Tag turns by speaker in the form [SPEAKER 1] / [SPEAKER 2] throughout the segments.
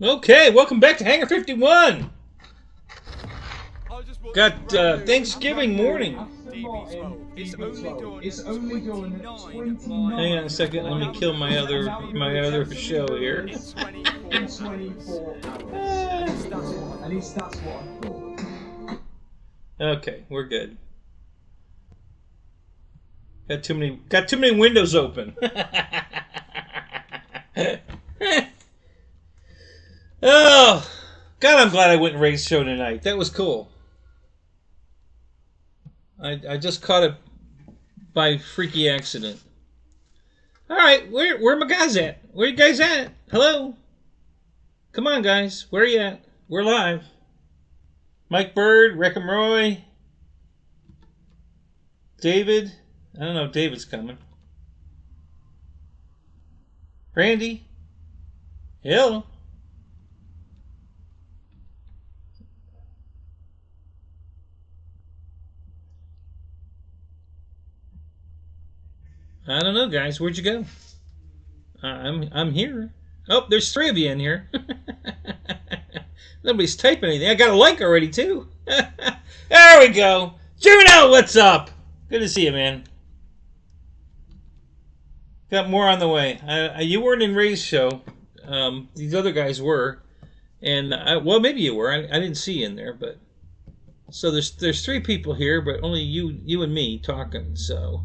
[SPEAKER 1] Okay, welcome back to Hanger 51. Got Thanksgiving morning.
[SPEAKER 2] It's only done 29
[SPEAKER 1] Hang on a second, let me kill my other show here.
[SPEAKER 2] in 24 hours. At least that's what I thought.
[SPEAKER 1] Okay, we're good. Got too many windows open. Oh, God, I'm glad I went and raised show tonight. That was cool. I just caught it by freaky accident. All right, where my guys at? Where you guys at? Hello? Come on, guys. Where are you at? We're live. Mike Bird, Reckham Roy, David. I don't know if David's coming. Randy. Hello. I don't know, guys. Where'd you go? I'm here. Oh, there's 3 of you in here. Nobody's typing anything. I got a like already too. There we go. Juno, what's up? Good to see you, man. Got more on the way. You weren't in Ray's show. These other guys were, and well, maybe you were. I didn't see you in there, but so there's 3 people here, but only you and me talking. So.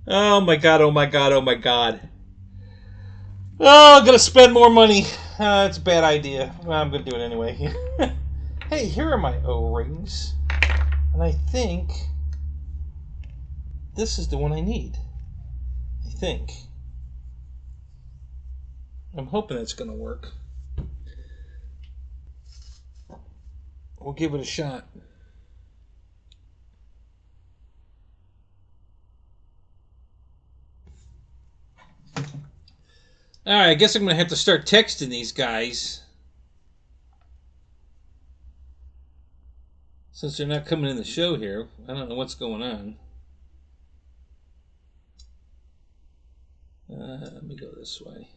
[SPEAKER 1] Oh my god, oh my god, oh my god. Oh, I'm gonna spend more money. It's a bad idea. Well, I'm gonna do it anyway. Hey, here are my O-rings. And I think this is the one I need. I think. I'm hoping it's gonna work. We'll give it a shot. Alright, I guess I'm going to have to start texting these guys. Since they're not coming in the show here. I don't know what's going on. Let me go this way.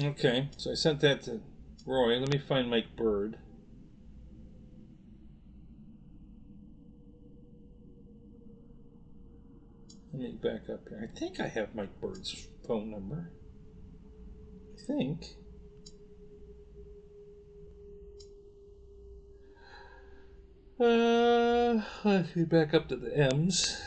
[SPEAKER 1] Okay, so I sent that to Roy. Let me find Mike Bird. Let me back up here. I think I have Mike Bird's phone number. I think. Let's be back up to the M's.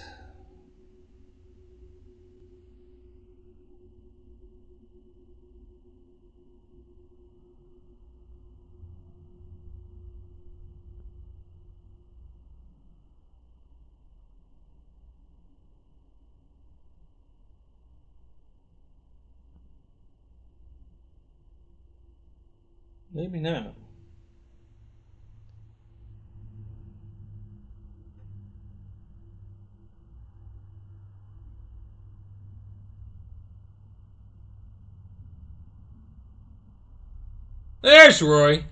[SPEAKER 1] Maybe not. There's Roy.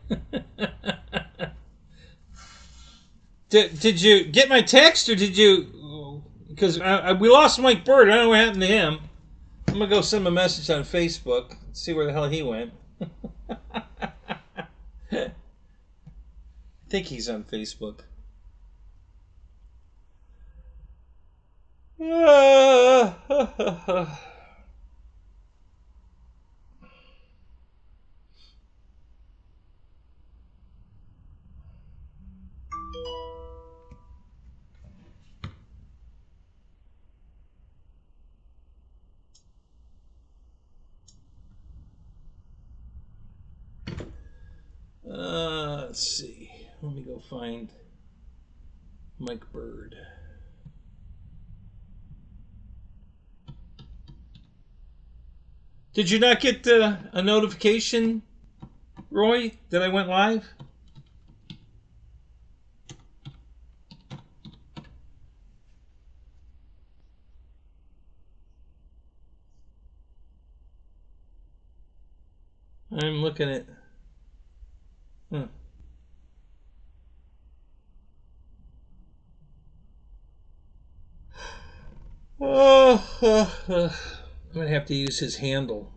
[SPEAKER 1] Did you get my text or did you? Because we lost Mike Bird. I don't know what happened to him. I'm gonna go send him a message on Facebook. See where the hell he went. I think he's on Facebook. Let's see. Let me go find Mike Bird. Did you not get a notification, Roy, that I went live? I'm looking at... Huh. I'm going to have to use his handle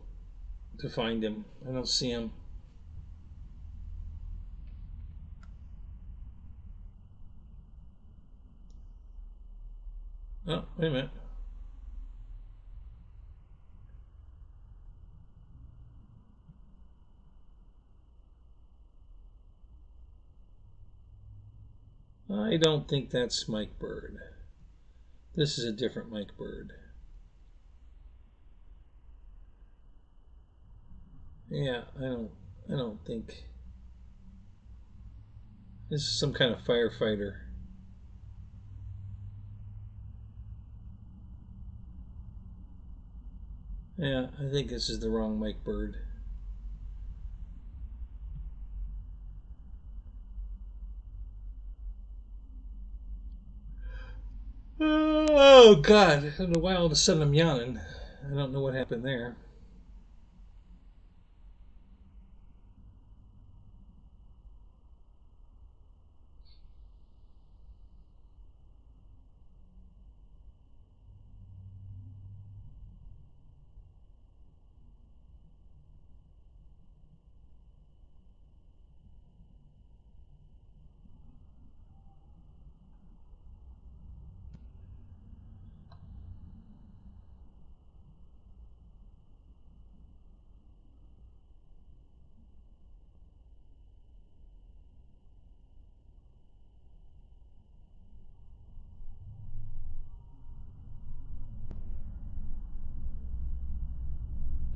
[SPEAKER 1] to find him. I don't see him. Oh, wait a minute. I don't think that's Mike Bird. This is a different Mike Bird. Yeah, I don't think this is some kind of firefighter. Yeah, I think this is the wrong Mike Bird. Oh God! I don't know why all of a sudden I'm yawning. I don't know what happened there.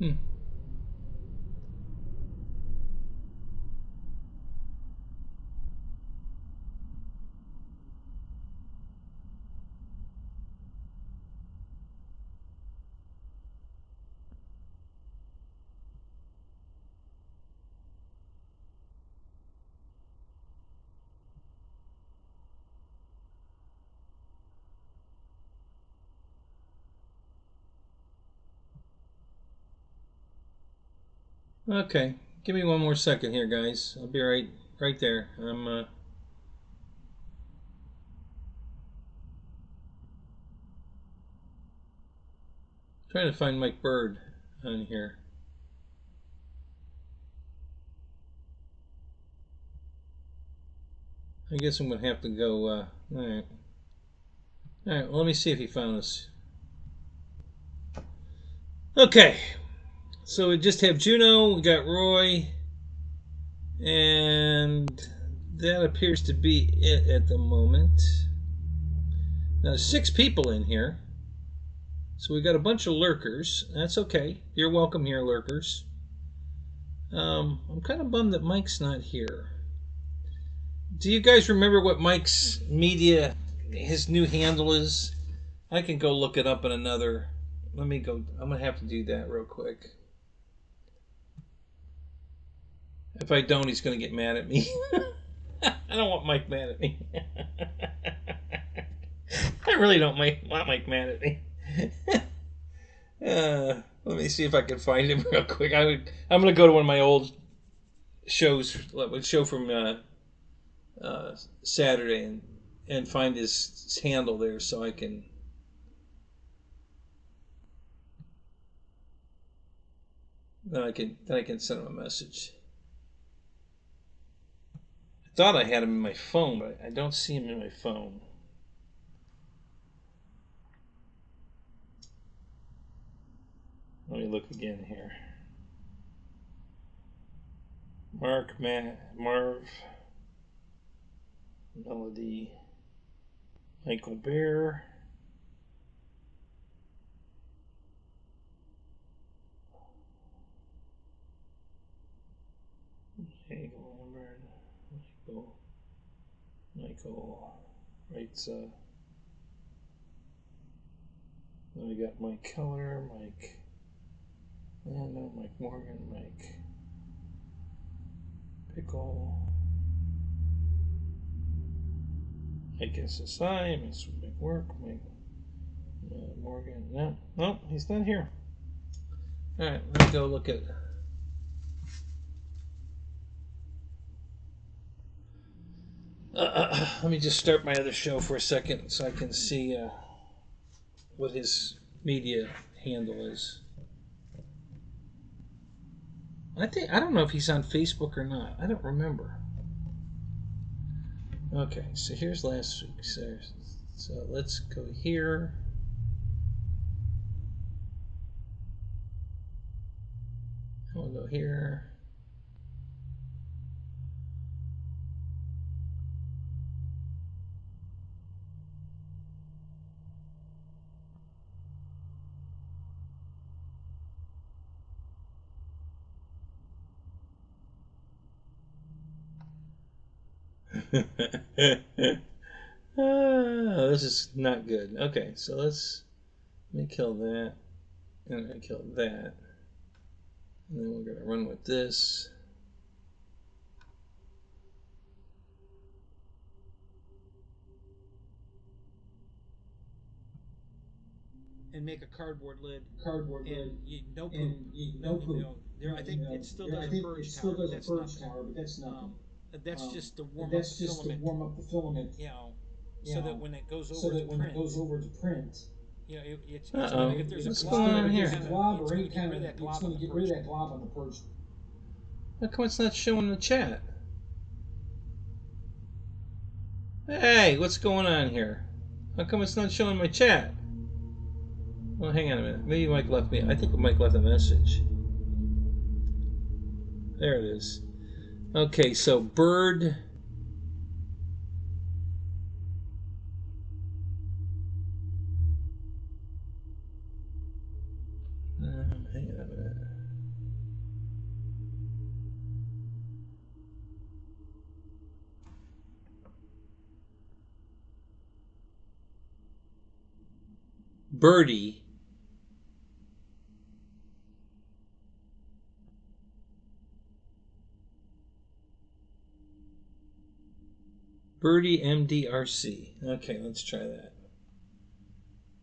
[SPEAKER 1] Hmm. Okay, give me one more second here, guys. I'll be right there. I'm trying to find Mike Bird on here. I guess I'm gonna have to go. All right. All right. Well, let me see if he found us. Okay. So we just have Juno. We got Roy, and that appears to be it at the moment. Now, there's 6 people in here. So we got a bunch of lurkers. That's okay. You're welcome here, lurkers. I'm kind of bummed that Mike's not here. Do you guys remember what Mike's media, his new handle is? I can go look it up in another. Let me go. I'm going to have to do that real quick. If I don't, he's going to get mad at me. I don't want Mike mad at me. I really don't want Mike mad at me. Let me see if I can find him real quick. I'm going to go to one of my old shows, show from Saturday, and find his handle there so I can. Then I can send him a message. I thought I had him in my phone, but I don't see him in my phone. Let me look again here. Marv, Melody, Michael Bear. Michael writes. Then we got Mike Keller, Mike And no, Mike Morgan, Mike Pickle. Mike SSI, Mike Work, Mike Morgan. No, no, he's not here. Alright, let me go look at. Let me just start my other show for a second so I can see what his media handle is. I don't know if he's on Facebook or not. I don't remember. Okay, so here's last week. So let's go here. We'll go here. This is not good. Okay, so let me kill that, and I kill that, and then we're gonna run with this. And make a cardboard lid. No poop. No poop. I think it still does a purge tower, but that's nothing. That's just to warm up the filament. So that when it goes over to print, it's if there's what's going on here? Glob or any kind of, it's going to get rid of that glob on the purge. How come it's not showing the chat? Hey, what's going on here? How come it's not showing my chat? Well, hang on a minute. Maybe Mike left me. I think Mike left a message. There it is. Okay, so bird. Hang on a minute. Birdie. Birdie MDRC. Okay, let's try that.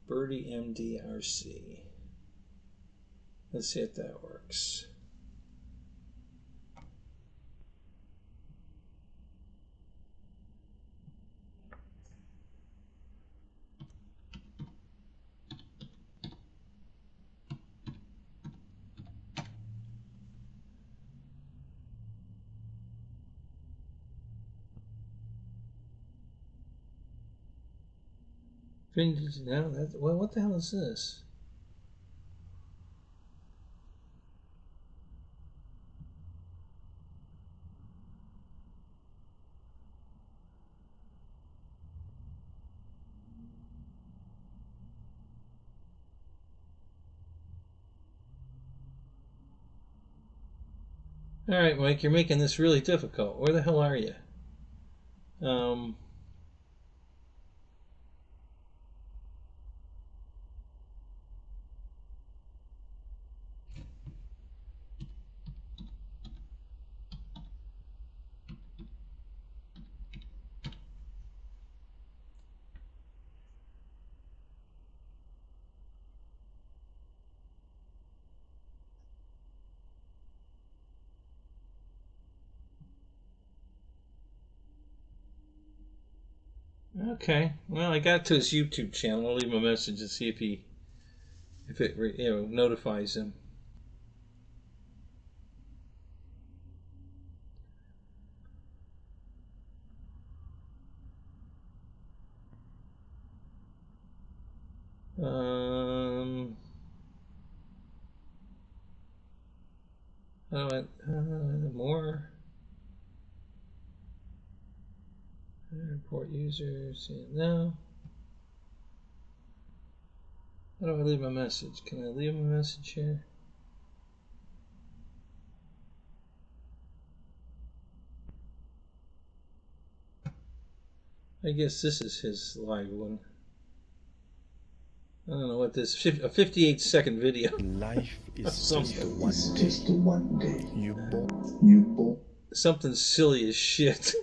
[SPEAKER 1] Birdie MDRC. Let's see if that works. No, well, what the hell is this? All right, Mike, you're making this really difficult. Where the hell are you? Okay. Well, I got to his YouTube channel. I'll leave him a message to see if it notifies him. More. Report users. No. How do I leave a message? Can I leave a message here? I guess this is his live one. I don't know what this, a 58-second video.
[SPEAKER 3] Life is
[SPEAKER 1] Something.
[SPEAKER 2] Just one day.
[SPEAKER 3] You
[SPEAKER 2] born.
[SPEAKER 1] Something silly as shit.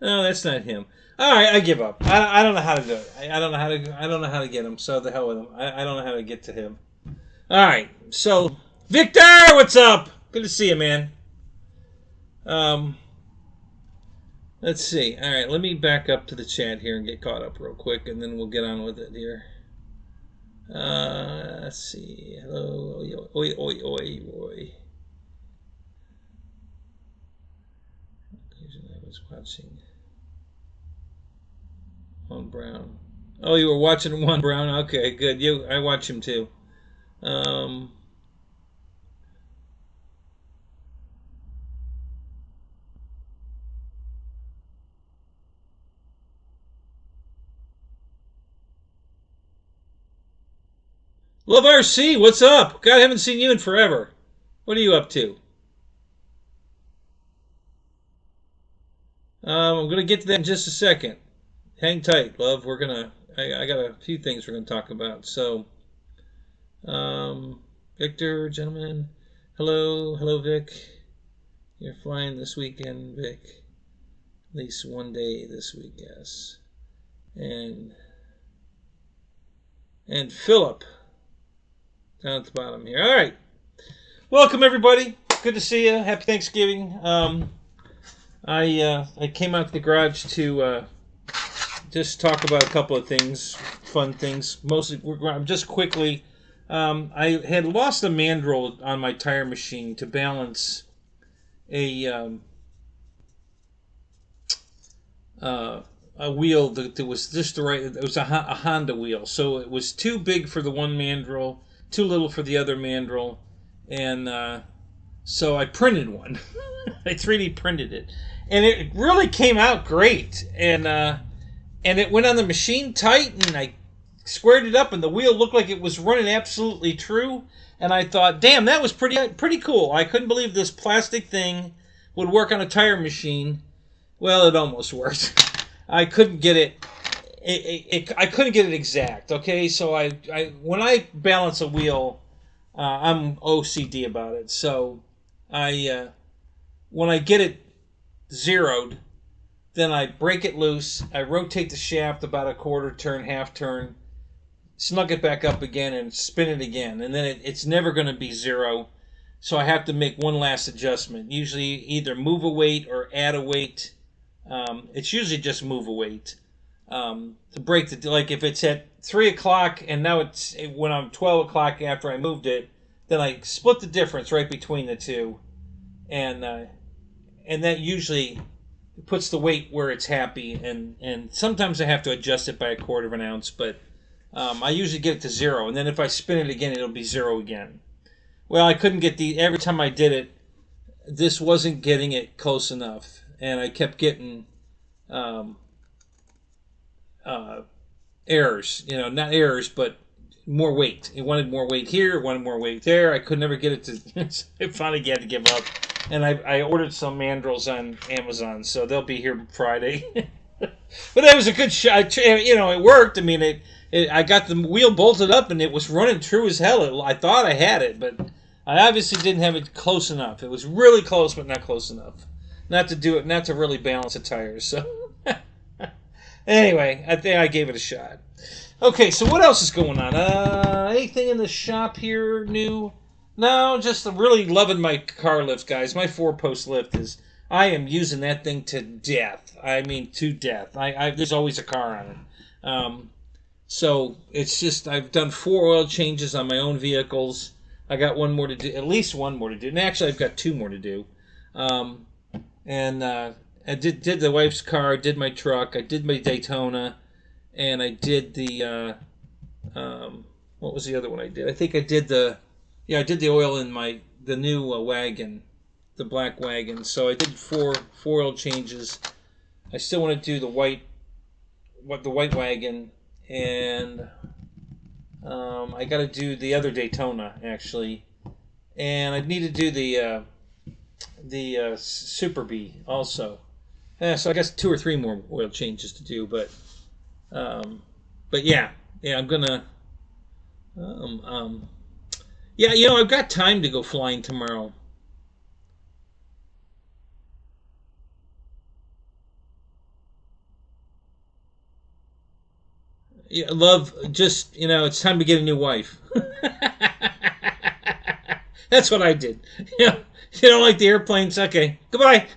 [SPEAKER 1] No, that's not him. All right, I give up. I don't know how to do it. I don't know how to get him. So the hell with him. I don't know how to get to him. All right. So Victor, what's up? Good to see you, man. Let's see. All right, let me back up to the chat here and get caught up real quick, and then we'll get on with it here. Let's see. Hello. Oi, oi, oi, oi. I was watching Juan Brown. Oh, you were watching Juan Brown? Okay, good. I watch him too. Love RC, what's up? God, I haven't seen you in forever. What are you up to? I'm gonna get to that in just a second. Hang tight, love. We're gonna. I got a few things we're gonna talk about. So, Victor, gentlemen, hello, Vic. You're flying this weekend, Vic. At least one day this week, yes. And Philip down at the bottom here. All right, welcome everybody. Good to see you. Happy Thanksgiving. I came out to the garage to just talk about a couple of things, fun things. Mostly, just quickly. I had lost a mandrel on my tire machine to balance a wheel that was just the right. It was a Honda wheel, so it was too big for the one mandrel, too little for the other mandrel, and so I printed one. I 3D printed it, and it really came out great. And it went on the machine tight, and I squared it up, and the wheel looked like it was running absolutely true. And I thought, damn, that was pretty cool. I couldn't believe this plastic thing would work on a tire machine. Well, it almost worked. I couldn't get it. I couldn't get it exact. Okay, so I when I balance a wheel, I'm OCD about it. So when I get it zeroed, then I break it loose. I rotate the shaft about a quarter turn, half turn, snug it back up again, and spin it again. And then it's never going to be zero. So I have to make one last adjustment. Usually either move a weight or add a weight. It's usually just move a weight. To break the, like if it's at 3 o'clock and now it's when I'm 12 o'clock after I moved it, then I split the difference right between the two. And that usually puts the weight where it's happy, and sometimes I have to adjust it by a quarter of an ounce, but I usually get it to zero, and then if I spin it again, it'll be zero again. Well, I couldn't get every time I did it, this wasn't getting it close enough, and I kept getting errors, not errors, but more weight. It wanted more weight here, it wanted more weight there. I could never get it to, I finally had to give up. And I ordered some mandrels on Amazon, so they'll be here Friday. But that was a good shot. It worked. I mean, I got the wheel bolted up, and it was running true as hell. I thought I had it, but I obviously didn't have it close enough. It was really close, but not close enough. Not to really balance the tires. So anyway, I think I gave it a shot. Okay, so what else is going on? Anything in the shop here new? No, just really loving my car lift, guys. My 4-post lift I am using that thing to death. I mean, to death. There's always a car on it. So it's just, I've done 4 oil changes on my own vehicles. I got one more to do, at least one more to do. And actually, I've got 2 more to do. I did the wife's car, did my truck, I did my Daytona, and I did the, what was the other one I did? I think I did I did the oil in the new wagon, the black wagon. So I did 4 oil changes. I still want to do the white wagon, and I got to do the other Daytona actually, and I need to do the Super Bee also. So I guess 2 or 3 more oil changes to do, but yeah, yeah, I'm gonna. Yeah, you know, I've got time to go flying tomorrow. Yeah, love, just, you know, it's time to get a new wife. That's what I did. You know, you don't like the airplanes? Okay, goodbye.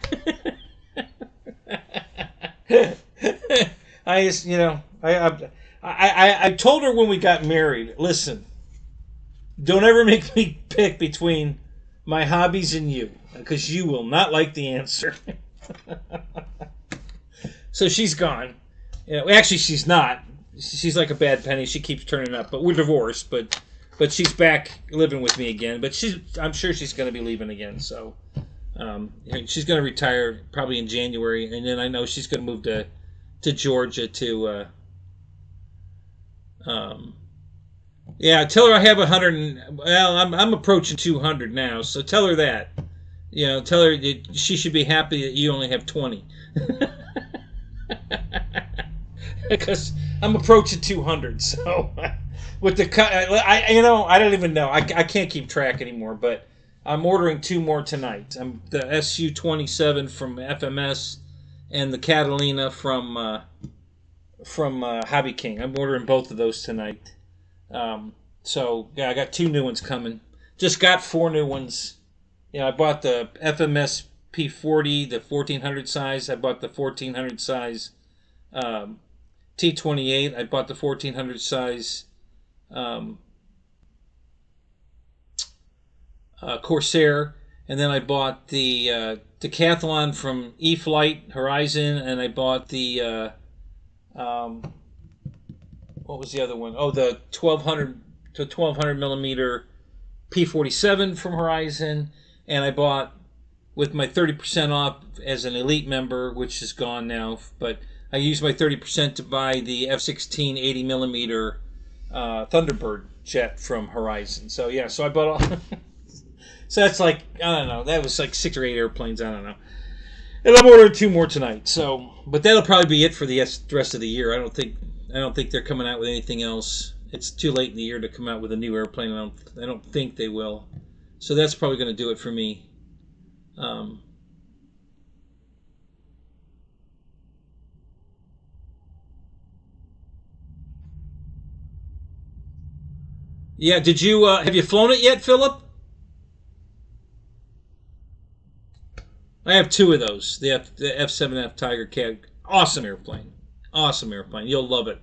[SPEAKER 1] I just, you know, I told her when we got married, listen, don't ever make me pick between my hobbies and you, because you will not like the answer. So she's gone. You know, actually, she's not. She's like a bad penny. She keeps turning up, but we're divorced. But she's back living with me again. But I'm sure she's going to be leaving again. So she's going to retire probably in January, and then I know she's going to move to Georgia to. Yeah, tell her I have 100. Well, I'm approaching 200 now, so tell her that. You know, tell her that she should be happy that you only have 20. Because I'm approaching 200, so with the cut, you know, I don't even know. I can't keep track anymore. But I'm ordering 2 more tonight. I'm the SU-27 from FMS and the Catalina from Hobby King. I'm ordering both of those tonight. So yeah, I got 2 new ones coming. Just got 4 new ones. You know, I bought the FMS P40, the 1400 size. I bought the 1400 size. T28. I bought the 1400 size Corsair, and then I bought the Decathlon from Flght Horizon, and I bought the what was the other one? Oh, the 1200 millimeter P47 from Horizon, and I bought with my 30% off as an elite member, which is gone now, but I used my 30% to buy the F-16 80 millimeter Thunderbird jet from Horizon. So yeah, so I bought all. So that's like, I don't know, that was like 6 or 8 airplanes. I don't know. And I'm ordering 2 more tonight. So, but that'll probably be it for the rest of the year. I don't think they're coming out with anything else. It's too late in the year to come out with a new airplane. I don't think they will. So that's probably going to do it for me. Yeah, did you have you flown it yet, Philip? I have 2 of those. The F7F Tiger Cat, awesome airplane, awesome airplane. You'll love it.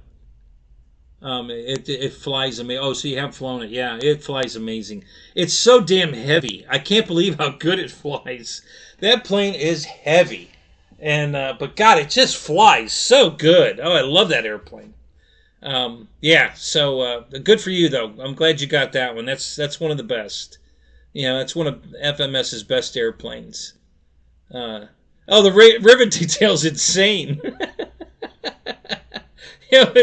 [SPEAKER 1] It flies amazing. Oh, so you have flown it? Yeah, it flies amazing. It's so damn heavy. I can't believe how good it flies. That plane is heavy, and but God, it just flies so good. Oh, I love that airplane. Yeah, so good for you though. I'm glad you got that one. That's one of the best. You know, that's one of FMS's best airplanes. Oh, the rivet detail's insane. You know,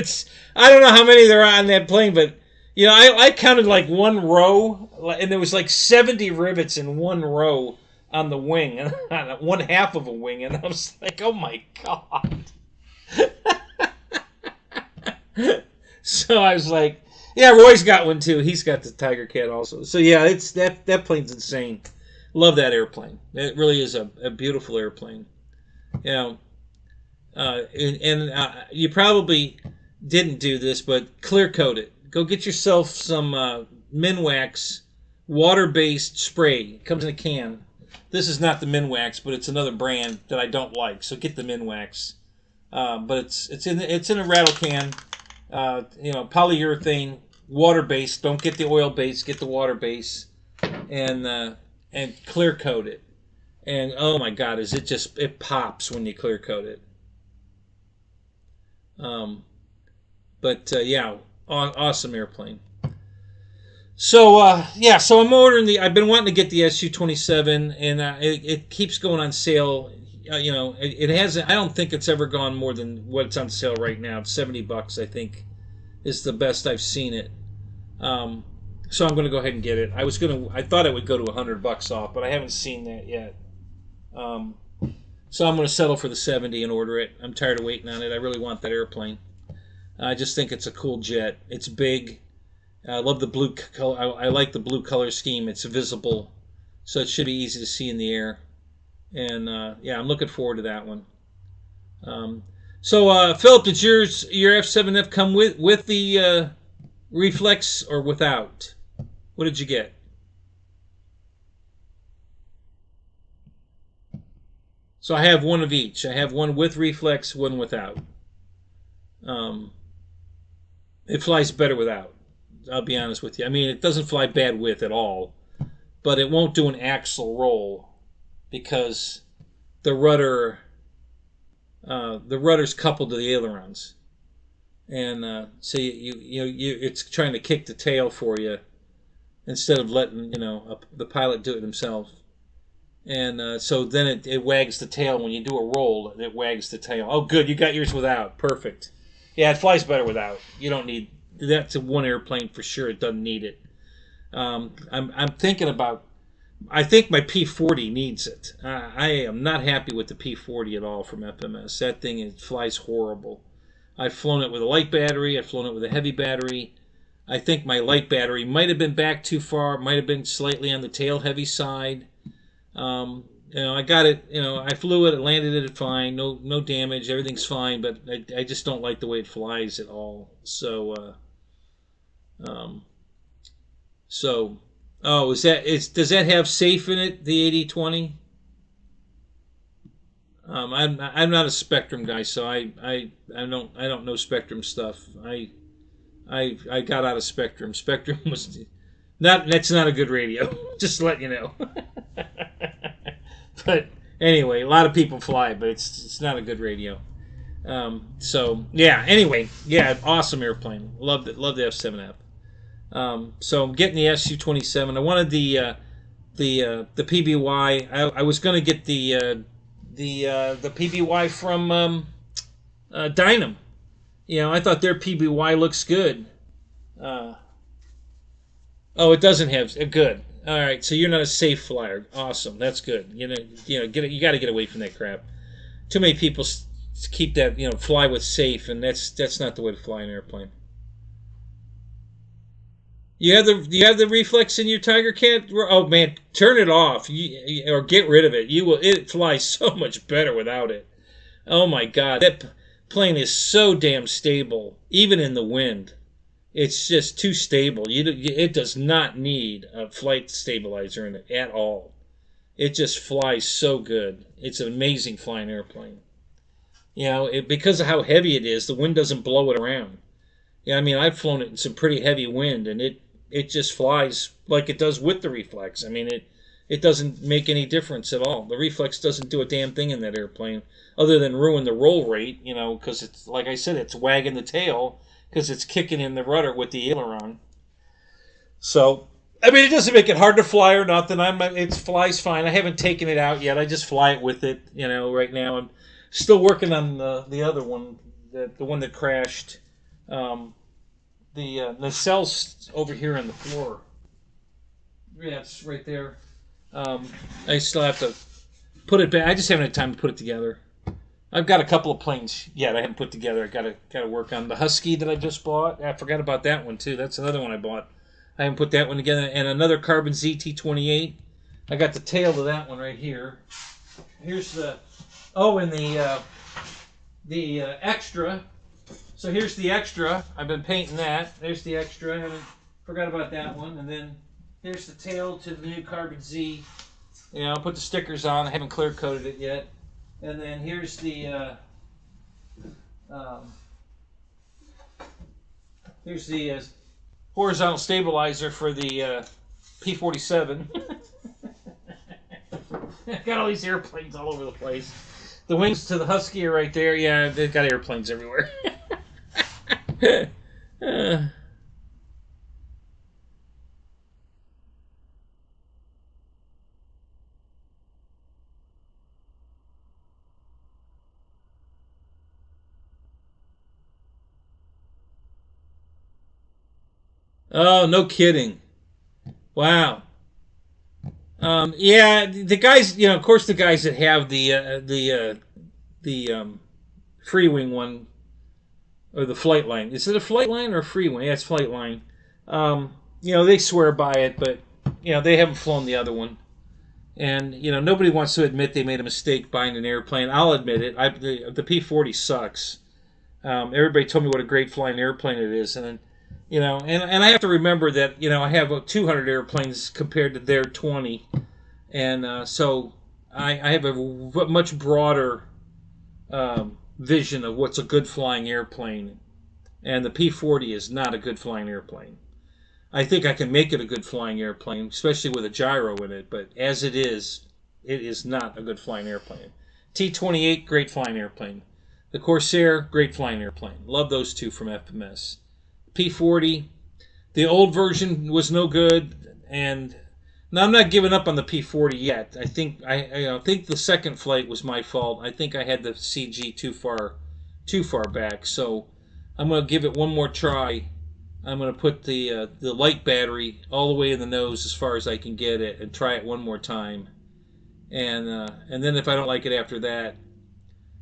[SPEAKER 1] I don't know how many there are on that plane, but you know, I counted like one row, and there was like 70 rivets in one row on the wing, and on one half of a wing, and I was like, oh my God. So I was like, yeah, Roy's got one too. He's got the Tiger Cat also. So yeah, it's that plane's insane. Love that airplane. It really is a beautiful airplane. You know, and you probably didn't do this, but clear coat it. Go get yourself some Minwax water-based spray. It comes in a can. This is not the Minwax, but it's another brand that I don't like. So get the Minwax. But it's in a rattle can. You know, polyurethane, water-based. Don't get the oil-based. Get the water-based, and clear coat it. And oh my God, it pops when you clear coat it. Yeah, awesome airplane. So yeah, so I'm ordering I've been wanting to get the SU-27, and it keeps going on sale. You know, it hasn't. I don't think it's ever gone more than what's on sale right now. It's $70, I think, is the best I've seen it. So I'm going to go ahead and get it. I thought it would go to $100 off, but I haven't seen that yet. So I'm going to settle for the 70 and order it. I'm tired of waiting on it. I really want that airplane. I just think it's a cool jet. It's big. I love the blue color. I like the blue color scheme. It's visible, so it should be easy to see in the air. And yeah, I'm looking forward to that one. So Philip, did your F7F come with the reflex or without? What did you get? So I have one of each. I have one with reflex, one without. It flies better without. I'll be honest with you. I mean, it doesn't fly bad with at all, but it won't do an axle roll because the rudder's coupled to the ailerons, and so it's trying to kick the tail for you instead of letting the pilot do it himself. And so then it wags the tail when you do a roll. It wags the tail. Oh, good, you got yours without. Perfect. Yeah, it flies better without. You don't need that's one airplane for sure. It doesn't need it. I'm thinking about. I think my P40 needs it. I am not happy with the P40 at all from FMS. That thing flies horrible. I've flown it with a light battery. I've flown it with a heavy battery. I think my light battery might have been back too far. Might have been slightly on the tail heavy side. I got it. I flew it. Landed it fine. No damage. Everything's fine. But I just don't like the way it flies at all. So. Oh, does that have safe in it? The 8020. I'm not a Spectrum guy, so I don't know Spectrum stuff. I got out of Spectrum. Spectrum was not. That's not a good radio. Just to let you know. But anyway, a lot of people fly, but it's not a good radio. So yeah. Anyway, yeah, awesome airplane. Loved it. Loved the F7F. So I'm getting the SU-27. I wanted the PBY. I was going to get the PBY from Dynam. I thought their PBY looks good. Oh, it doesn't have good. All right, so you're not a safe flyer. Awesome, that's good. You got to get away from that crap. Too many people keep that fly with safe, and that's not the way to fly an airplane. You have the reflex in your Tiger Cat? Oh man, turn it off or get rid of it. It flies so much better without it. Oh my God, that plane is so damn stable, even in the wind. It's just too stable. It does not need a flight stabilizer in it at all. It just flies so good. It's an amazing flying airplane. Because of how heavy it is, the wind doesn't blow it around. Yeah, I mean, I've flown it in some pretty heavy wind, and it just flies like it does with the reflex. I mean, it doesn't make any difference at all. The reflex doesn't do a damn thing in that airplane other than ruin the roll rate, because it's, like I said, it's wagging the tail because it's kicking in the rudder with the aileron. So, I mean, it doesn't make it hard to fly or nothing. It flies fine. I haven't taken it out yet. I just fly it with it, right now. I'm still working on the other one, the one that crashed. The nacelles over here on the floor. Yeah, it's right there. I still have to put it back. I just haven't had time to put it together. I've got a couple of planes yet I haven't put together. I gotta work on the Husky that I just bought. I forgot about that one too. That's another one I bought. I haven't put that one together. And another Carbon ZT-28. I got the tail of that one right here. Here's the and the extra. So here's the extra. I've been painting that. There's the extra. I forgot about that one. And then here's the tail to the new Carbon Z. I'll put the stickers on. I haven't clear coated it yet. And then here's the horizontal stabilizer for the P-47. I've got all these airplanes all over the place. The wings to the Husky are right there. Yeah, they've got airplanes everywhere. Oh, no kidding. Wow. Yeah, the guys, of course the guys that have the free wing one, or the Flight line. Is it a Flight line or a free one? Yeah, it's Flight line. You know, they swear by it, but you know they haven't flown the other one. And you know nobody wants to admit they made a mistake buying an airplane. I'll admit it. The P-40 sucks. Everybody told me what a great flying airplane it is, and you know, and I have to remember that you know I have 200 airplanes compared to their 20, and so I have a much broader vision of what's a good flying airplane, and the P-40 is not a good flying airplane. I think I can make it a good flying airplane, especially with a gyro in it, but as it is not a good flying airplane. T-28, great flying airplane. The Corsair, great flying airplane. Love those two from FMS. P-40, the old version was no good, and now I'm not giving up on the P-40 yet. I think think the second flight was my fault. I think I had the CG too far back, so I'm going to give it one more try. I'm going to put the light battery all the way in the nose as far as I can get it and try it one more time. And then if I don't like it after that,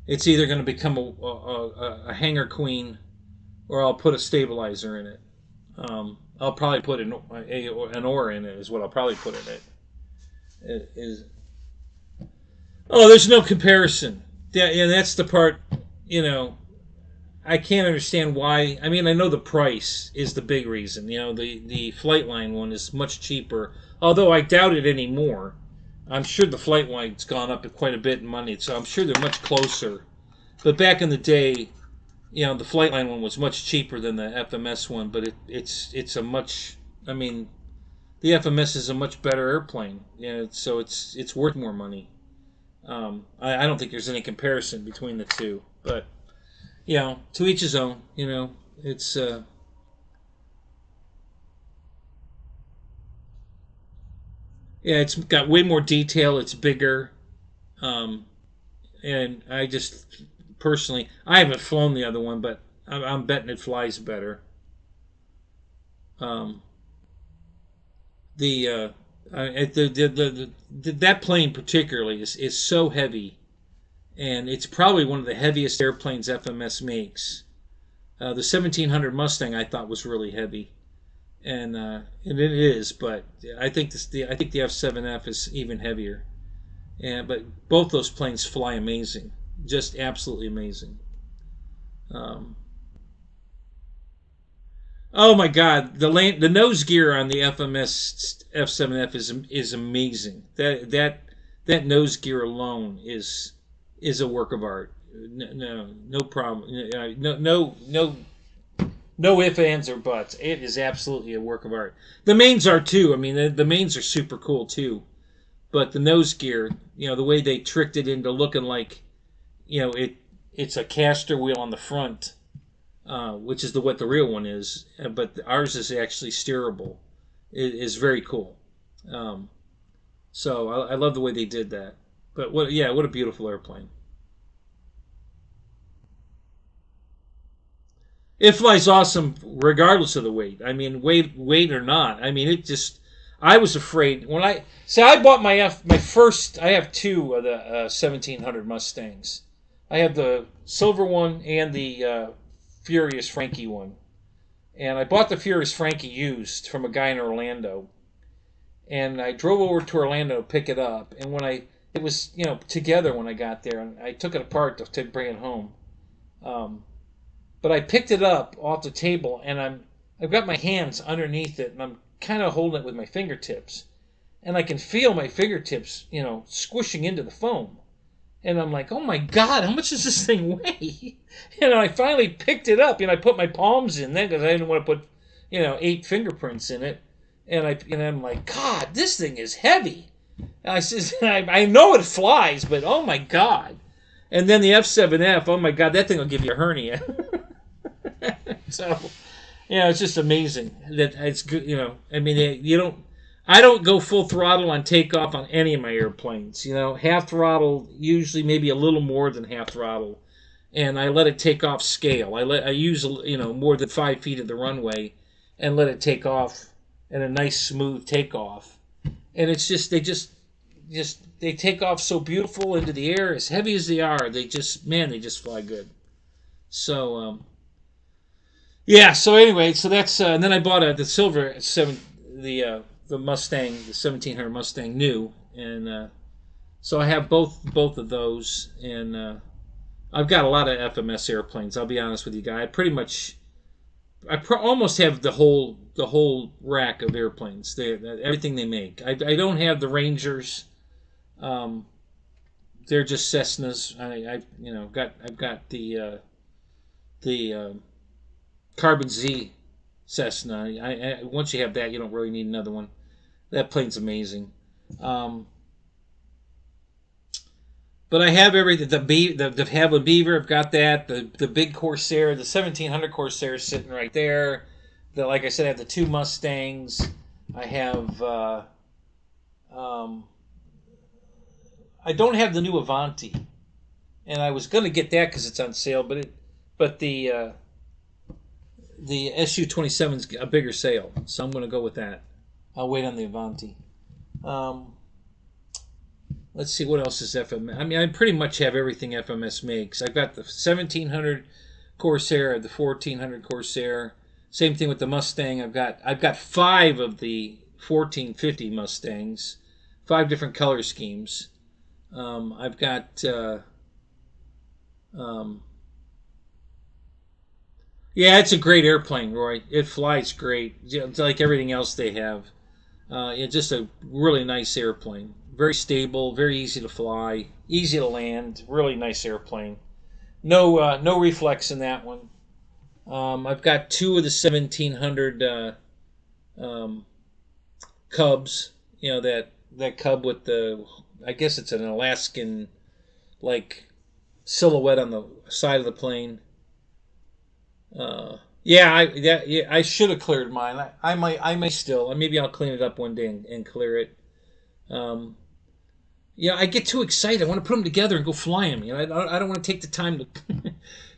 [SPEAKER 1] it's either going to become a hanger queen or I'll put a stabilizer in it. I'll probably put an oar in it is what I'll probably put in it. There's no comparison. Yeah, and that's the part, you know, I can't understand why. I mean, I know the price is the big reason. You know, the Flightline one is much cheaper, although I doubt it anymore. I'm sure the Flightline's gone up quite a bit in money, so I'm sure they're much closer. But back in the day, you know, the Flightline one was much cheaper than the FMS one, but it's a much. I mean, the FMS is a much better airplane. Yeah, so it's worth more money. I don't think there's any comparison between the two, but. You know, to each his own. You know, it's yeah, it's got way more detail. It's bigger, and I just personally, I haven't flown the other one, but I'm betting it flies better. Um, that plane particularly is so heavy, and it's probably one of the heaviest airplanes FMS makes. The 1700 Mustang I thought was really heavy, and it is, but I think I think the F7F is even heavier. But both those planes fly amazing, just absolutely amazing. Um, oh my God, the nose gear on the FMS F7F is amazing. That nose gear alone is a work of art. No problem. No ifs, ands, or buts. It is absolutely a work of art. The mains are too. I mean, the mains are super cool too. But the nose gear, you know, the way they tricked it into looking like, you know, it's a caster wheel on the front, which is what the real one is. But ours is actually steerable. It is very cool. So I love the way they did that. But what a beautiful airplane. It flies awesome regardless of the weight. I mean, weight or not. I mean, it just. I was afraid when I bought my first. I have two of the 1700 Mustangs. I have the silver one and the Furious Frankie one. And I bought the Furious Frankie used from a guy in Orlando. And I drove over to Orlando to pick it up. And it was, you know, together when I got there, and I took it apart to bring it home. But I picked it up off the table, and I've got my hands underneath it, and I'm kind of holding it with my fingertips, and I can feel my fingertips, you know, squishing into the foam. And I'm like, oh my God, how much does this thing weigh? And I finally picked it up, and I put my palms in there because I didn't want to put, you know, 8 fingerprints in it. And I'm like, God, this thing is heavy. And I says, I know it flies, but oh my God. And then the F7F, oh my God, that thing will give you a hernia. So, you know, it's just amazing that it's good. You know, I mean, I don't go full throttle on takeoff on any of my airplanes. You know, half throttle, usually maybe a little more than half throttle, and I let it take off scale. I use, you know, more than 5 feet of the runway, and let it take off in a nice smooth takeoff. And it's just they take off so beautiful into the air, as heavy as they are. They just fly good. So Yeah. So anyway, so that's and then I bought the silver the Mustang, the 1700 Mustang new, and so I have both of those, and I've got a lot of FMS airplanes. I'll be honest with you, guys. Almost have the whole rack of airplanes. Everything they make. I don't have the Rangers. They're just Cessnas. I've got the Carbon Z Cessna. Once you have that, you don't really need another one. That plane's amazing. But I have everything. The Havlin Beaver, I've got that. The big Corsair, the 1700 Corsair is sitting right there. Like I said, I have the two Mustangs. I have. I don't have the new Avanti, and I was going to get that because it's on sale, but the SU-27 is a bigger sale, so I'm going to go with that. I'll wait on the Avanti. Let's see, what else is FMS? I mean, I pretty much have everything FMS makes. I've got the 1700 Corsair, the 1400 Corsair. Same thing with the Mustang. I've got 5 of the 1450 Mustangs, 5 different color schemes. I've got yeah, it's a great airplane, Roy. It flies great. It's like everything else they have. It's just a really nice airplane. Very stable, very easy to fly, easy to land. Really nice airplane. No reflex in that one. I've got 2 of the 1700 Cubs. You know, that Cub with the, I guess it's an Alaskan like silhouette on the side of the plane. I should have cleared mine. I may still. Maybe I'll clean it up one day and clear it. I get too excited. I want to put them together and go fly them. I don't want to take the time to,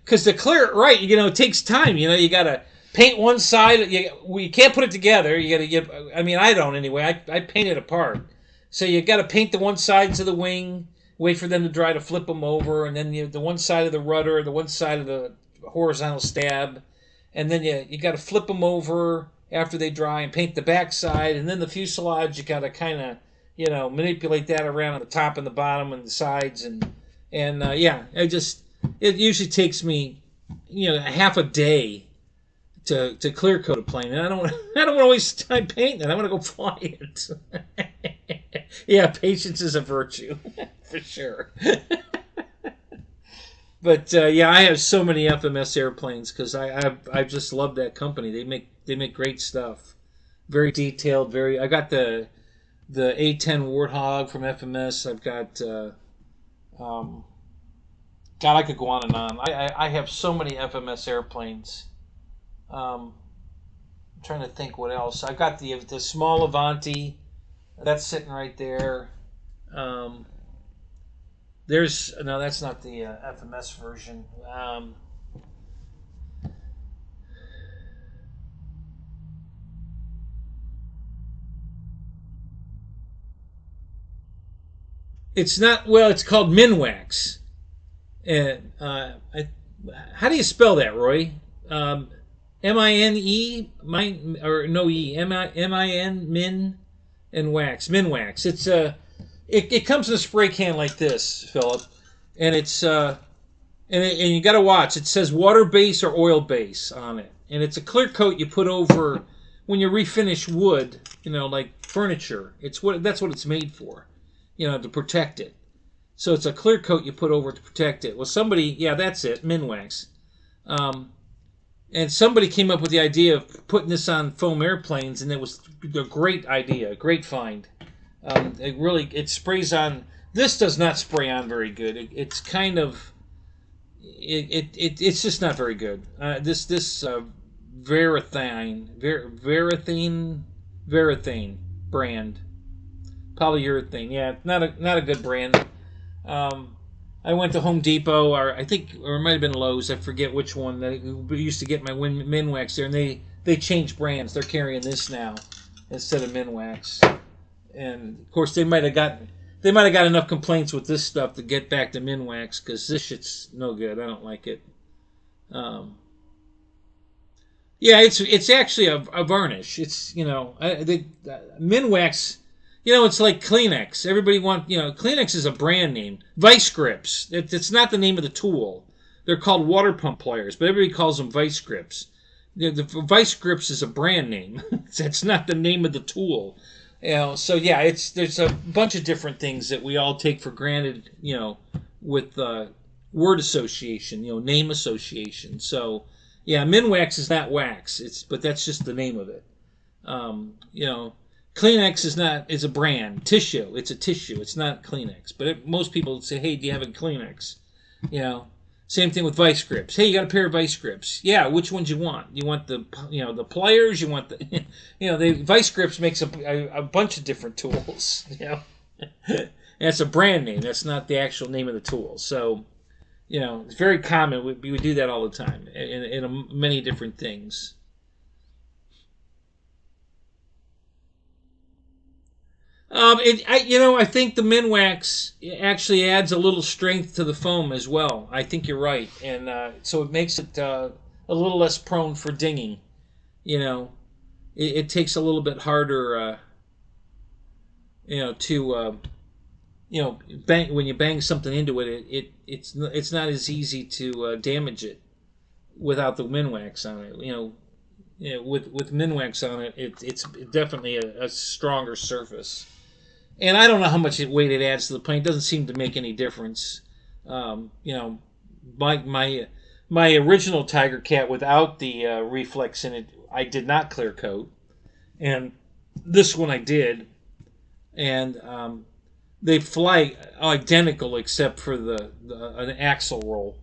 [SPEAKER 1] because to clear it right, it takes time. You got to paint one side. You can't put it together. You got to get. I mean, I don't anyway. I paint it apart. So you got to paint the one sides of the wing. Wait for them to dry to flip them over, and then the one side of the rudder, the one side of the horizontal stab, and then you got to flip them over after they dry and paint the back side, and then the fuselage you got to kind of manipulate that around on the top and the bottom and the sides, and it usually takes me half a day to clear coat a plane, and I don't want to waste time painting it. I want to go fly it. Yeah, patience is a virtue for sure. But I have so many FMS airplanes because I just love that company. They make great stuff, very detailed. I got the A10 Warthog from FMS. I've got God, I could go on and on. I have so many FMS airplanes. I'm trying to think what else. I've got the small Avanti. That's sitting right there. No, that's not the FMS version. It's not. Well, it's called Minwax. And how do you spell that, Roy? M-I-N-E, or no E, M-I-N, min, and wax. Minwax. It's it comes in a spray can like this, Philip, and it's and you got to watch. It says water base or oil base on it, and it's a clear coat you put over when you refinish wood, like furniture. That's what it's made for, to protect it. So it's a clear coat you put over it to protect it. Well, that's it, Minwax. And somebody came up with the idea of putting this on foam airplanes, and it was a great idea, a great find. It sprays on. This does not spray on very good. It's kind of, it's just not very good. This Varathane brand, polyurethane. Yeah, not a good brand. I went to Home Depot, or it might have been Lowe's. I forget which one. That used to get my Minwax there, and they changed brands. They're carrying this now instead of Minwax. And of course, they might have got enough complaints with this stuff to get back to Minwax, because this shit's no good. I don't like it. Yeah, it's actually a varnish. It's, you know, the Minwax. You know, it's like Kleenex. Everybody Kleenex is a brand name. Vice grips. It's not the name of the tool. They're called water pump pliers, but everybody calls them vice grips. The vice grips is a brand name. It's not the name of the tool. You know, so yeah, there's a bunch of different things that we all take for granted. You know, with word association. You know, name association. So yeah, Minwax is not wax. But that's just the name of it. You know, Kleenex is a brand. Tissue, it's a tissue. It's not Kleenex. But most people say, hey, do you have a Kleenex? You know, same thing with vice grips. Hey, you got a pair of vice grips? Yeah, which ones you want? You want the pliers? You want the the vice grips makes a bunch of different tools. You know, and it's a brand name. That's not the actual name of the tool. So, you know, it's very common. We do that all the time in many different things. I think the Minwax actually adds a little strength to the foam as well. I think you're right, and so it makes it a little less prone for dinging. You know, it takes a little bit harder, to bang when you bang something into it. It's not as easy to damage it without the Minwax on it. With Minwax on it, it's definitely a stronger surface. And I don't know how much weight it adds to the plane. It doesn't seem to make any difference. My original Tiger Cat without the reflex in it, I did not clear coat, and this one I did, and they fly identical except for an axle roll.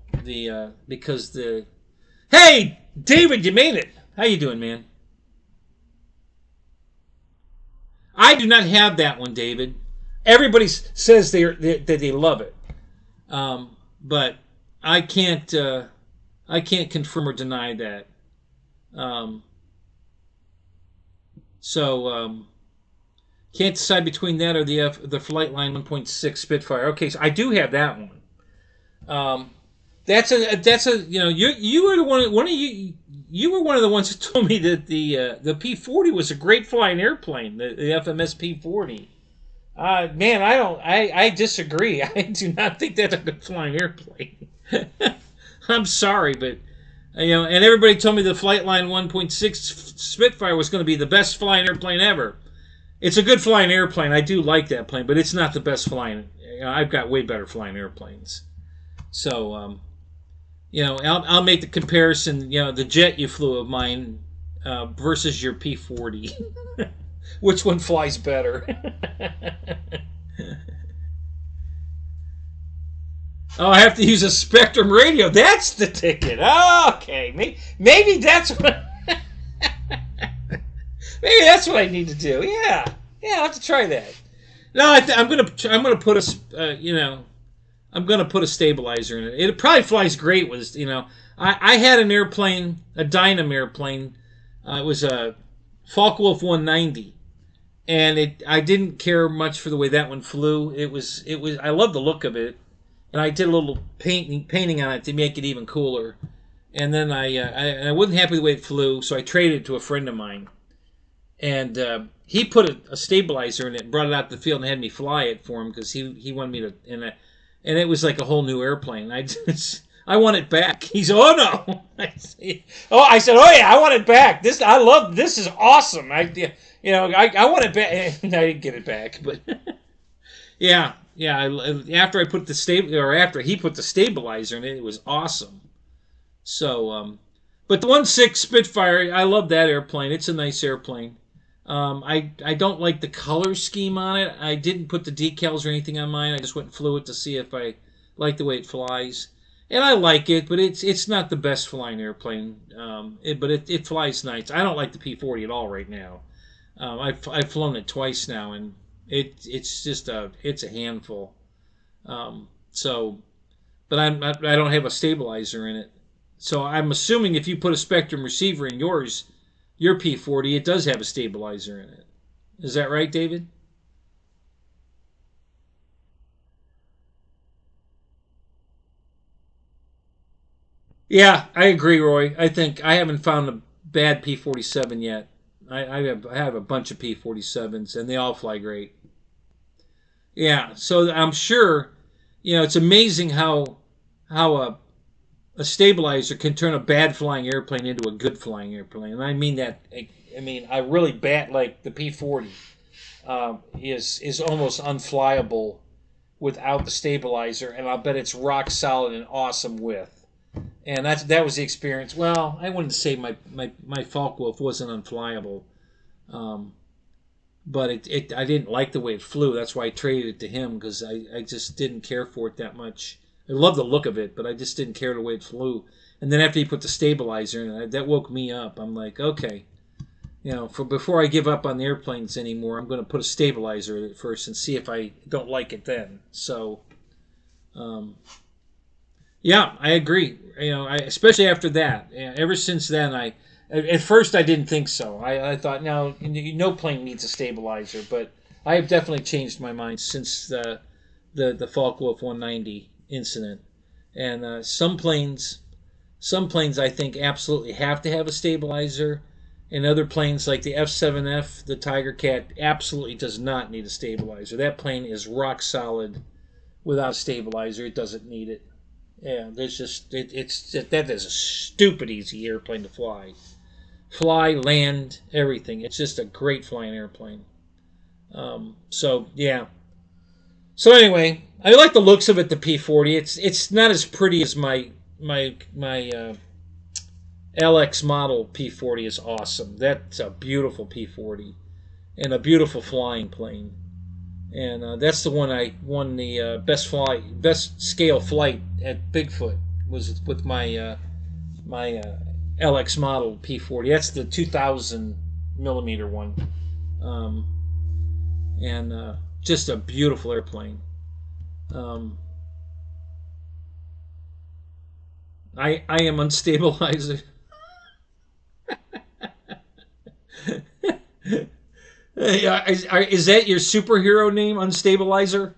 [SPEAKER 1] Hey, David, you made it. How you doing, man? I do not have that one, David. Everybody says that they love it, but I can't confirm or deny that. Can't decide between that or the Flightline 1.6 Spitfire. Okay, so I do have that one. That's a you were the one of you were one of the ones who told me that the P-40 was a great flying airplane, the FMS P-40. Man, I disagree. I do not think that's a good flying airplane. I'm sorry, but and everybody told me the Flightline 1.6 Spitfire was going to be the best flying airplane ever. It's a good flying airplane. I do like that plane, but it's not the best flying. I've got way better flying airplanes. So, I'll make the comparison. The jet you flew of mine versus your P-40. Which one flies better? Oh, I have to use a Spectrum radio. That's the ticket. Oh, okay, maybe that's what. Maybe that's what I need to do. Yeah, I'll have to try that. No, I'm gonna put I'm gonna put a stabilizer in it. It probably flies great with I had an airplane, a Dynam airplane. It was a Focke-Wulf 190, and I didn't care much for the way that one flew. It was I loved the look of it, and I did a little painting on it to make it even cooler. And then I wasn't happy with the way it flew, so I traded it to a friend of mine. And he put a stabilizer in it and brought it out to the field and had me fly it for him because he wanted me to. And it was like a whole new airplane. I want it back. He said, "Oh no!" I said, "Oh yeah, I want it back. This is awesome. I want it back." I didn't get it back, but yeah. After after he put the stabilizer in it, it was awesome. So, but the 1.6 Spitfire, I love that airplane. It's a nice airplane. I don't like the color scheme on it. I didn't put the decals or anything on mine. I just went and flew it to see if I like the way it flies. And I like it, but it's not the best flying airplane. But it flies nice. I don't like the P-40 at all right now. I've flown it twice now, and it's just it's a handful. But I don't have a stabilizer in it. So I'm assuming if you put a Spectrum receiver in your P-40, it does have a stabilizer in it. Is that right, David? Yeah, I agree, Roy. I think I haven't found a bad P-47 yet. I have a bunch of P-47s, and they all fly great. Yeah, so I'm sure, it's amazing how a stabilizer can turn a bad flying airplane into a good flying airplane. And I mean that. I really bat like the P-40 is almost unflyable without the stabilizer, and I'll bet it's rock solid and awesome with. And that was the experience. Well, I wouldn't say my Focke-Wulf wasn't unflyable, but I didn't like the way it flew. That's why I traded it to him, because I just didn't care for it that much. I love the look of it, but I just didn't care the way it flew. And then after he put the stabilizer in it, that woke me up. I'm like, okay, before I give up on the airplanes anymore, I'm going to put a stabilizer in it first and see if I don't like it then. So, yeah, I agree. Especially after that. Ever since then, at first I didn't think so. I thought, no plane needs a stabilizer, but I have definitely changed my mind since the Focke-Wulf 190 incident. And some planes I think absolutely have to have a stabilizer, and other planes like the F-7F, the Tiger Cat, absolutely does not need a stabilizer. That plane is rock solid without a stabilizer. It doesn't need it. Yeah, there's just that is a stupid easy airplane to fly. Fly, land, everything. It's just a great flying airplane. So yeah. So anyway, I like the looks of it. The P-40. It's not as pretty as my LX model P-40 is awesome. That's a beautiful P-40 and a beautiful flying plane. And that's the one I won the best scale flight at Bigfoot, was with my LX model P-40. That's the 2,000 millimeter one, and just a beautiful airplane. I am unstabilizer. Is that your superhero name, Unstabilizer?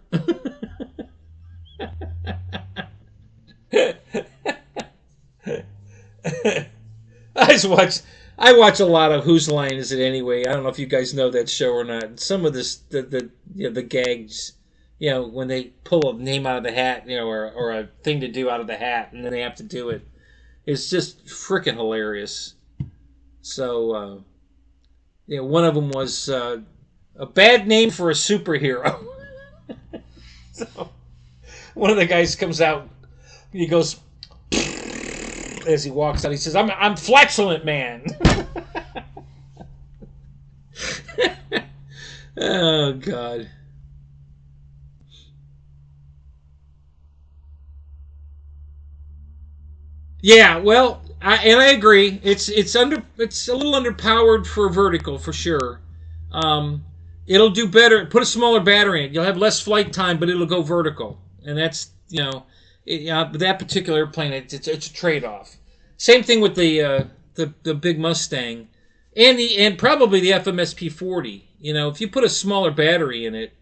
[SPEAKER 1] I watch a lot of Whose Line Is It Anyway? I don't know if you guys know that show or not. Some of this the gags, when they pull a name out of the hat, or a thing to do out of the hat, and then they have to do it. It's just freaking hilarious. So one of them was a bad name for a superhero. So one of the guys comes out, he goes as he walks out. He says, "I'm flatulent man." Oh God. Yeah, well, I agree. It's a little underpowered for vertical for sure. It'll do better. Put a smaller battery in it. You'll have less flight time, but it'll go vertical, and that's that particular airplane. It's a trade-off. Same thing with the big Mustang, and probably the FMS P-40. If you put a smaller battery in it,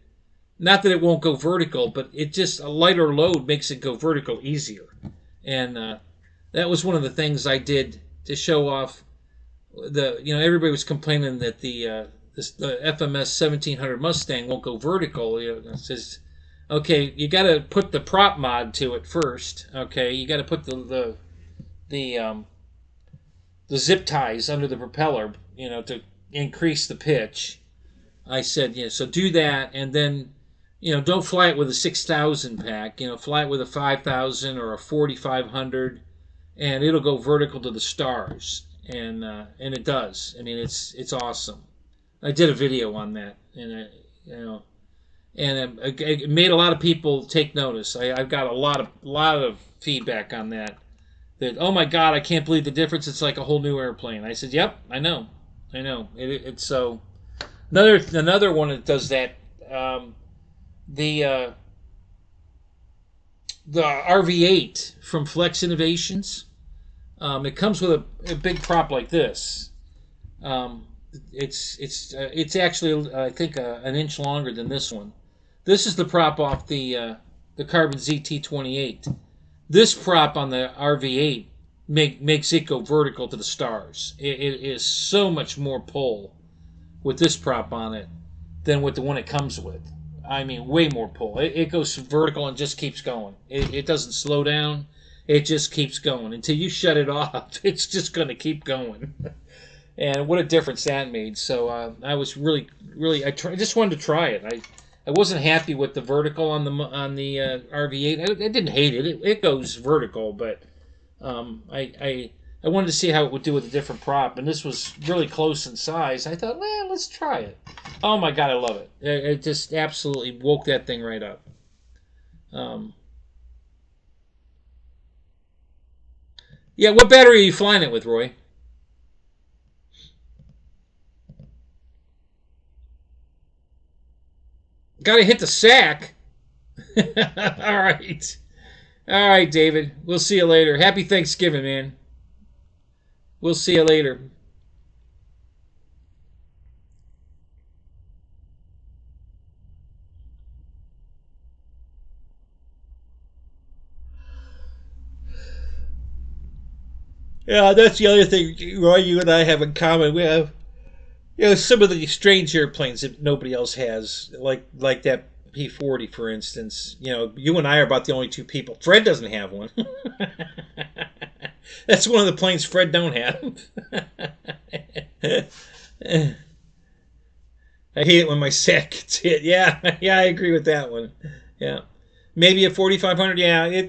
[SPEAKER 1] not that it won't go vertical, but it just a lighter load makes it go vertical easier, and that was one of the things I did to show off. Everybody was complaining that the FMS 1700 Mustang won't go vertical. It says, okay, you got to put the prop mod to it first. Okay, you got to put the zip ties under the propeller, to increase the pitch. I said, so do that, and then, don't fly it with a 6,000 pack. Fly it with a 5,000 or a 4,500. And it'll go vertical to the stars, and it does. I mean, it's awesome. I did a video on that, and it made a lot of people take notice. I've got a lot of feedback on that. That, oh my God, I can't believe the difference. It's like a whole new airplane. I said, yep, I know. It's so another one that does that. The RV8 from Flex Innovations. It comes with a big prop like this. It's actually I think an inch longer than this one. This is the prop off the Carbon ZT28. This prop on the RV8 makes it go vertical to the stars. It is so much more pull with this prop on it than with the one it comes with. I mean, way more pull. It goes vertical and just keeps going. It doesn't slow down. It just keeps going until you shut it off. It's just going to keep going. And what a difference that made. So I was really, I just wanted to try it. I wasn't happy with the vertical on the RV8. I didn't hate it. It goes vertical, but I wanted to see how it would do with a different prop, and this was really close in size. I thought, well, let's try it. Oh my god, I love it. It just absolutely woke that thing right up. Yeah, what battery are you flying it with, Roy? Gotta hit the sack. All right. All right, David. We'll see you later. Happy Thanksgiving, man. We'll see you later. Yeah, that's the other thing, Roy, you and I have in common. We have, some of the strange airplanes that nobody else has, like that P-40, for instance. You and I are about the only two people. Fred doesn't have one. That's one of the planes Fred don't have. I hate it when my sack gets hit. Yeah, I agree with that one. Yeah, maybe a 4500. Yeah,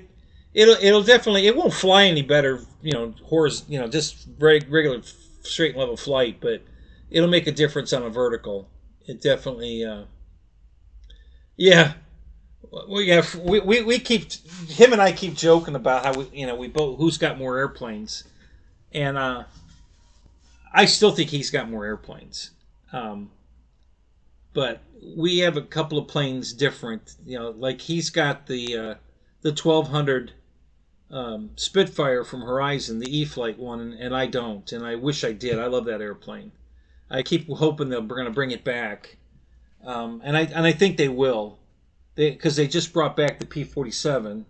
[SPEAKER 1] it'll definitely, it won't fly any better. Just regular straight level flight, but it'll make a difference on a vertical. It definitely. Yeah. We keep, him and I keep joking about how we both, who's got more airplanes, and I still think he's got more airplanes, but we have a couple of planes different. Like he's got the 1200 Spitfire from Horizon, the E-Flight one, and I don't, and I wish I did. I love that airplane. I keep hoping they're going to bring it back, and I think they will. Because they just brought back the P-47,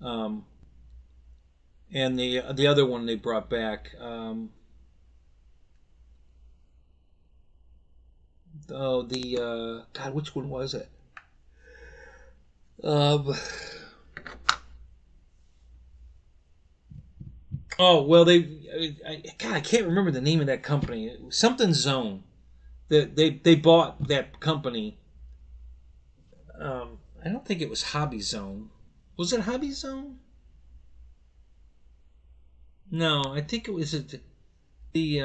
[SPEAKER 1] and the other one they brought back. God, which one was it? God, I can't remember the name of that company. Something Zone. They bought that company. I don't think it was Hobby Zone. Was it Hobby Zone? No, I think it was the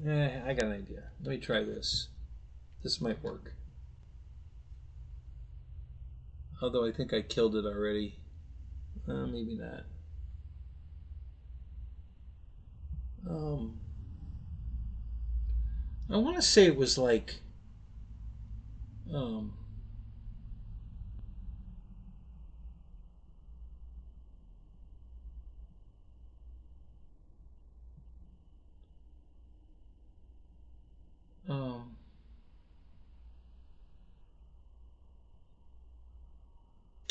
[SPEAKER 1] I got an idea. Let me try this. This might work. Although I think I killed it already. Maybe not. I want to say it was like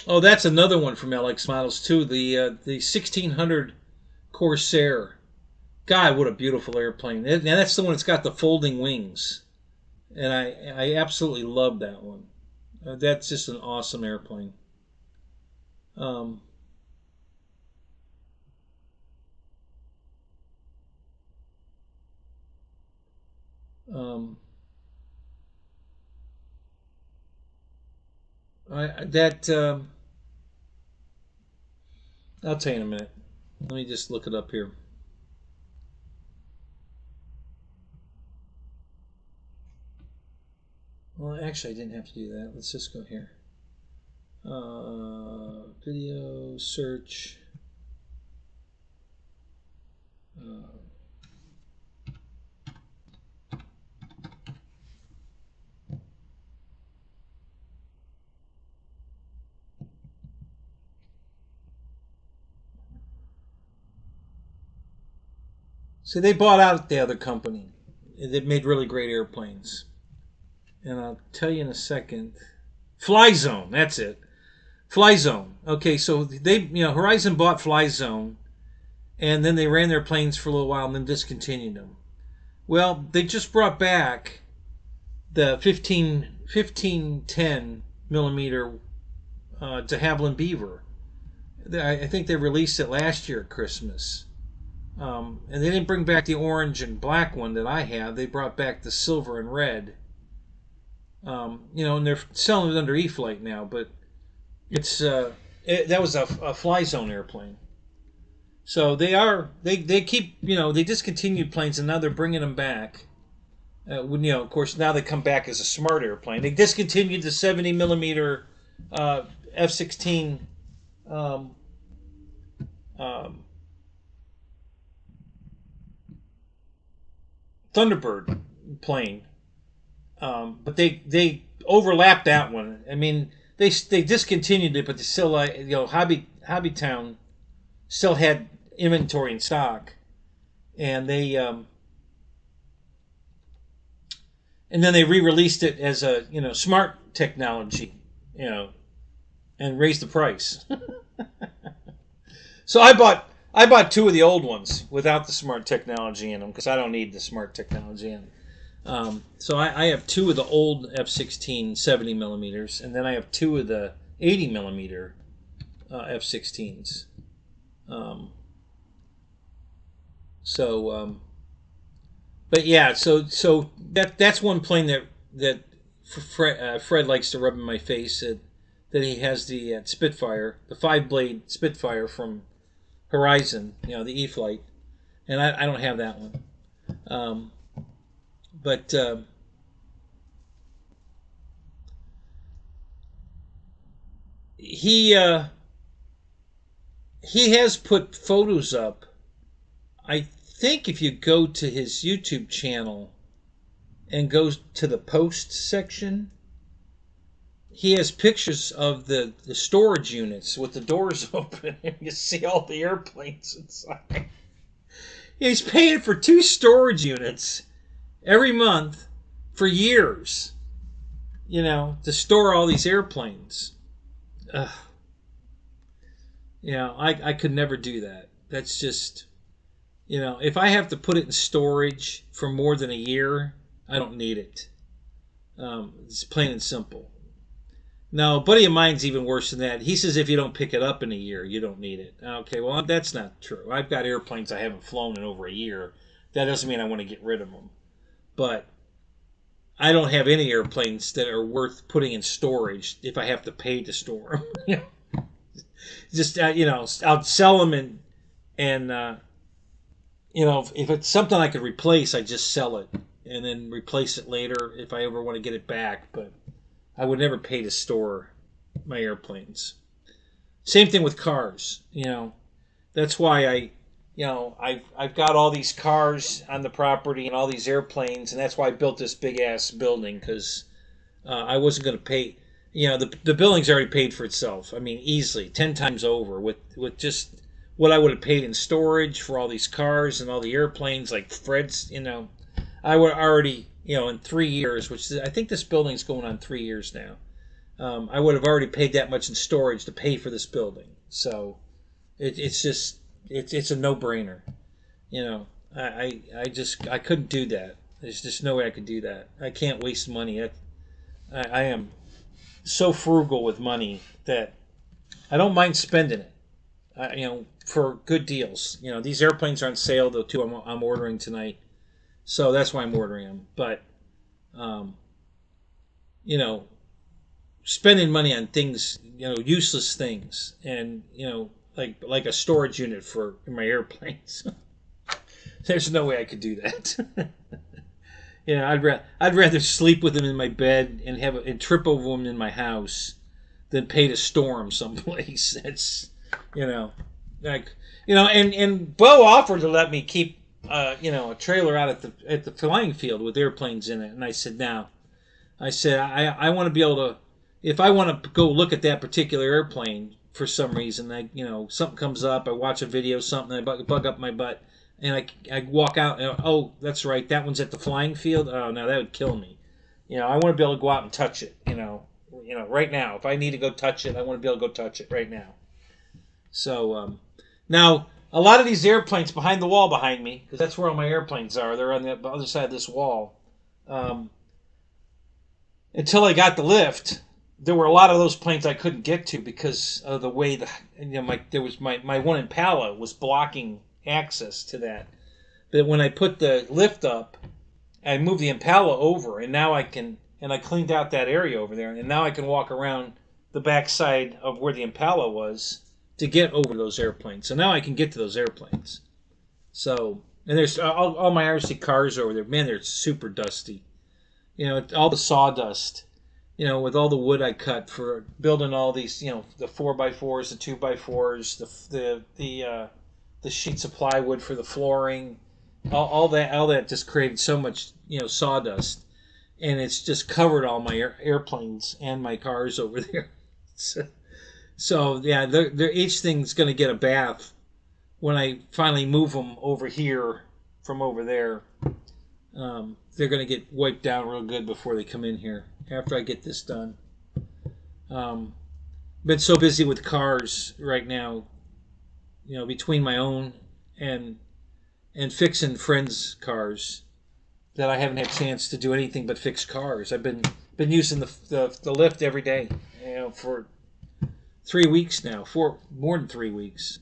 [SPEAKER 1] oh, that's another one from LX Models too. The 1600 Corsair. God, what a beautiful airplane! And that's the one that's got the folding wings, and I absolutely love that one. That's just an awesome airplane. Um, um, that I'll tell you in a minute. Let me just look it up here. Well, actually, I didn't have to do that. Let's just go here. Video search. So they bought out the other company. They made really great airplanes. And I'll tell you in a second. Fly Zone, that's it. Fly Zone. Okay, so they, Horizon bought Fly Zone, and then they ran their planes for a little while and then discontinued them. Well, they just brought back the 1510 millimeter de Havilland Beaver. I think they released it last year at Christmas. And they didn't bring back the orange and black one that I have. They brought back the silver and red. And they're selling it under E-Flite now, but it's that was a Fly Zone airplane. So they keep, they discontinued planes and now they're bringing them back. Of course, now they come back as a smart airplane. They discontinued the 70 millimeter F-16 Thunderbird plane, but they overlapped that one. I mean, they discontinued it, but they still Hobbytown still had inventory in stock, and then they re-released it as a smart technology, and raised the price. So I bought two of the old ones without the smart technology in them because I don't need the smart technology in them. So I have two of the old F-16 70 millimeters, and then I have two of the 80 millimeter F-16s. But yeah, so that's one plane that Fred likes to rub in my face that he has the Spitfire, the 5-blade Spitfire from Horizon, the E-Flite, and I don't have that one. But he has put photos up. I think if you go to his YouTube channel and go to the posts section, he has pictures of the storage units with the doors open, and you see all the airplanes inside. He's paying for 2 storage units every month for years, to store all these airplanes. Ugh. I could never do that. That's just, if I have to put it in storage for more than a year, I don't need it. It's plain and simple. No, a buddy of mine's even worse than that. He says if you don't pick it up in a year, you don't need it. Okay, well, that's not true. I've got airplanes I haven't flown in over a year. That doesn't mean I want to get rid of them. But I don't have any airplanes that are worth putting in storage if I have to pay to store them. Just, I'll sell them and if it's something I could replace, I just sell it and then replace it later if I ever want to get it back. But I would never pay to store my airplanes. Same thing with cars. That's why I've got all these cars on the property and all these airplanes, and that's why I built this big ass building, because I wasn't going to pay. The building's already paid for itself. I mean, easily 10 times over with just what I would have paid in storage for all these cars and all the airplanes, like Fred's. I would already. In 3 years, which I think this building's going on 3 years now, I would have already paid that much in storage to pay for this building. So it's a no-brainer. I couldn't do that. There's just no way I could do that. I can't waste money. I am so frugal with money that I don't mind spending it. For good deals. These airplanes are on sale, though, too. I'm ordering tonight. So that's why I'm ordering them. But, spending money on things, useless things, and, like a storage unit for my airplanes. There's no way I could do that. I'd rather sleep with them in my bed and trip over them in my house than pay to store them someplace. It's, and Bo offered to let me keep a trailer out at the flying field with airplanes in it, and I said no. I said I want to be able to, if I want to go look at that particular airplane for some reason, something comes up, I watch a video, something, I bug up my butt, and I walk out, and oh, that's right, that one's at the flying field. Oh no, that would kill me. I want to be able to go out and touch it. now. Right now, if I need to go touch it, I want to be able to go touch it right now. So now a lot of these airplanes behind the wall behind me, because that's where all my airplanes are. They're on the other side of this wall. Until I got the lift, there were a lot of those planes I couldn't get to because of the way my one Impala was blocking access to that. But when I put the lift up, I moved the Impala over, and now I can, and I cleaned out that area over there, and now I can walk around the backside of where the Impala was to get over those airplanes. So now I can get to those airplanes. So, and there's all my RC cars over there. Man, they're super dusty. You know, all the sawdust. You know, with all the wood I cut for building all these, you know, the 4x4s, the 2x4s, the sheets of plywood for the flooring, all that just created so much, you know, sawdust, and it's just covered all my airplanes and my cars over there. So yeah, each thing's going to get a bath when I finally move them over here from over there. They're going to get wiped down real good before they come in here after I get this done. Been so busy with cars right now, you know, between my own and fixing friends' cars, that I haven't had a chance to do anything but fix cars. I've been using the lift every day, you know, for 3 weeks now, for more than 3 weeks.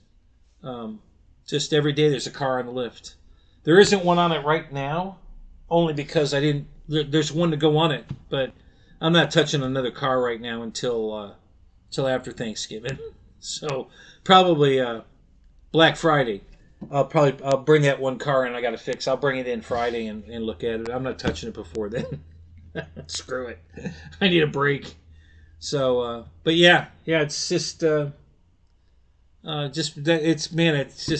[SPEAKER 1] Just every day there's a car on the lift. There isn't one on it right now, only because there's one to go on it, but I'm not touching another car right now until after Thanksgiving. So probably Black Friday. I'll bring that one car in I got to fix. I'll bring it in Friday and look at it. I'm not touching it before then. Screw it. I need a break. So, but yeah, it's just it's just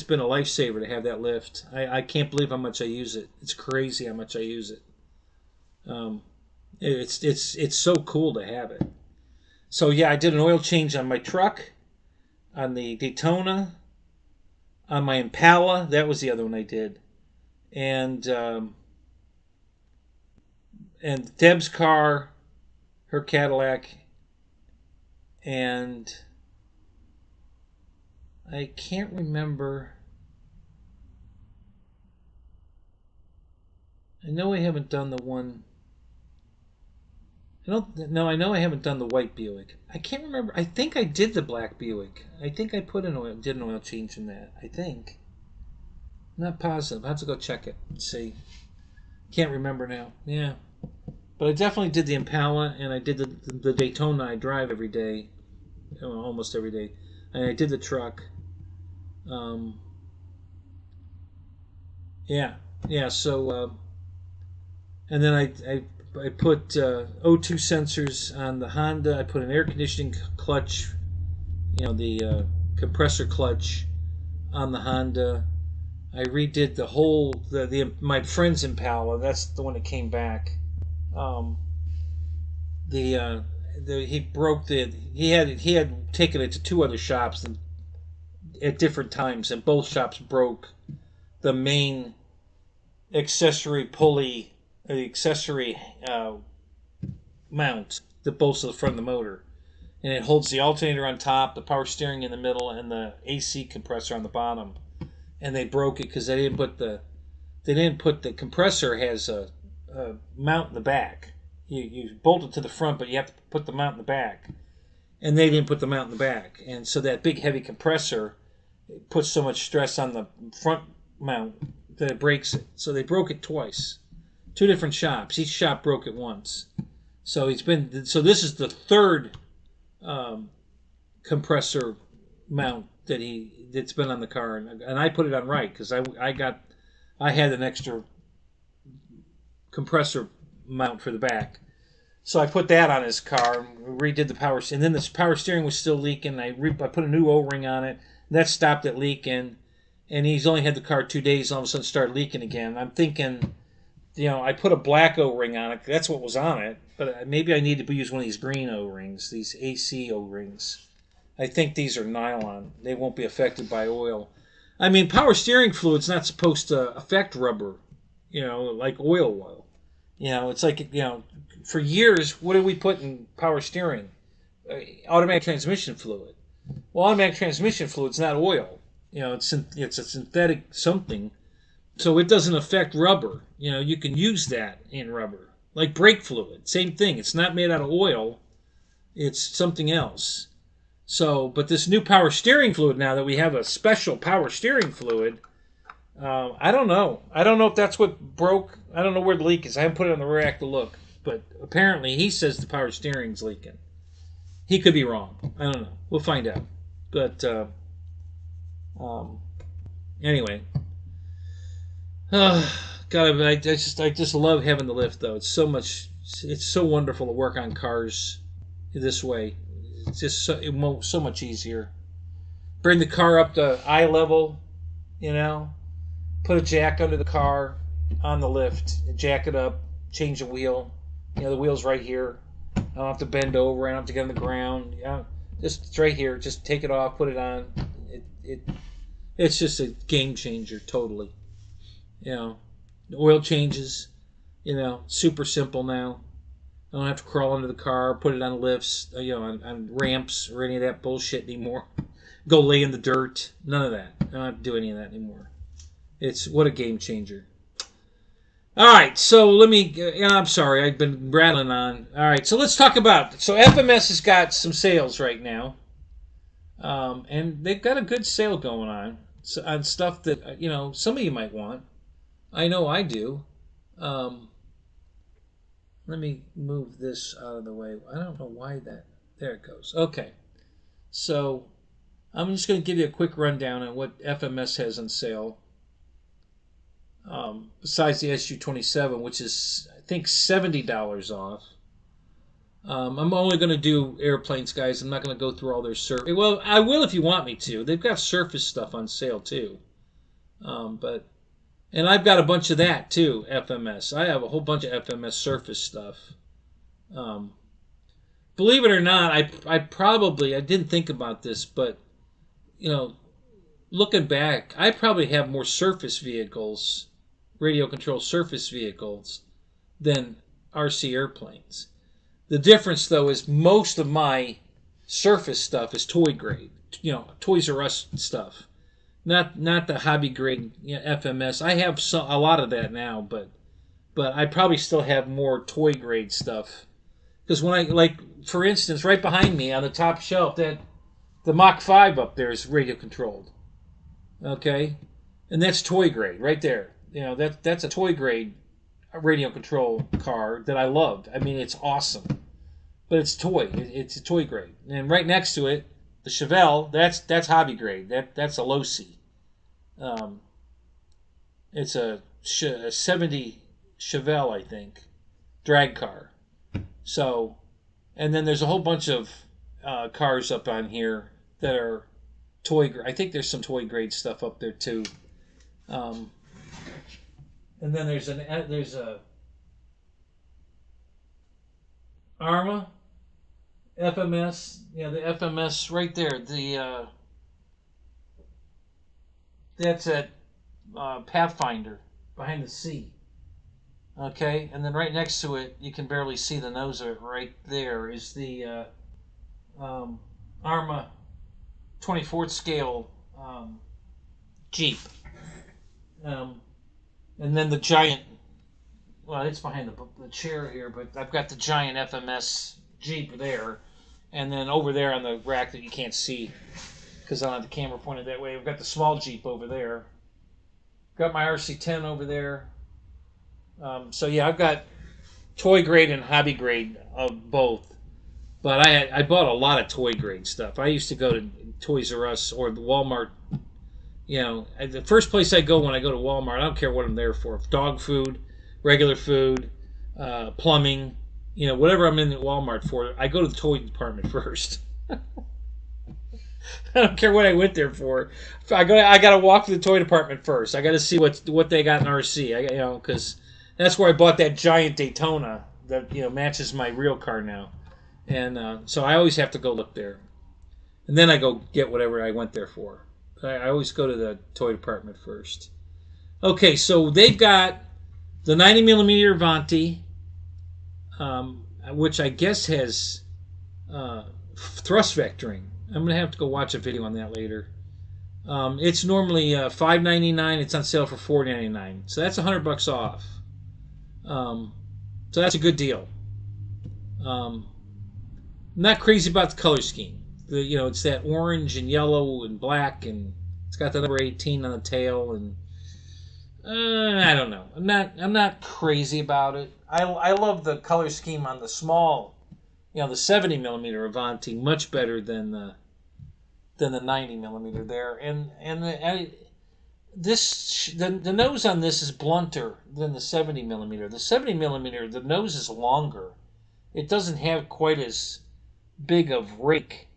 [SPEAKER 1] been a lifesaver to have that lift. I can't believe how much I use it. It's crazy how much I use it. It's so cool to have it. So yeah, I did an oil change on my truck, on the Daytona, on my Impala. That was the other one I did, and Deb's car, her Cadillac, and I can't remember. I know I haven't done the one. I know I haven't done the white Buick. I can't remember. I think I did the black Buick. I think I did an oil change in that. I think. I'm not positive. I have to go check it and see. Can't remember now. Yeah. But I definitely did the Impala, and I did the Daytona I drive every day. Almost every day. And I did the truck. Yeah, so, and then I put O2 sensors on the Honda. I put an air conditioning clutch, you know, the compressor clutch on the Honda. I redid the whole, my friend's Impala. That's the one that came back. He broke he had taken it to 2 other shops at different times, and both shops broke the main accessory pulley, the accessory mount that bolts to the front of the motor, and it holds the alternator on top, the power steering in the middle, and the AC compressor on the bottom. And they broke it because they didn't put the compressor has a mount in the back. You bolt it to the front, but you have to put the mount in the back, and they didn't put the mount in the back, and so that big heavy compressor puts so much stress on the front mount that it breaks it. So they broke it twice. 2 different shops. Each shop broke it once. So this is the third compressor mount that's been on the car, and I put it on right because I had an extra compressor mount for the back. So I put that on his car, redid the power, and then the power steering was still leaking. I put a new O-ring on it. That stopped it leaking, and he's only had the car 2 days, and all of a sudden it started leaking again. I'm thinking, you know, I put a black O-ring on it. That's what was on it, but maybe I need to use one of these green O-rings, these AC O-rings. I think these are nylon. They won't be affected by oil. I mean, power steering fluid's not supposed to affect rubber, you know, like oil will. You know, it's like, you know, for years, what did we put in power steering? automatic transmission fluid. Well, automatic transmission fluid's not oil. It's a synthetic something, so it doesn't affect rubber. You can use that in rubber. Like brake fluid, same thing. It's not made out of oil. It's something else. So, but this new power steering fluid, now that we have a special power steering fluid, I don't know. I don't know if that's what broke. I don't know where the leak is. I haven't put it on the rack to look. But apparently he says the power steering's leaking. He could be wrong. I don't know. We'll find out. But anyway. God, I just love having the lift, though. It's so much. It's so wonderful to work on cars this way. It's just so much easier. Bring the car up to eye level, Put a jack under the car on the lift, jack it up, change the wheel. The wheel's right here. I don't have to bend over. I don't have to get on the ground. Just it's right here. Just take it off, put it on. It's just a game changer, totally. The oil changes. Super simple now. I don't have to crawl under the car, put it on lifts, on ramps or any of that bullshit anymore. Go lay in the dirt. None of that. I don't have to do any of that anymore. What a game changer. All right, so let me... I'm sorry, I've been rattling on. All right, so let's talk about... So FMS has got some sales right now. And they've got a good sale going on stuff that, some of you might want. I know I do. Let me move this out of the way. I don't know why that... There it goes. Okay. So, I'm just going to give you a quick rundown on what FMS has on sale. Besides the SU-27, which is, I think, $70 off. I'm only going to do airplanes, guys. I'm not going to go through all their surface. Well, I will if you want me to. They've got surface stuff on sale, too. And I've got a bunch of that, too, FMS. I have a whole bunch of FMS surface stuff. Believe it or not, I didn't think about this, but, looking back, I probably have more surface vehicles, radio control surface vehicles, than RC airplanes. The difference, though, is most of my surface stuff is toy grade, Toys R Us stuff. Not the hobby grade FMS. I have a lot of that now, but I probably still have more toy grade stuff. Because for instance, right behind me on the top shelf, the Mach 5 up there is radio controlled. Okay, and that's toy grade right there. That's a toy grade radio control car that I loved. I mean, it's awesome, but it's toy. It's a toy grade. And right next to it, the Chevelle, that's hobby grade. That's a low C. It's a 70 Chevelle, I think, drag car. So, and then there's a whole bunch of cars up on here that are toy grade. I think there's some toy grade stuff up there too. And then there's a Arma FMS. The FMS right there. That's at Pathfinder behind the C. Okay, and then right next to it, you can barely see the nose of it. Right there is the Arma 24th scale Jeep. And then the giant, well, it's behind the chair here, but I've got the giant FMS Jeep there. And then over there on the rack that you can't see because I don't have the camera pointed that way, I've got the small Jeep over there. Got my RC-10 over there. So yeah, I've got toy grade and hobby grade of both. But I bought a lot of toy grade stuff. I used to go to Toys R Us or the Walmart. The first place I go when I go to Walmart, I don't care what I'm there for. Dog food, regular food, plumbing, whatever I'm in the Walmart for, I go to the toy department first. I don't care what I went there for. I got to walk to the toy department first. I got to see what they got in RC. Because that's where I bought that giant Daytona that matches my real car now, and so I always have to go look there, and then I go get whatever I went there for. I always go to the toy department first. Okay, so they've got the 90mm Avanti, which I guess has thrust vectoring. I'm gonna have to go watch a video on that later. It's normally $5.99. It's on sale for $4.99, so that's $100 off. So that's a good deal. I'm not crazy about the color scheme. It's that orange and yellow and black, and it's got the number 18 on the tail, and I don't know. I'm not crazy about it. I love the color scheme on the small, the 70 millimeter Avanti much better than the 90 millimeter there, and the nose on this is blunter than the 70 millimeter. The 70 millimeter, the nose is longer. It doesn't have quite as big of rake,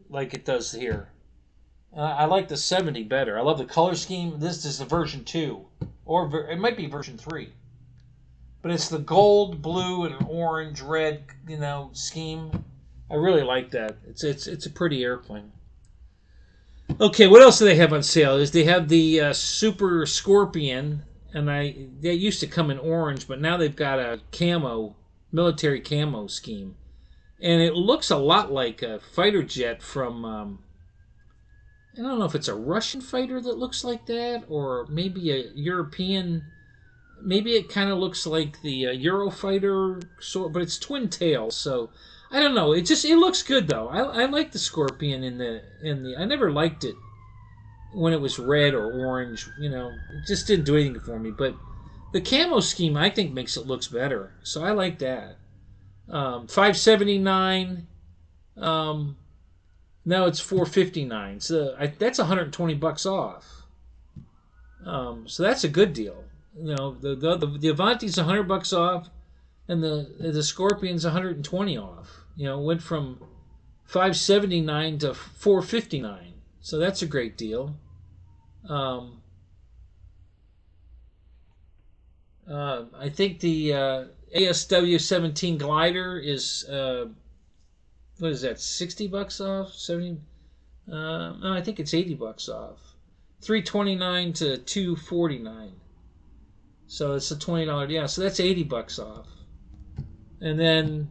[SPEAKER 1] like it does here. I like the 70 better. I love the color scheme. This is the version 2, or it might be version 3. But it's the gold, blue, and orange, red, scheme. I really like that. It's a pretty airplane. Okay, what else do they have on sale? They have the Super Scorpion, and they used to come in orange, but now they've got a military camo scheme, and it looks a lot like a fighter jet from. I don't know if it's a Russian fighter that looks like that, or maybe a European. Maybe it kind of looks like the Eurofighter sort, but it's twin tails, so. I don't know. It looks good though. I like the Scorpion in the. I never liked it when it was red or orange. It just didn't do anything for me. But the camo scheme I think makes it looks better. So I like that. $579. Now it's $459. So that's $120 off. So that's a good deal. The Avanti's $100 off. And the Scorpion's $120 off. Went from $579 to $459. So that's a great deal. I think the ASW-17 glider is what is that? $60 off? 70? No, I think it's $80 off. $329 to $249. So it's a $20. Yeah, so that's $80 off. And then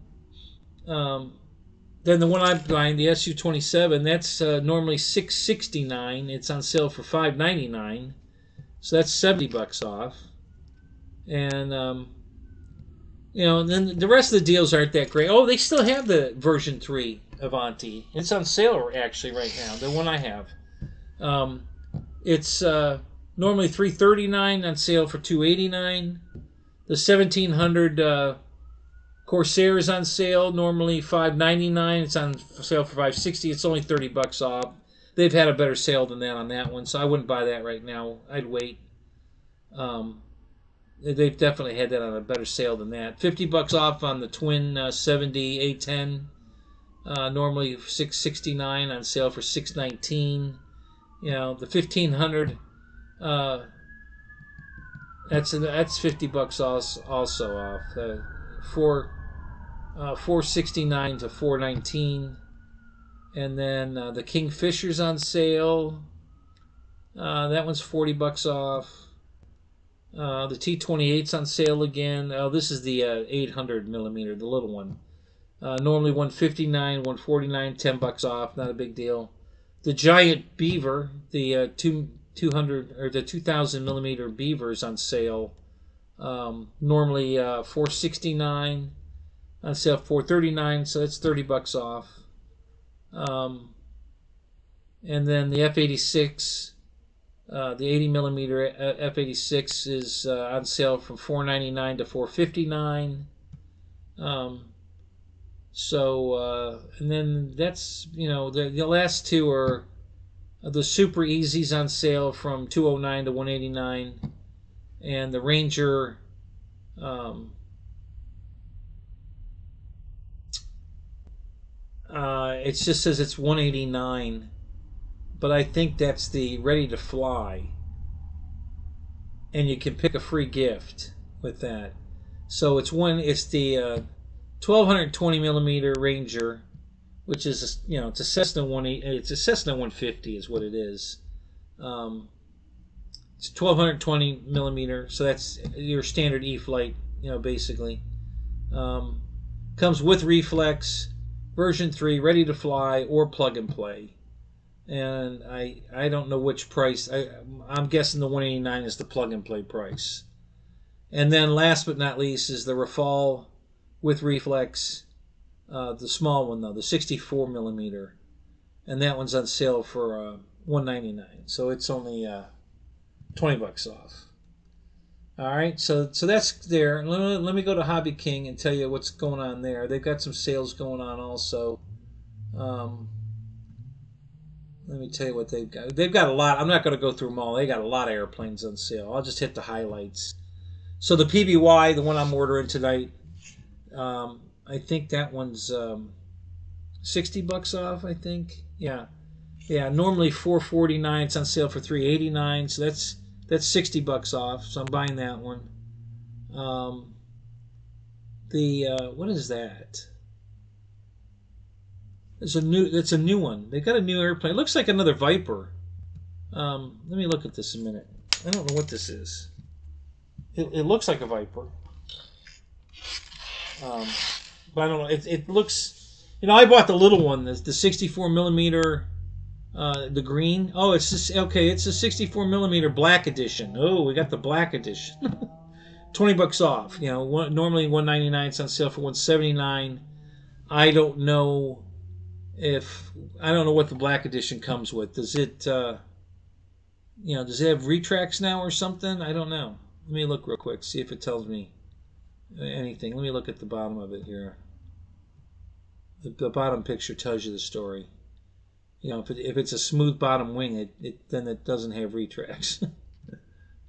[SPEAKER 1] the one I'm buying, the SU-27, that's normally $669. It's on sale for $599, so that's $70 off. And then the rest of the deals aren't that great. Oh, they still have the version 3 Avanti. It's on sale actually right now. The one I have. It's normally $339, on sale for $289. The 1700. Corsair is on sale, normally $599. It's on sale for $560. It's only $30 off. They've had a better sale than that on that one, so I wouldn't buy that right now. I'd wait. They've definitely had that on a better sale than that. $50 off on the twin 70 A10. Normally $669, on sale for $619. The 1500. That's $50 also off. $469 to $419, and then the Kingfisher's on sale. That one's $40 off. The T-28's on sale again. Oh, this is the 800 millimeter, the little one. Normally $159, $149, $10 off. Not a big deal. The Giant Beaver, the 200 or the 2000 millimeter Beaver's on sale. Normally $469. On sale $439, so that's $30 off. And then the F-86, the 80 millimeter F-86 is on sale from $499 to $459. And then that's the last two are the Super Easy's on sale from $209 to $189, and the Ranger. It just says it's $189, but I think that's the ready to fly, and you can pick a free gift with that. So it's the 1220 millimeter Ranger, which is it's a Cessna 150 is what it is. It's 1220 millimeter, so that's your standard E-flite, basically. Comes with reflex. version 3, ready to fly or plug and play. And I don't know which price. I'm guessing the 189 is the plug and play price. And then last but not least is the Rafale with reflex, the small one though, the 64 millimeter, and that one's on sale for $199. So it's only $20 off. All right, so that's there. Let me go to Hobby King and tell you what's going on there. They've got some sales going on also. Let me tell you what they've got. They've got a lot. I'm not going to go through them all. They got a lot of airplanes on sale. I'll just hit the highlights. So the PBY, the one I'm ordering tonight, I think that one's $60 off. I think, yeah. Normally $449. It's on sale for $389. So that's $60 off. So I'm buying that one. What is that? It's a new one. They got a new airplane. It looks like another Viper. Let me look at this a minute. I don't know what this is. It looks like a Viper. But I don't know. It looks. I bought the little one, the 64 millimeter, the green. Oh, it's just okay. It's a 64 millimeter black edition. Oh, we got the black edition. $20 off. Normally $199. It's on sale for $179. I don't know what the black edition comes with. Does it does it have retracts now or something? I don't know. Let me look real quick, see if it tells me anything. Let me look at the bottom of it here. The bottom picture tells you the story. If it's a smooth bottom wing, then it doesn't have retracts.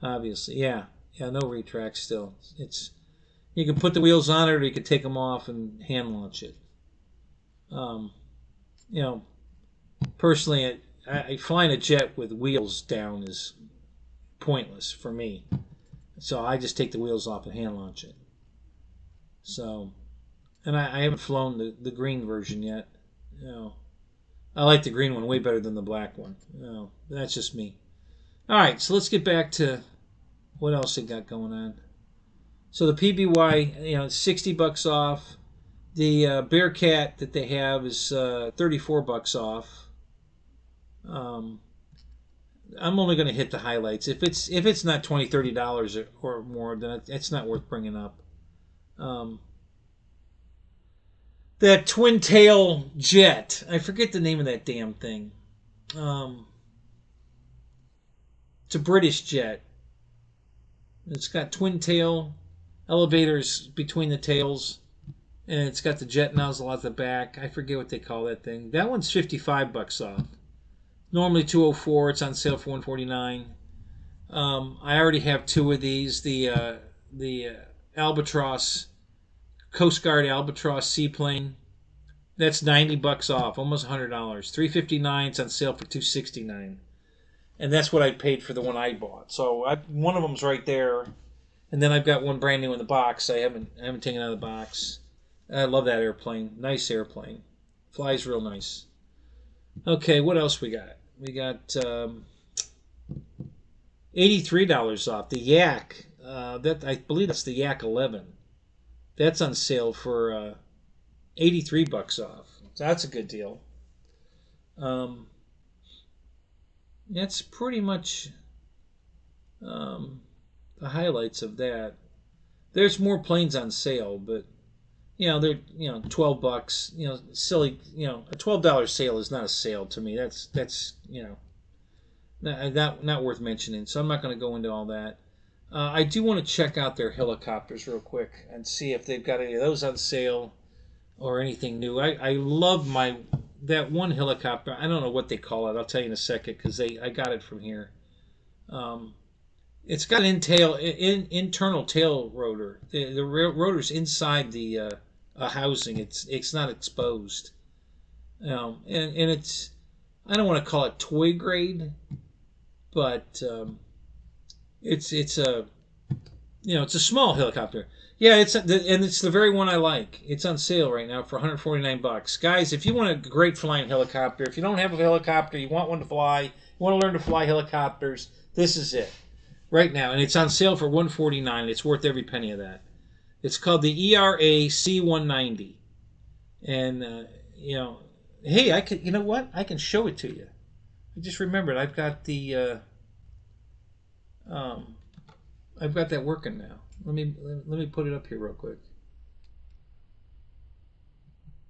[SPEAKER 1] Obviously, yeah, no retracts still. You can put the wheels on it, or you can take them off and hand launch it. Personally, flying a jet with wheels down is pointless for me. So I just take the wheels off and hand launch it. So, and I haven't flown the green version yet. I like the green one way better than the black one. That's just me. All right, so let's get back to what else they got going on. So the PBY, $60 off. The Bearcat that they have is $34 off. I'm only going to hit the highlights. If it's not $20, $30 or more, then it's not worth bringing up. That twin tail jet, I forget the name of that damn thing. It's a British jet. It's got twin tail elevators between the tails. And it's got the jet nozzle at the back. I forget what they call that thing. That one's $55 off. Normally $204. It's on sale for $149. I already have two of these. The Albatross, Coast Guard Albatross seaplane. That's $90 off, almost $100. $359. It's on sale for $269. And that's what I paid for the one I bought. So one of them's right there, and then I've got one brand new in the box. I haven't taken it out of the box. I love that airplane. Nice airplane. Flies real nice. Okay, what else we got? We got $83 off. The Yak. I believe that's the Yak 11. That's on sale for $83 off. So that's a good deal. That's pretty much the highlights of that. There's more planes on sale, but they're $12. Silly. A $12 sale is not a sale to me. That's not worth mentioning. So I'm not going to go into all that. I do want to check out their helicopters real quick and see if they've got any of those on sale or anything new. I love that one helicopter. I don't know what they call it. I'll tell you in a second because I got it from here. It's got an internal tail rotor. The rotor's inside the housing. It's not exposed. And it's, I don't want to call it toy grade, but it's a small helicopter. Yeah, it's the very one I like. It's on sale right now for $149. Guys, if you want a great flying helicopter, if you don't have a helicopter, you want one to fly, you want to learn to fly helicopters, this is it right now, and it's on sale for $149. It's worth every penny of that. It's called the ERA C190, and you know, hey, I could, you know what? I can show it to you. I just remembered I've got the I've got that working now. Let me put it up here real quick.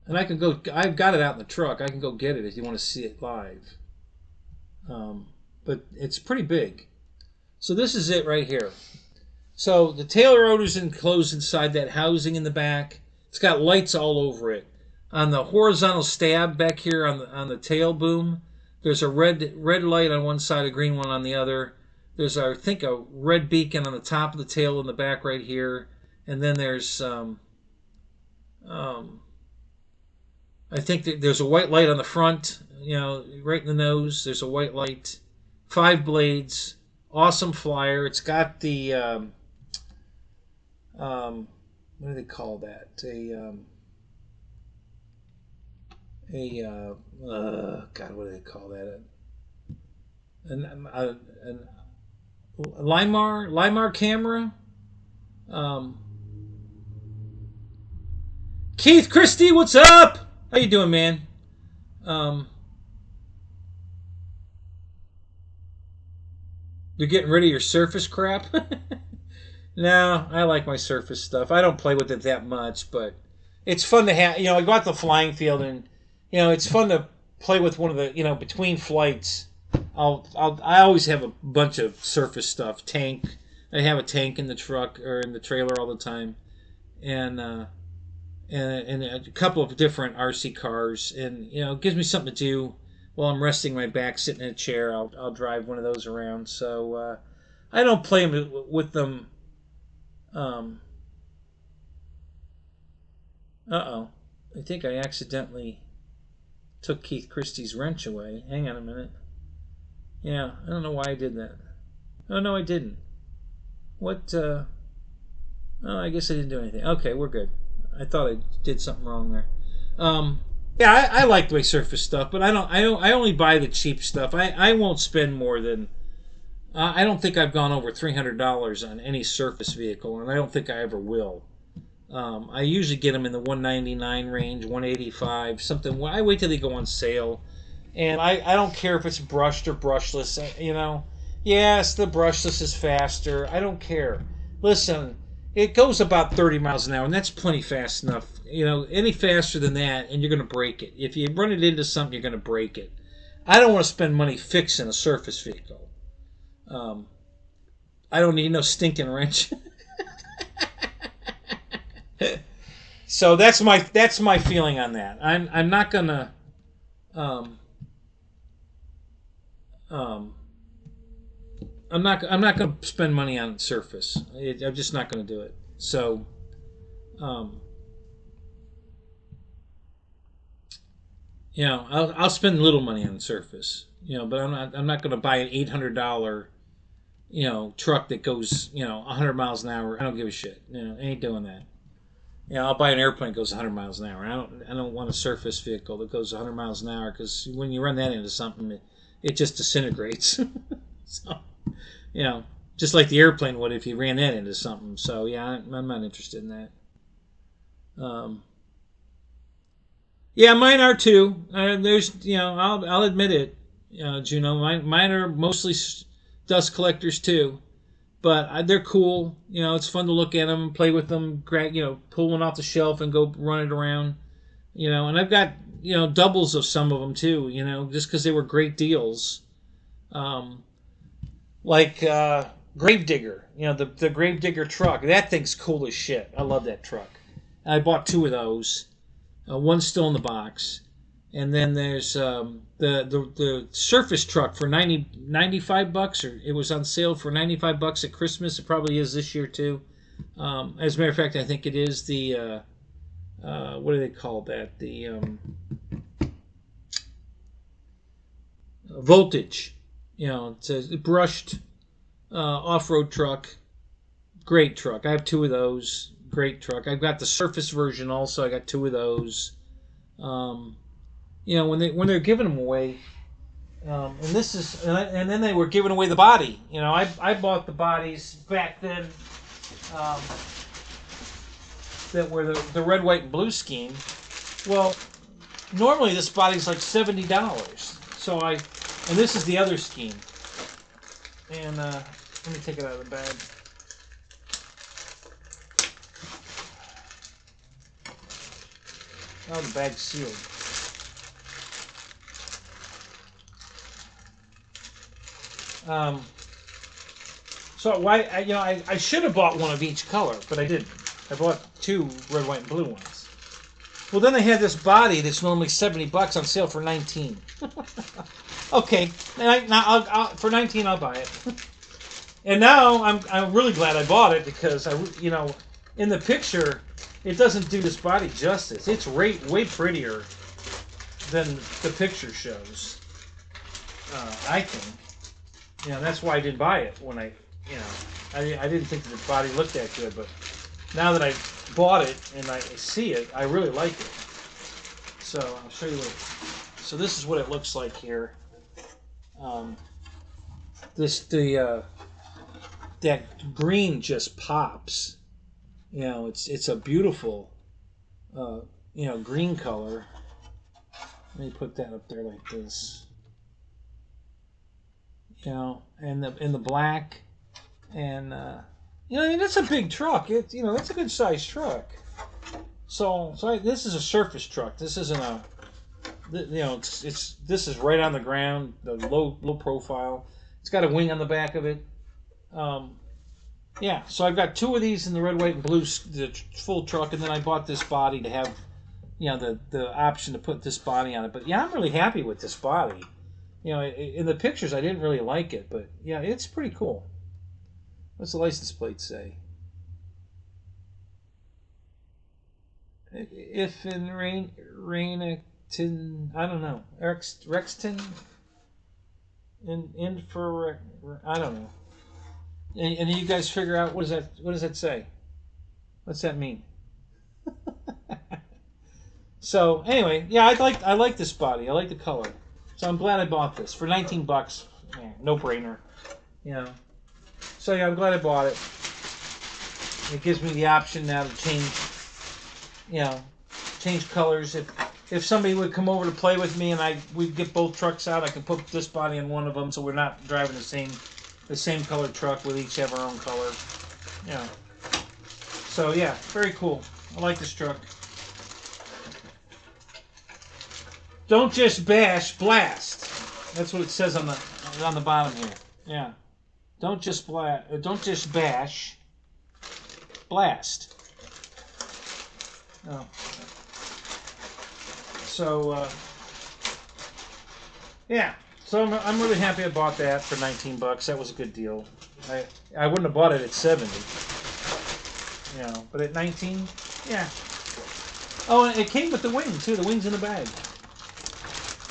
[SPEAKER 1] And I can go. I've got it out in the truck. I can go get it if you want to see it live. But it's pretty big. So this is it right here. So the tail rotor's enclosed inside that housing in the back. It's got lights all over it. On the horizontal stab back here on the tail boom, there's a red light on one side, a green one on the other. There's, I think, a red beacon on the top of the tail in the back right here. And then there's, I think there's a white light on the front, right in the nose. There's a white light. 5 blades. Awesome flyer. It's got the, what do they call that? God, what do they call that? A LiMAR camera. Keith Christie, what's up? How you doing, man? You're getting rid of your Surface crap? No, I like my Surface stuff. I don't play with it that much, but it's fun to have. I go out to the flying field, and it's fun to play with one of the. Between flights, I always have a bunch of Surface stuff. Tank. I have a tank in the truck or in the trailer all the time, and a couple of different RC cars, and it gives me something to do while I'm resting my back, sitting in a chair. I'll drive one of those around. So I don't play with them. Uh-oh. I think I accidentally took Keith Christie's wrench away. Hang on a minute. Yeah, I don't know why I did that. Oh, no, I didn't. What, Oh, I guess I didn't do anything. Okay, we're good. I thought I did something wrong there. Yeah, I like my Surface stuff, but I only buy the cheap stuff. I won't spend more than... I don't think I've gone over $300 on any Surface vehicle, and I don't think I ever will. I usually get them in the $199 range, $185, something. I wait till they go on sale, and I don't care if it's brushed or brushless. Yes, the brushless is faster. I don't care. Listen, it goes about 30 miles an hour, and that's plenty fast enough. Any faster than that, and you're going to break it. If you run it into something, you're going to break it. I don't want to spend money fixing a Surface vehicle. I don't need no stinking wrench. So that's my feeling on that. I'm not gonna I'm not gonna spend money on Surface. I'm just not gonna do it. So I'll spend little money on Surface. But I'm not gonna buy an $800 truck that goes 100 miles an hour. I don't give a shit. I ain't doing that. I'll buy an airplane that goes 100 miles an hour. I don't want a Surface vehicle that goes 100 miles an hour, because when you run that into something, it just disintegrates. So, just like the airplane would if you ran that into something. So yeah, I'm not interested in that. Yeah, mine are too. There's, I'll admit it. Juno, mine are mostly dust collectors too. But they're cool. It's fun to look at them and play with them. Pull one off the shelf and go run it around. And I've got, doubles of some of them too, just because they were great deals. Like Gravedigger, the Gravedigger truck. That thing's cool as shit. I love that truck. And I bought 2 of those. One's still in the box. And then there's the Surface truck for $95, or it was on sale for $95 at Christmas. It probably is this year too. As a matter of fact, I think it is the what do they call that? The Voltage. It's a brushed off-road truck. Great truck. I have 2 of those. Great truck. I've got the Surface version also. I got 2 of those. When they're giving them away, and then they were giving away the body. I bought the bodies back then that were the red, white, and blue scheme. Well, normally this body's like $70. So and this is the other scheme. And let me take it out of the bag. Oh, the bag's sealed. So why? I should have bought one of each color, but I didn't. I bought 2 red, white, and blue ones. Well, then they had this body that's normally $70 on sale for $19. Okay, now for $19 I'll buy it. And now I'm really glad I bought it because in the picture it doesn't do this body justice. It's way prettier than the picture shows. I think. That's why I didn't buy it when I didn't think that the body looked that good, but now that I bought it and I see it, I really like it. So I'll show you so this is what it looks like here. That green just pops. It's a beautiful green color. Let me put that up there like this. And the black, and that's a big truck. That's a good sized truck. So this is a surface truck. This isn't a, this is right on the ground, the low profile. It's got a wing on the back of it. Yeah, so I've got 2 of these in the red, white, and blue, the full truck, and then I bought this body to have, the option to put this body on it. But yeah, I'm really happy with this body. In the pictures I didn't really like it, but yeah, it's pretty cool. What's the license plate say? If in Rainington, I don't know. Rexton? In for I don't know. And you guys figure out what does that say? What's that mean? So anyway, yeah, I like this body. I like the color. So I'm glad I bought this for $19. Yeah, no brainer. So yeah, I'm glad I bought it. It gives me the option now to change colors. If somebody would come over to play with me and we'd get both trucks out, I could put this body in one of them, so we're not driving the same colored truck. We'll each have our own color. So yeah, very cool. I like this truck. Don't just bash, blast. That's what it says on the bottom here. Yeah. Don't just bash, blast. Oh. So yeah. So I'm really happy I bought that for $19. That was a good deal. I wouldn't have bought it at 70. But at 19, yeah. Oh, and it came with the wing too. The wing's in the bag.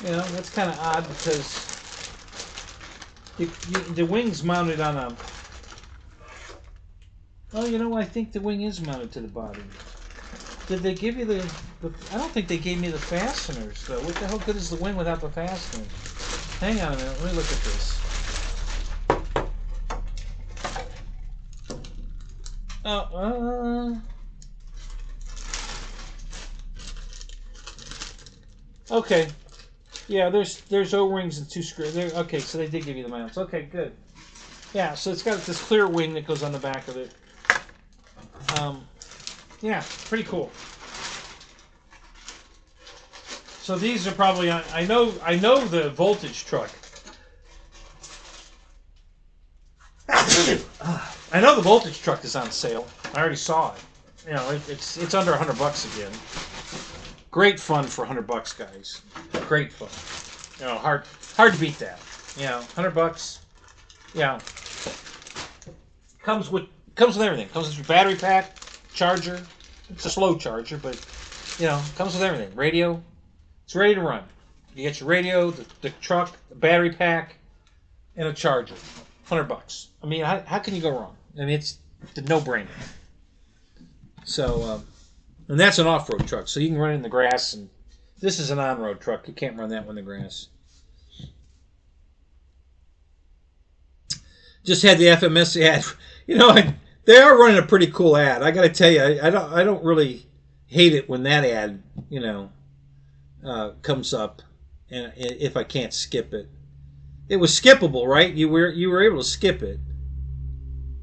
[SPEAKER 1] That's kind of odd because the wing's mounted on a... Oh, I think the wing is mounted to the body. Did they give you the... I don't think they gave me the fasteners, though. What the hell good is the wing without the fasteners? Hang on a minute. Let me look at this. Okay. Yeah, there's O-rings and 2 screws. Okay, so they did give you the mounts. Okay, good. Yeah, so it's got this clear wing that goes on the back of it. Yeah, pretty cool. So these are probably on. I know the voltage truck. I know the voltage truck is on sale. I already saw it. It's under $100 again. Great fun for $100, guys. Great fun. Hard to beat that. $100. Yeah. Comes with everything. Comes with your battery pack, charger. It's a slow charger, but comes with everything. Radio. It's ready to run. You get your radio, the truck, the battery pack, and a charger. $100. I mean, how can you go wrong? I mean, it's the no-brainer. So, and that's an off-road truck, so you can run it in the grass. And this is an on-road truck. You can't run that one in the grass. Just had the FMS ad. They are running a pretty cool ad. I got to tell you, I don't really hate it when that ad, comes up, and if I can't skip it, it was skippable, right? You were able to skip it.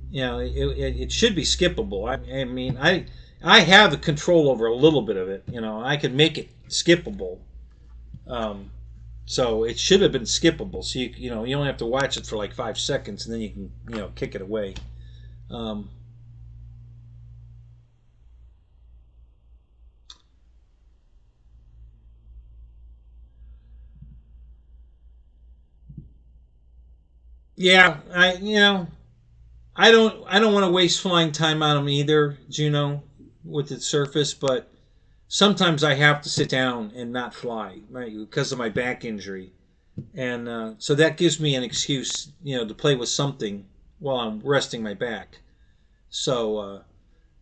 [SPEAKER 1] You know, it should be skippable. I mean, I have the control over a little bit of it. You know, I can make it skippable. Um, so it should have been skippable. So you know you only have to watch it for like 5 seconds, and then you can kick it away. Um, yeah, I don't want to waste flying time on them either, Juno, with its surface, but sometimes I have to sit down and not fly, right, because of my back injury, and so that gives me an excuse, to play with something while I'm resting my back. So,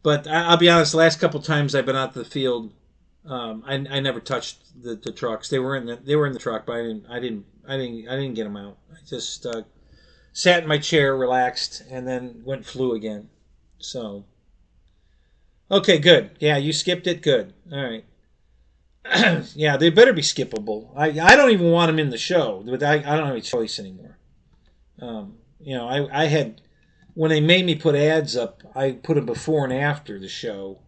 [SPEAKER 1] but I'll be honest, the last couple times I've been out to the field, I never touched the trucks. They were in the truck, but I didn't get them out. I just sat in my chair, relaxed, and then flew again. So, okay, good. Yeah, you skipped it. Good. All right. Yeah, they better be skippable. I don't even want them in the show, but I don't have a choice anymore. I had, when they made me put ads up, I put them before and after the show,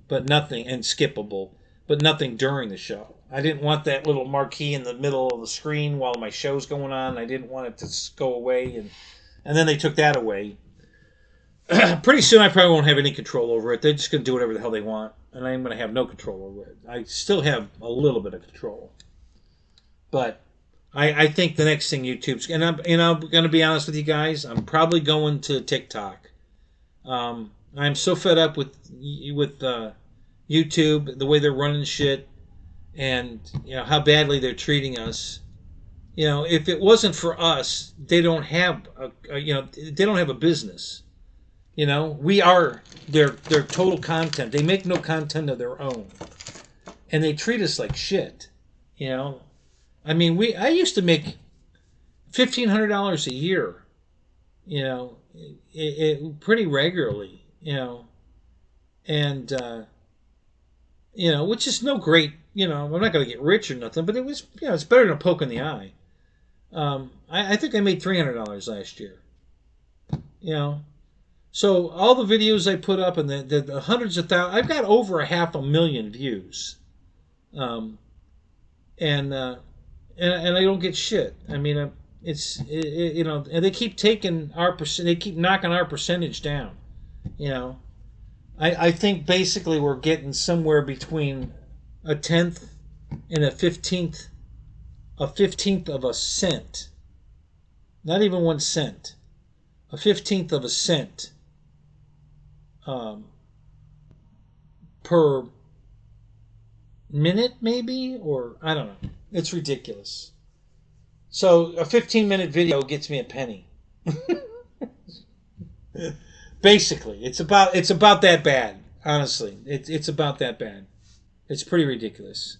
[SPEAKER 1] but nothing, and skippable, but nothing during the show. I didn't want that little marquee in the middle of the screen while my show's going on. I didn't want it to go away, and then they took that away. Pretty soon I probably won't have any control over it. They're just going to do whatever the hell they want, and I'm going to have no control over it. I still have a little bit of control. But I think the next thing YouTube's... And I'm going to be honest with you guys, I'm probably going to TikTok. I'm so fed up with YouTube, the way they're running shit, and how badly they're treating us. If it wasn't for us, they don't have a business. We are their total content. They make no content of their own, and they treat us like shit. I mean, I used to make $1,500 a year. Pretty regularly. And which is no great. I'm not going to get rich or nothing, but it was, it's better than a poke in the eye. I think I made $300 last year. So all the videos I put up and the hundreds of thousands, I've got over 500,000 views, and I don't get shit. I mean, and they keep taking they keep knocking our percentage down. I think basically we're getting somewhere between a tenth and a 15th of a cent, not even 1 cent, a 15th of a cent. Per minute, maybe, or I don't know. It's ridiculous. So a 15-minute video gets me a penny. Basically, it's about that bad. Honestly, it's about that bad. It's pretty ridiculous.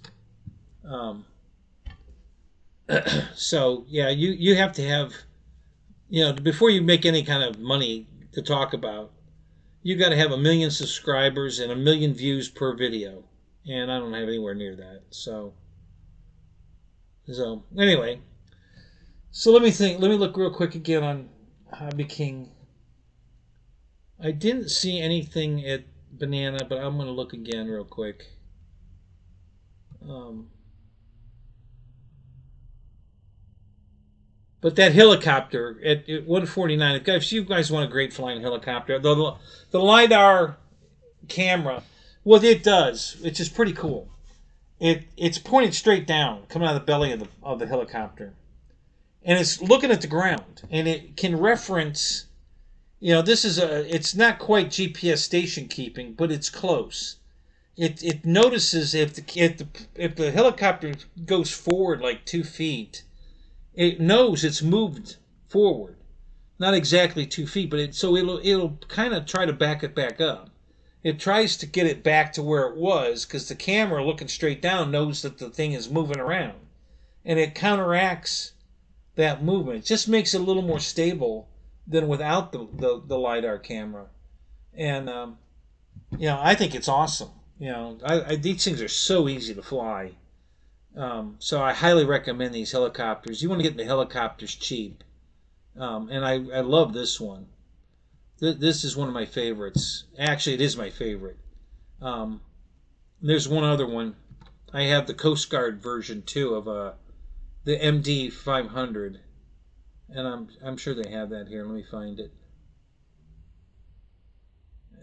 [SPEAKER 1] So yeah, you have to have, before you make any kind of money to talk about, you got to have 1 million subscribers and 1 million views per video, and I don't have anywhere near that. So anyway, so let me think. Let me look real quick again on Hobby King. I didn't see anything at Banana, but I'm going to look again real quick. But that helicopter at 149, if you guys want a great flying helicopter, the LiDAR camera, what it does, it's just pretty cool. It's pointed straight down, coming out of the belly of the helicopter. And it's looking at the ground. And it can reference, it's not quite GPS station keeping, but it's close. It notices if the helicopter goes forward like 2 feet, it knows it's moved forward, not exactly 2 feet, but it'll kind of try to back it back up. It tries to get it back to where it was because the camera looking straight down knows that the thing is moving around, and it counteracts that movement. It just makes it a little more stable than without the LiDAR camera, and I think it's awesome. These things are so easy to fly. So I highly recommend these helicopters. You want to get the helicopters cheap. And I love this one. This is one of my favorites. Actually, it is my favorite. Um, there's one other one. I have the Coast Guard version too of the MD 500, and I'm sure they have that here. Let me find it.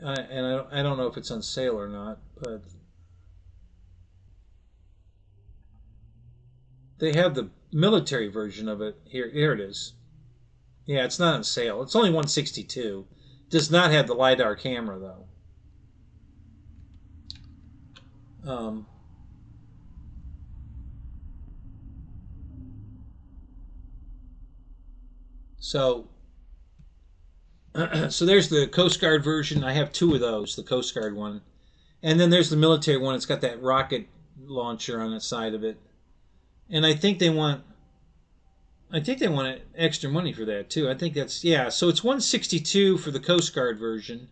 [SPEAKER 1] I don't know if it's on sale or not, but they have the military version of it here. Here it is. Yeah, it's not on sale. It's only 162. Does not have the LiDAR camera though. Um, so so there's the Coast Guard version. I have two of those, the Coast Guard one, and then there's the military one. It's got that rocket launcher on the side of it, and I think they want extra money for that too. I think that's, yeah. So it's 162 for the Coast Guard version,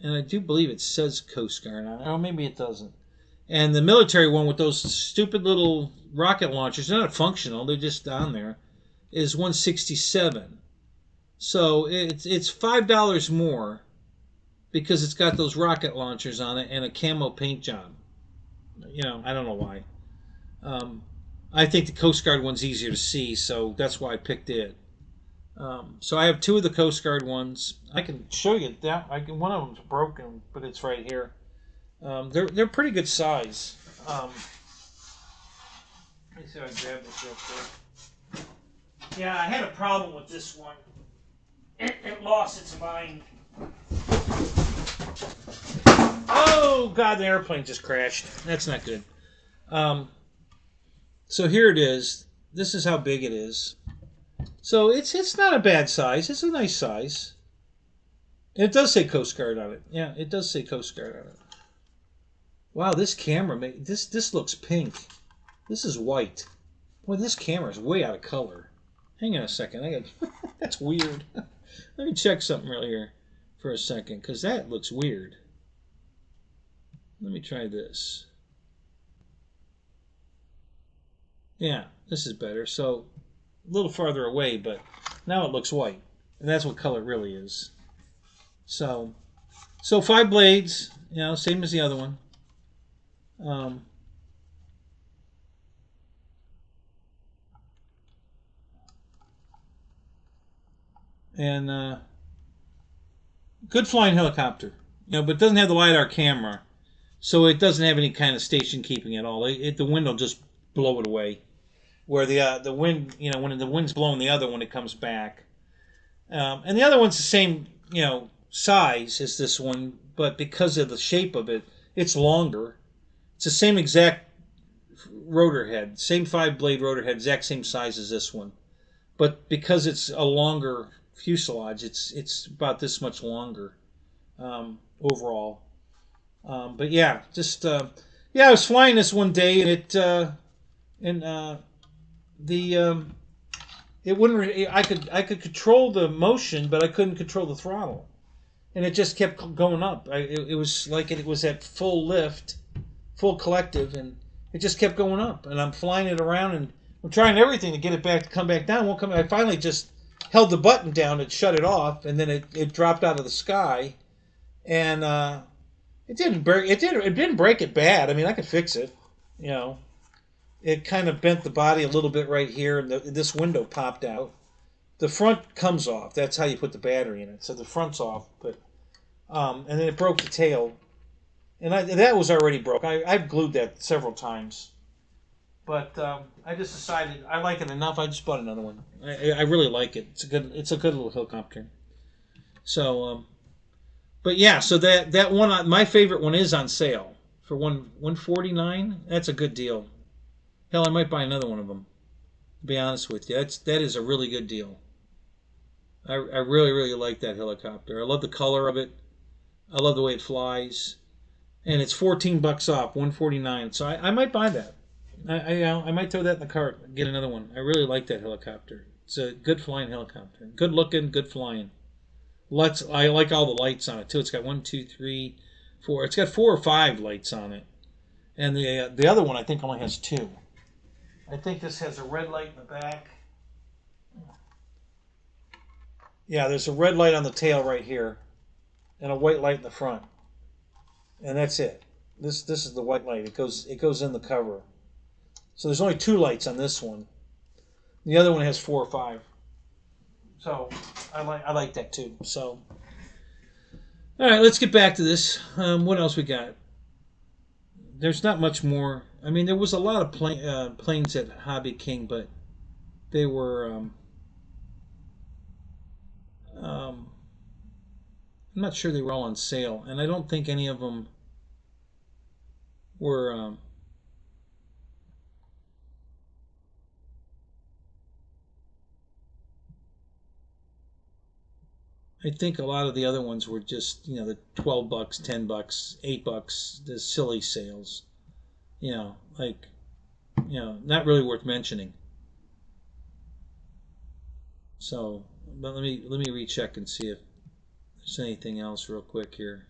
[SPEAKER 1] and I do believe it says Coast Guard on it. Oh, maybe it doesn't. And the military one with those stupid little rocket launchers, they're not functional. They're just on there. Is 167. So it's $5 more because it's got those rocket launchers on it and a camo paint job. You know, I don't know why. I think the Coast Guard one's easier to see, so that's why I picked it. So I have two of the Coast Guard ones. I can show you that. One of them's broken, but it's right here. They're pretty good size. Let me see if I can grab this real quick. Yeah, I had a problem with this one. It lost its mind. Oh God, the airplane just crashed. That's not good. So here it is. This is how big it is. So it's not a bad size. It's a nice size. And it does say Coast Guard on it. Yeah, it does say Coast Guard on it. Wow, this camera, this looks pink. This is white. Boy, this camera is way out of color. Hang on a second. That's weird. Let me check something right here for a second, because that looks weird. Let me try this. Yeah, this is better. So a little farther away, but now it looks white. And that's what color really is. So 5 blades, you know, same as the other one. And good flying helicopter, you know, but it doesn't have the LiDAR camera, so it doesn't have any kind of station keeping at all. The wind will just blow it away. Where the wind, you know, when the wind's blowing the other one, it comes back. And the other one's the same, you know, size as this one, but because of the shape of it, it's longer. It's the same exact rotor head, same 5-blade rotor head, exact same size as this one, but because it's a longer fuselage, it's about this much longer overall. But yeah, just yeah, I was flying this one day, and it wouldn't. I could control the motion, but I couldn't control the throttle, and it just kept going up. It was like it was at full lift, full collective, and it just kept going up. And I'm flying it around, and I'm trying everything to get it back to come back down. Won't come. I finally just held the button down and shut it off, and then it dropped out of the sky, and it didn't break. It didn't break it bad. I mean, I could fix it, you know. It kind of bent the body a little bit right here, and this window popped out. The front comes off. That's how you put the battery in it. So the front's off, but and then it broke the tail, and that was already broke. I've glued that several times, but I just decided I like it enough. I just bought another one. I really like it. It's a good little helicopter. So, but yeah, so that one, my favorite one, is on sale for $149. That's a good deal. Hell, I might buy another one of them, to be honest with you. That is a really good deal. I really, really like that helicopter. I love the color of it. I love the way it flies. And it's $14 off, $149. So I might buy that. I might throw that in the cart and get another one. I really like that helicopter. It's a good flying helicopter. Good looking, good flying. I like all the lights on it too. It's got 1, 2, 3, 4. It's got 4 or 5 lights on it. And the other one I think only has 2. I think this has a red light in the back. Yeah, there's a red light on the tail right here, and a white light in the front, and that's it. This is the white light. It goes in the cover. So there's only 2 lights on this one. The other one has 4 or 5. So I like that too. So all right, let's get back to this. What else we got? There's not much more. I mean, there was a lot of planes at Hobby King, but they were. I'm not sure they were all on sale, and I don't think any of them were. I think a lot of the other ones were just, the $12, $10, $8, the silly sales. Not really worth mentioning. So, but let me recheck and see if there's anything else real quick here.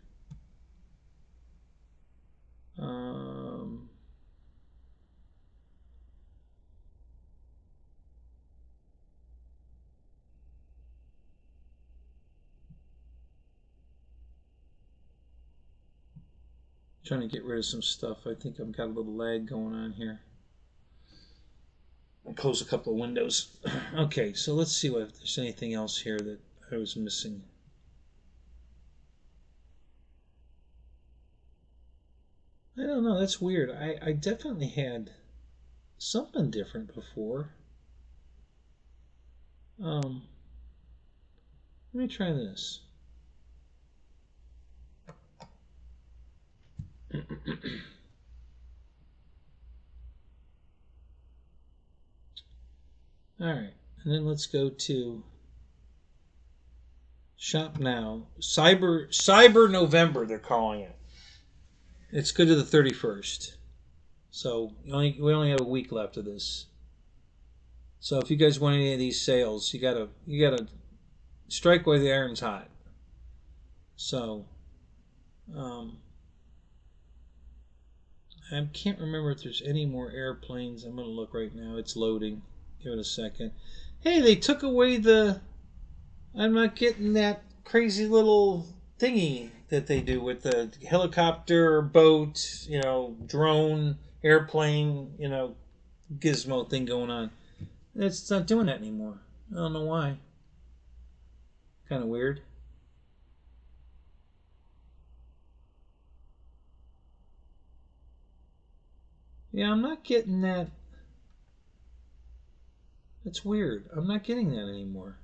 [SPEAKER 1] Trying to get rid of some stuff. I think I've got a little lag going on here. I'll close a couple of windows. Okay, so let's see if there's anything else here that I was missing. I don't know, that's weird. I definitely had something different before. Let me try this. All right, and then let's go to Shop Now. Cyber November, they're calling it. It's good to the 31st. So we only have a week left of this. So if you guys want any of these sales, you gotta strike while the iron's hot. So I can't remember if there's any more airplanes. I'm gonna look right now. It's loading. Give it a second. Hey, they took away the. I'm not getting that crazy little thingy that they do with the helicopter, boat, drone, airplane, gizmo thing going on. It's not doing that anymore. I don't know why. Kind of weird. Yeah, I'm not getting that. That's weird. I'm not getting that anymore.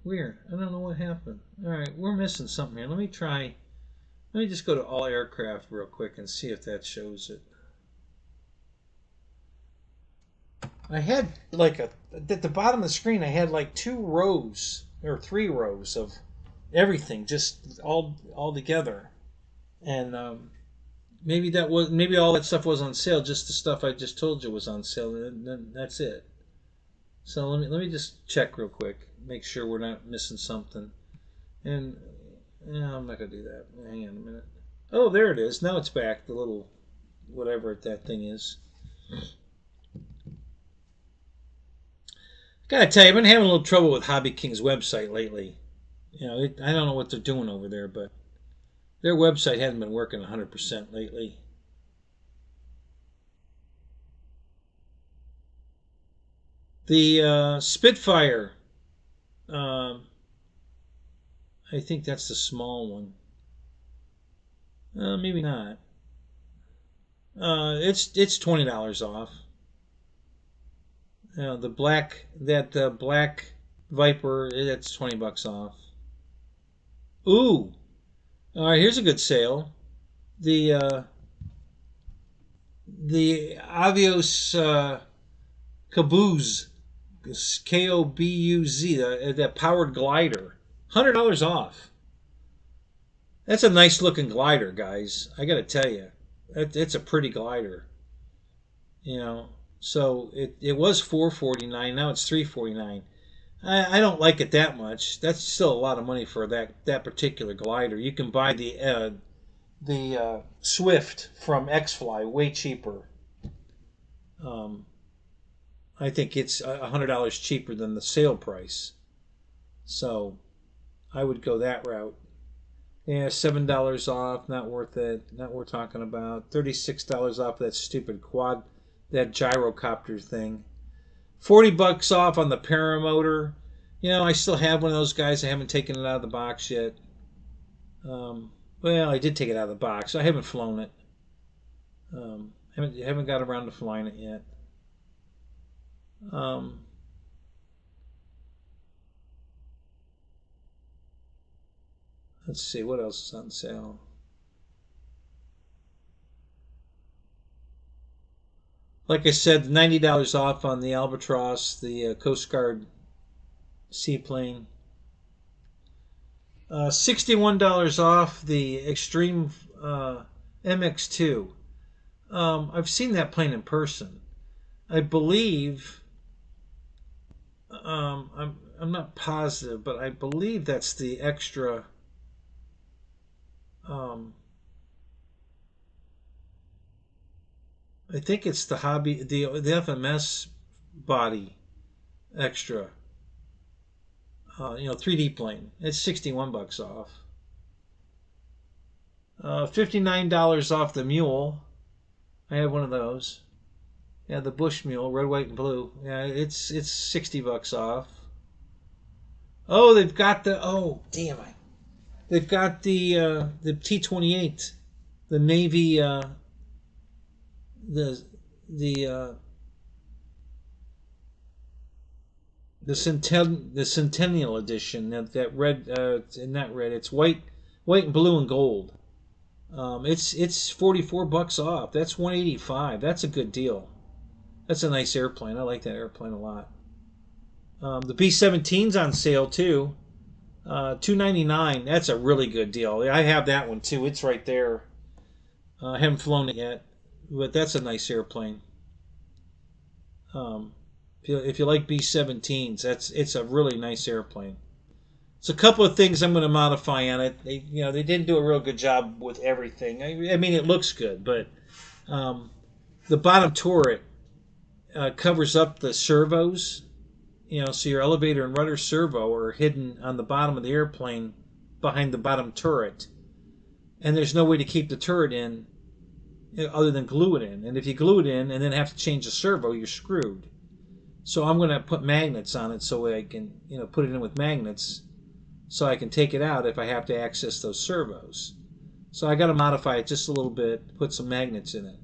[SPEAKER 1] Weird. I don't know what happened. Alright, we're missing something here. Let me just go to all aircraft real quick and see if that shows it. I had at the bottom of the screen I had 2 rows or 3 rows of everything just all together. And maybe all that stuff was on sale, just the stuff I just told you was on sale, and that's it. So let me just check real quick, make sure we're not missing something. And I'm not gonna do that. Hang on a minute. Oh, there it is. Now it's back. The little whatever that thing is. Gotta tell you, I've been having a little trouble with Hobby King's website lately. I don't know what they're doing over there, but their website hasn't been working 100% lately. The Spitfire, I think that's the small one. Maybe not. It's $20 off. The black black Viper, that's $20 off. Ooh, all right. Here's a good sale. The Avios Kabuz, K-O-B-U-Z, that powered glider, $100 off. That's a nice looking glider, guys. I gotta tell you, it's a pretty glider. So it was $449. Now it's $349. I don't like it that much. That's still a lot of money for that particular glider. You can buy the Swift from X-Fly way cheaper. Um, I think it's $100 cheaper than the sale price. So I would go that route. Yeah, $7 off, not worth it. Not worth talking about. $36 off that stupid quad, that gyrocopter thing. $40 off on the paramotor. You know, I still have one of those guys. I haven't taken it out of the box yet. Well, I did take it out of the box. I haven't flown it. Haven't got around to flying it yet. Let's see what else is on sale. Like I said, $90 off on the Albatross, the Coast Guard seaplane. $61 off the Extreme MX2. I've seen that plane in person. I believe. I'm not positive, but I believe that's the extra. I think it's the hobby, the FMS body extra. 3D plane. It's $61 off. $59 off the Mule. I have one of those. Yeah, the Bush Mule, red, white, and blue. Yeah, it's $60 off. Oh, they've got the they've got the T-28, the Navy the Centennial edition. That red, not red. It's white, and blue and gold. It's $44 off. That's $185. That's a good deal. That's a nice airplane. I like that airplane a lot. The B-17's on sale too. $299. That's a really good deal. I have that one too. It's right there. I haven't flown it yet, but that's a nice airplane. If you like B-17s, it's a really nice airplane. It's a couple of things I'm going to modify on it. They didn't do a real good job with everything. I mean, it looks good, but the bottom turret covers up the servos. So your elevator and rudder servo are hidden on the bottom of the airplane behind the bottom turret, and there's no way to keep the turret in other than glue it in. And if you glue it in and then have to change the servo, you're screwed. So I'm going to put magnets on it so I can put it in with magnets so I can take it out if I have to access those servos. So I got to modify it just a little bit, put some magnets in it.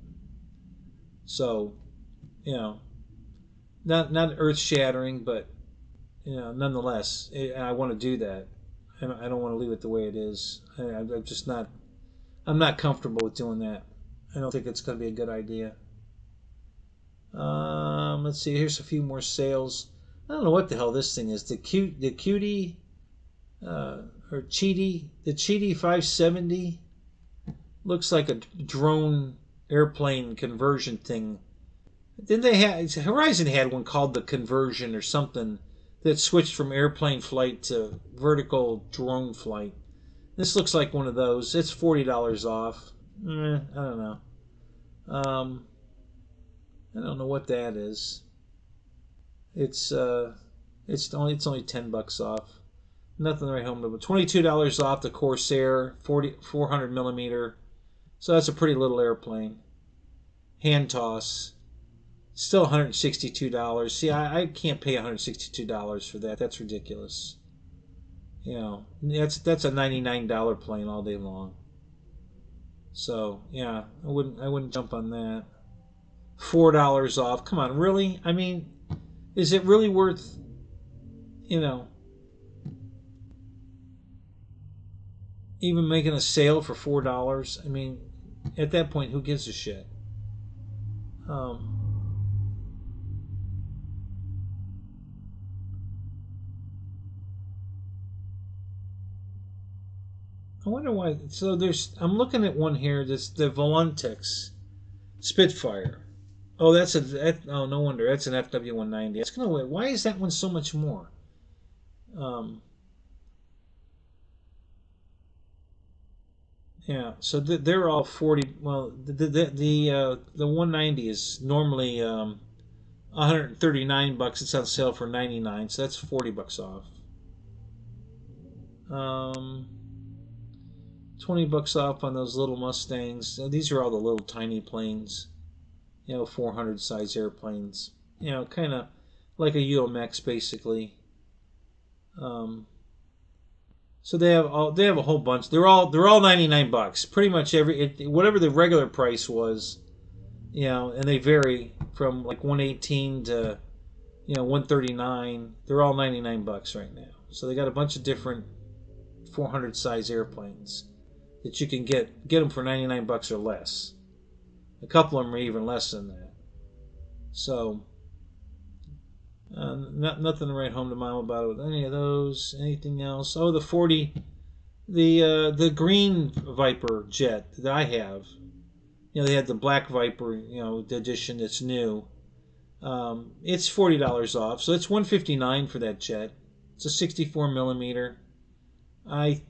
[SPEAKER 1] So, not earth-shattering, but nonetheless, I want to do that. I don't want to leave it the way it is. I'm not comfortable with doing that. I don't think it's going to be a good idea. Let's see. Here's a few more sales. I don't know what the hell this thing is. The Cutie, or Cheaty, the Cheaty 570 looks like a drone airplane conversion thing. Didn't they have Horizon had one called the Conversion or something that switched from airplane flight to vertical drone flight? This looks like one of those. It's $40 off. I don't know. I don't know what that is. It's only $10 off. Nothing right home to. $22 off the Corsair 400 millimeter. So that's a pretty little airplane. Hand toss. Still $162. See, I can't pay $162 for that. That's ridiculous. That's a $99 plane all day long. So yeah, I wouldn't jump on that. $4 off. Come on, really? I mean, is it really worth, even making a sale for $4? I mean, at that point, who gives a shit? I wonder why. So I'm looking at one here. That's the Voluntex Spitfire. Oh, no wonder. That's an FW190. It's gonna wait. Why is that one so much more? Yeah, so they're all 40. Well, the 190 is normally 139 bucks. It's on sale for 99, so that's 40 bucks off. 20 bucks off on those little Mustangs. These are all the little tiny planes, 400 size airplanes. Kind of like a UMX basically. So they have a whole bunch. They're all 99 bucks. Pretty much whatever the regular price was, and they vary from like 118 to 139. They're all 99 bucks right now. So they got a bunch of different 400 size airplanes that you can get them for 99 bucks or less. A couple of them are even less than that. So nothing to write home to mom about it with any of those. Anything else? Oh, the green Viper jet that I have. They had the black Viper, the edition that's new. It's $40 off, so it's $159 for that jet. It's a 64 millimeter. I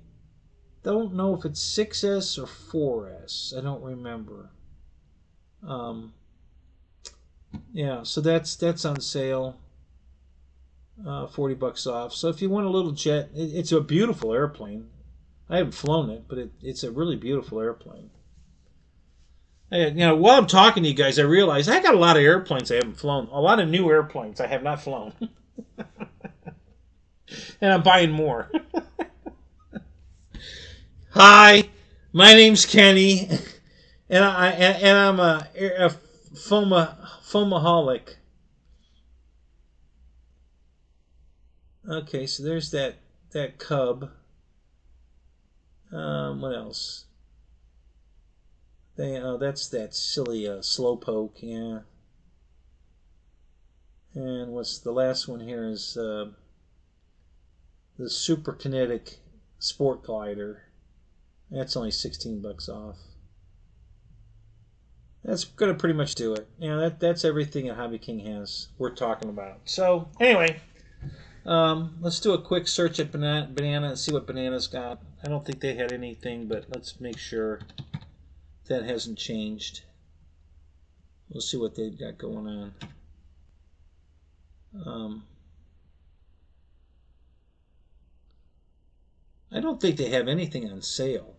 [SPEAKER 1] don't know if it's 6S or 4S. I don't remember. Yeah, so that's on sale. 40 bucks off. So if you want a little jet, it's a beautiful airplane. I haven't flown it, but it's a really beautiful airplane. While I'm talking to you guys, I realize I got a lot of airplanes I haven't flown. A lot of new airplanes I have not flown. And I'm buying more. Hi, my name's Kenny, and I'm a foamaholic. Okay, so there's that Cub. What else? That's that silly Slowpoke, yeah. And what's the last one here is the Superkinetic Sport Glider. That's only 16 bucks off. That's gonna pretty much do it. That's everything that Hobby King has we're talking about. So anyway, let's do a quick search at Banana and see what Banana's got. I don't think they had anything, but let's make sure that hasn't changed. We'll see what they've got going on. I don't think they have anything on sale,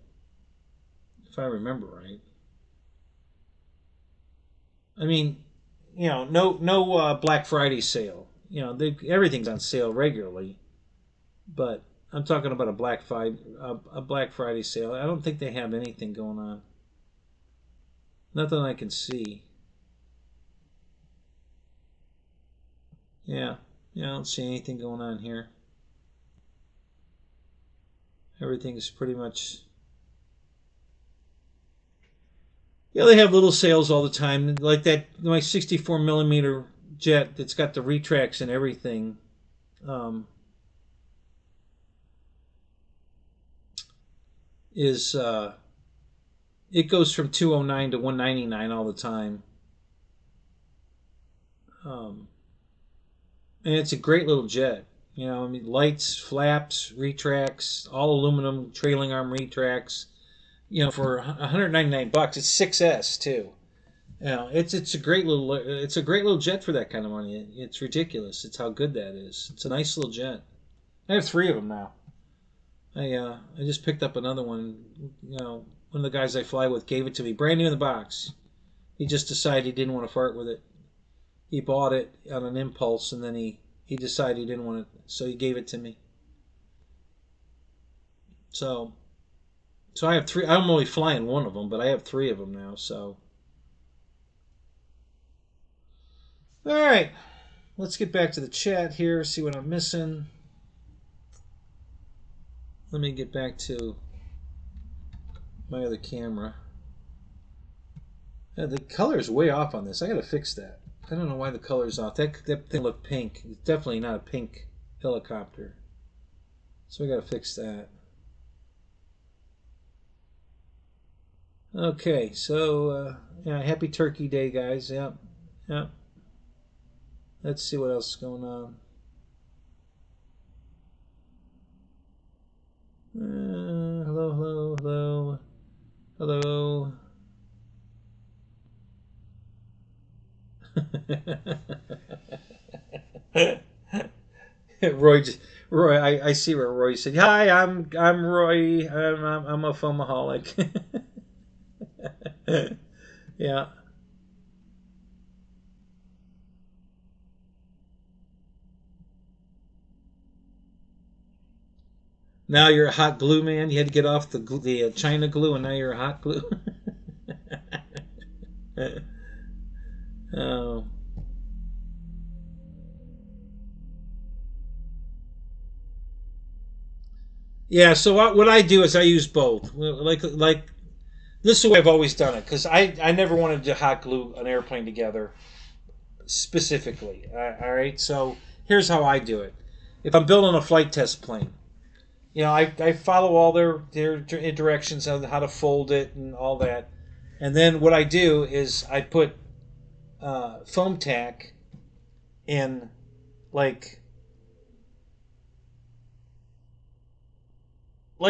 [SPEAKER 1] if I remember right. I mean, no Black Friday sale. Everything's on sale regularly, but I'm talking about a Black Friday sale. I don't think they have anything going on. Nothing I can see. Yeah, I don't see anything going on here. Everything's pretty much. Yeah, they have little sales all the time, like my 64 millimeter jet that's got the retracts and everything. It goes from 209 to 199 all the time. And it's a great little jet. Lights, flaps, retracts, all aluminum trailing arm retracts. For 199 bucks, it's 6S too. It's a great little jet for that kind of money. It's ridiculous. It's how good that is. It's a nice little jet. I have 3 of them now. I just picked up another one. One of the guys I fly with gave it to me, brand new in the box. He just decided he didn't want to fart with it. He bought it on an impulse, and then he decided he didn't want it, so he gave it to me. So I have 3. I'm only flying one of them, but I have 3 of them now. So, all right, let's get back to the chat here. See what I'm missing. Let me get back to my other camera. The color's way off on this. I gotta fix that. I don't know why the color's off. That thing looked pink. It's definitely not a pink helicopter. So we gotta fix that. Okay, so happy Turkey Day, guys. Yep. Let's see what else is going on. Hello, hello, hello, hello. Roy, Roy, I see where Roy said, "Hi, I'm Roy. I'm a foamaholic." Yeah. Now you're a hot glue man. You had to get off the China glue, and now you're a hot glue. Oh. Yeah. So what I do is I use both. Like this is the way I've always done it because I never wanted to hot glue an airplane together specifically. All right. So here's how I do it. If I'm building a flight test plane, I follow all their directions on how to fold it and all that. And then what I do is I put foam tack in like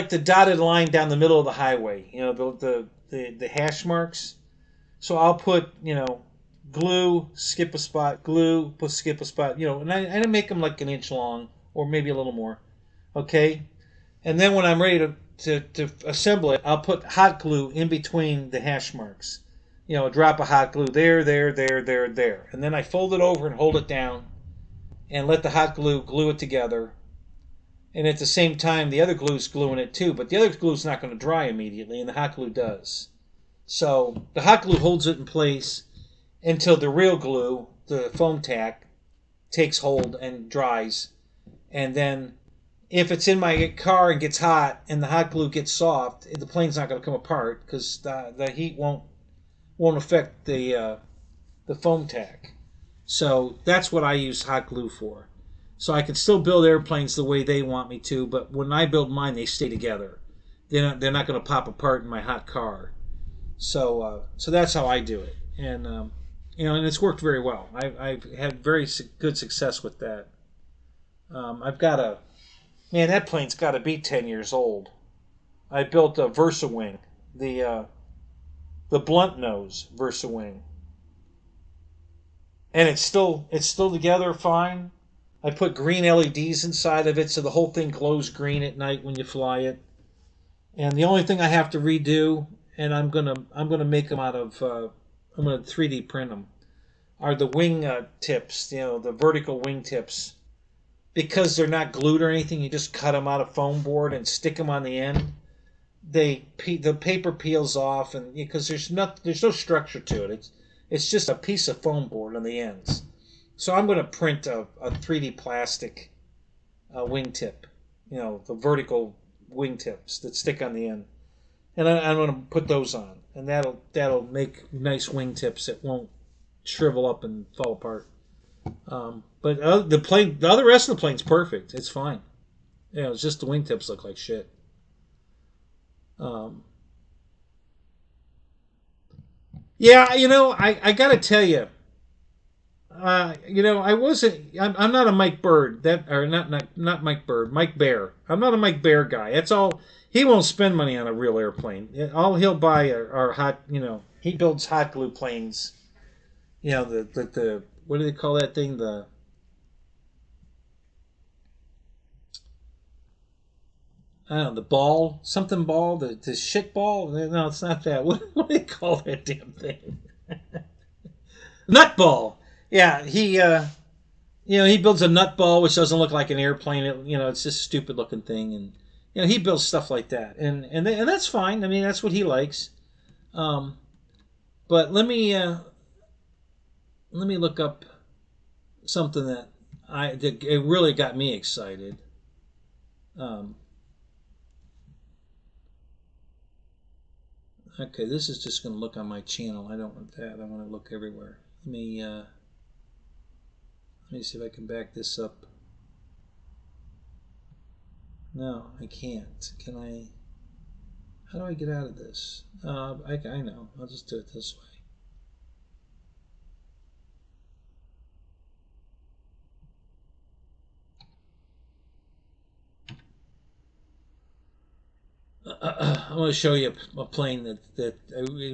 [SPEAKER 1] the dotted line down the middle of the highway. The hash marks. So I'll put glue, skip a spot, glue, skip a spot. And I make them like an inch long or maybe a little more. Okay, and then when I'm ready to assemble it, I'll put hot glue in between the hash marks. A drop of hot glue there. And then I fold it over and hold it down and let the hot glue it together. And at the same time, the other glue's gluing it too, but the other glue's not going to dry immediately, and the hot glue does. So the hot glue holds it in place until the real glue, the foam tack, takes hold and dries. And then if it's in my car and gets hot and the hot glue gets soft, the plane's not going to come apart because the heat won't affect the foam tack. So that's what I use hot glue for. So I can still build airplanes the way they want me to, but when I build mine, they stay together. They're not going to pop apart in my hot car. So that's how I do it, and it's worked very well. I've had very good success with that. I've got a man. That plane's got to be 10 years old. I built a Versa wing, the blunt nose Versa wing, and it's still together fine. I put green LEDs inside of it, so the whole thing glows green at night when you fly it. And the only thing I have to redo, and I'm gonna make them out of I'm gonna 3D print them, are the wing tips. The vertical wing tips. Because they're not glued or anything, you just cut them out of foam board and stick them on the end. The paper peels off, and because there's no structure to it. It's just a piece of foam board on the ends. So I'm going to print a 3D plastic wingtip, the vertical wingtips that stick on the end, and I'm going to put those on, and that'll make nice wingtips that won't shrivel up and fall apart. But the other rest of the plane's perfect. It's fine. It's just the wingtips look like shit. Um, yeah, I gotta tell you, I wasn't. I'm not a Mike Bird. Or not Mike Bird. Mike Bear. I'm not a Mike Bear guy. That's all. He won't spend money on a real airplane. All he'll buy are hot. He builds hot glue planes. The what do they call that thing? I don't know, the ball, something ball, the shit ball. No, it's not that. What do they call that damn thing? Nut ball. Yeah, he builds a nut ball which doesn't look like an airplane. It's just a stupid looking thing, and he builds stuff like that, and that's fine. I mean, that's what he likes. Um, but let me look up something that it really got me excited. Um, okay, this is just going to look on my channel. I don't want that. I want to look everywhere. Let me see if I can back this up. No, I can't. Can I? How do I get out of this? I know. I'll just do it this way. I want to show you a plane that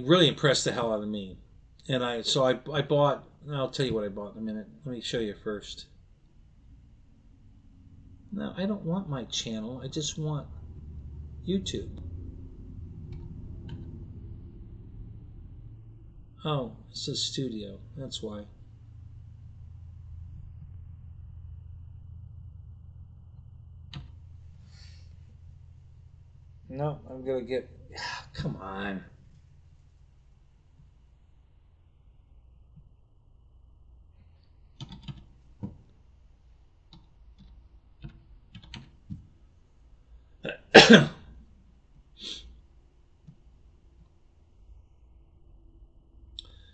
[SPEAKER 1] really impressed the hell out of me. And I bought, I'll tell you what I bought in a minute. Let me show you first. No, I don't want my channel. I just want YouTube. Oh, it says studio. That's why. No, I'm going to get... Come on.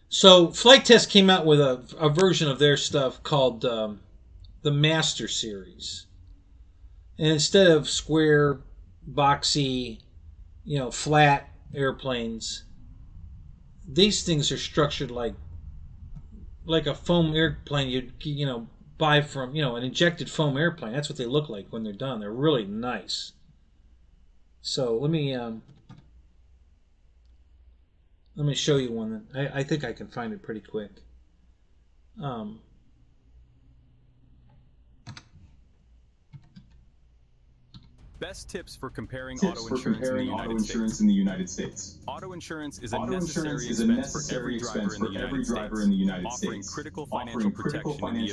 [SPEAKER 1] So, Flight Test came out with a version of their stuff called the Master Series. And instead of square, boxy, flat airplanes, these things are structured like a foam airplane you'd buy from, an injected foam airplane. That's what they look like when they're done. They're really nice. So let me show you one that I think I can find it pretty quick.
[SPEAKER 3] Best tips for comparing auto insurance in the United States. Auto insurance is a necessary expense for every driver in the United States, offering critical financial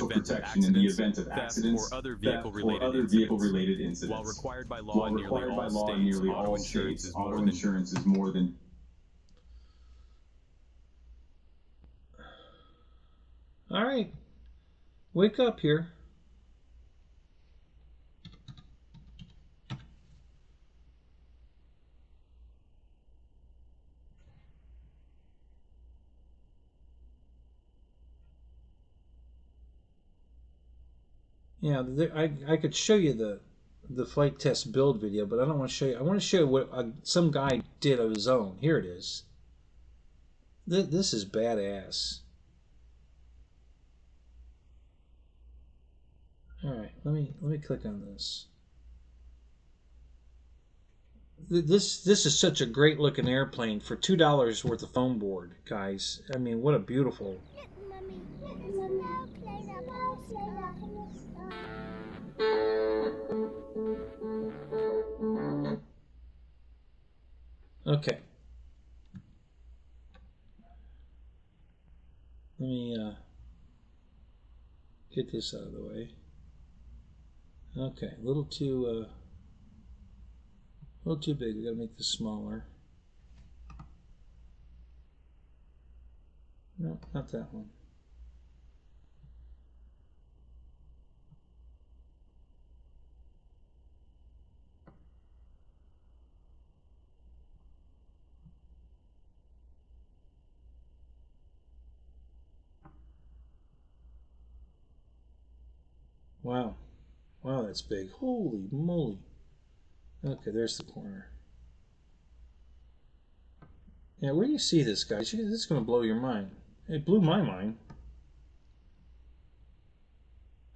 [SPEAKER 3] protection in the event of accidents, theft, or other vehicle-related incidents. While required by law in nearly all states, auto insurance is more than...
[SPEAKER 1] All right, wake up here. Yeah, I could show you the flight test build video, but I don't want to show you. I want to show you what some guy did of his own. Here it is. This is badass. All right, let me click on this. This is such a great looking airplane for $2 worth of foam board, guys. I mean, what a beautiful. Okay. Let me get this out of the way. Okay, a little too big. We gotta make this smaller. No, not that one. Wow. Wow, that's big. Holy moly. Okay, there's the corner. Yeah, where do you see this, guys? This is going to blow your mind. It blew my mind.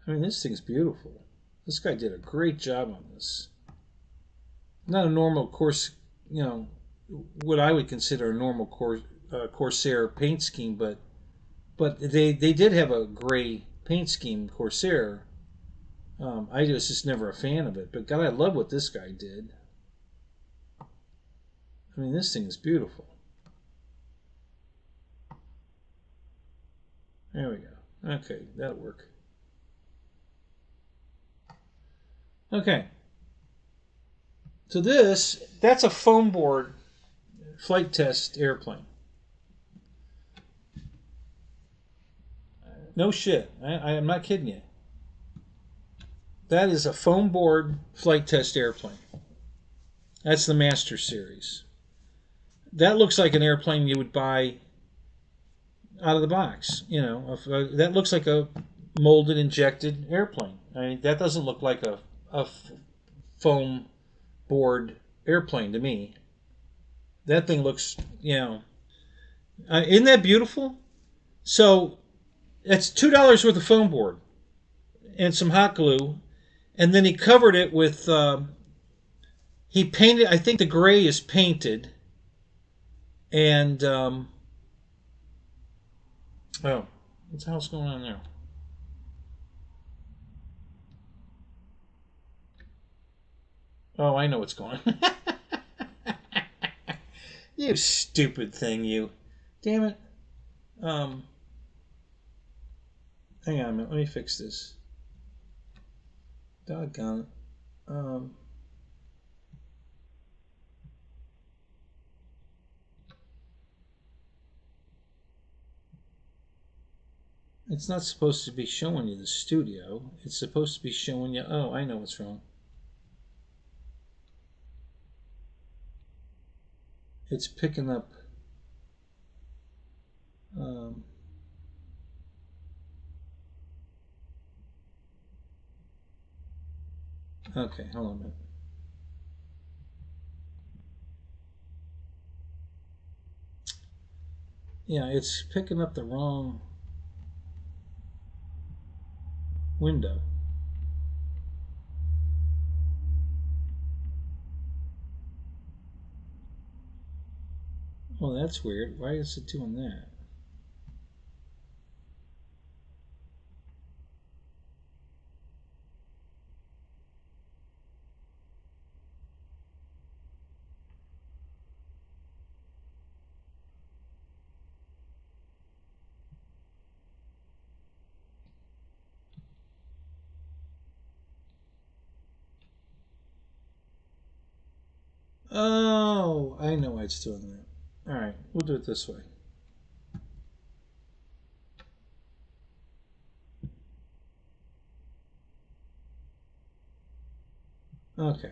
[SPEAKER 1] I mean, this thing's beautiful. This guy did a great job on this. Not a normal what I would consider a normal Corsair paint scheme, but they did have a gray paint scheme, Corsair. I was just never a fan of it, but God, I love what this guy did. I mean, this thing is beautiful. There we go. Okay, that'll work. Okay. So that's a foam board flight test airplane. No shit. I'm not kidding you. That is a foam board flight test airplane. That's the Master Series. That looks like an airplane you would buy out of the box. That looks like a molded, injected airplane. I mean, that doesn't look like a foam board airplane to me. That thing looks, isn't that beautiful? So, that's $2 worth of foam board and some hot glue. And then he covered it with he painted, I think the gray is painted, and oh, what the hell's going on there? Oh, I know what's going on. You stupid thing, you. Damn it. Hang on a minute, let me fix this. Doggone it. It's not supposed to be showing you the studio. It's supposed to be showing you... Oh, I know what's wrong. It's picking up... okay, hold on a minute. Yeah, it's picking up the wrong window. Well, that's weird. Why is it doing that? Oh, I know why it's doing that. All right, we'll do it this way. Okay.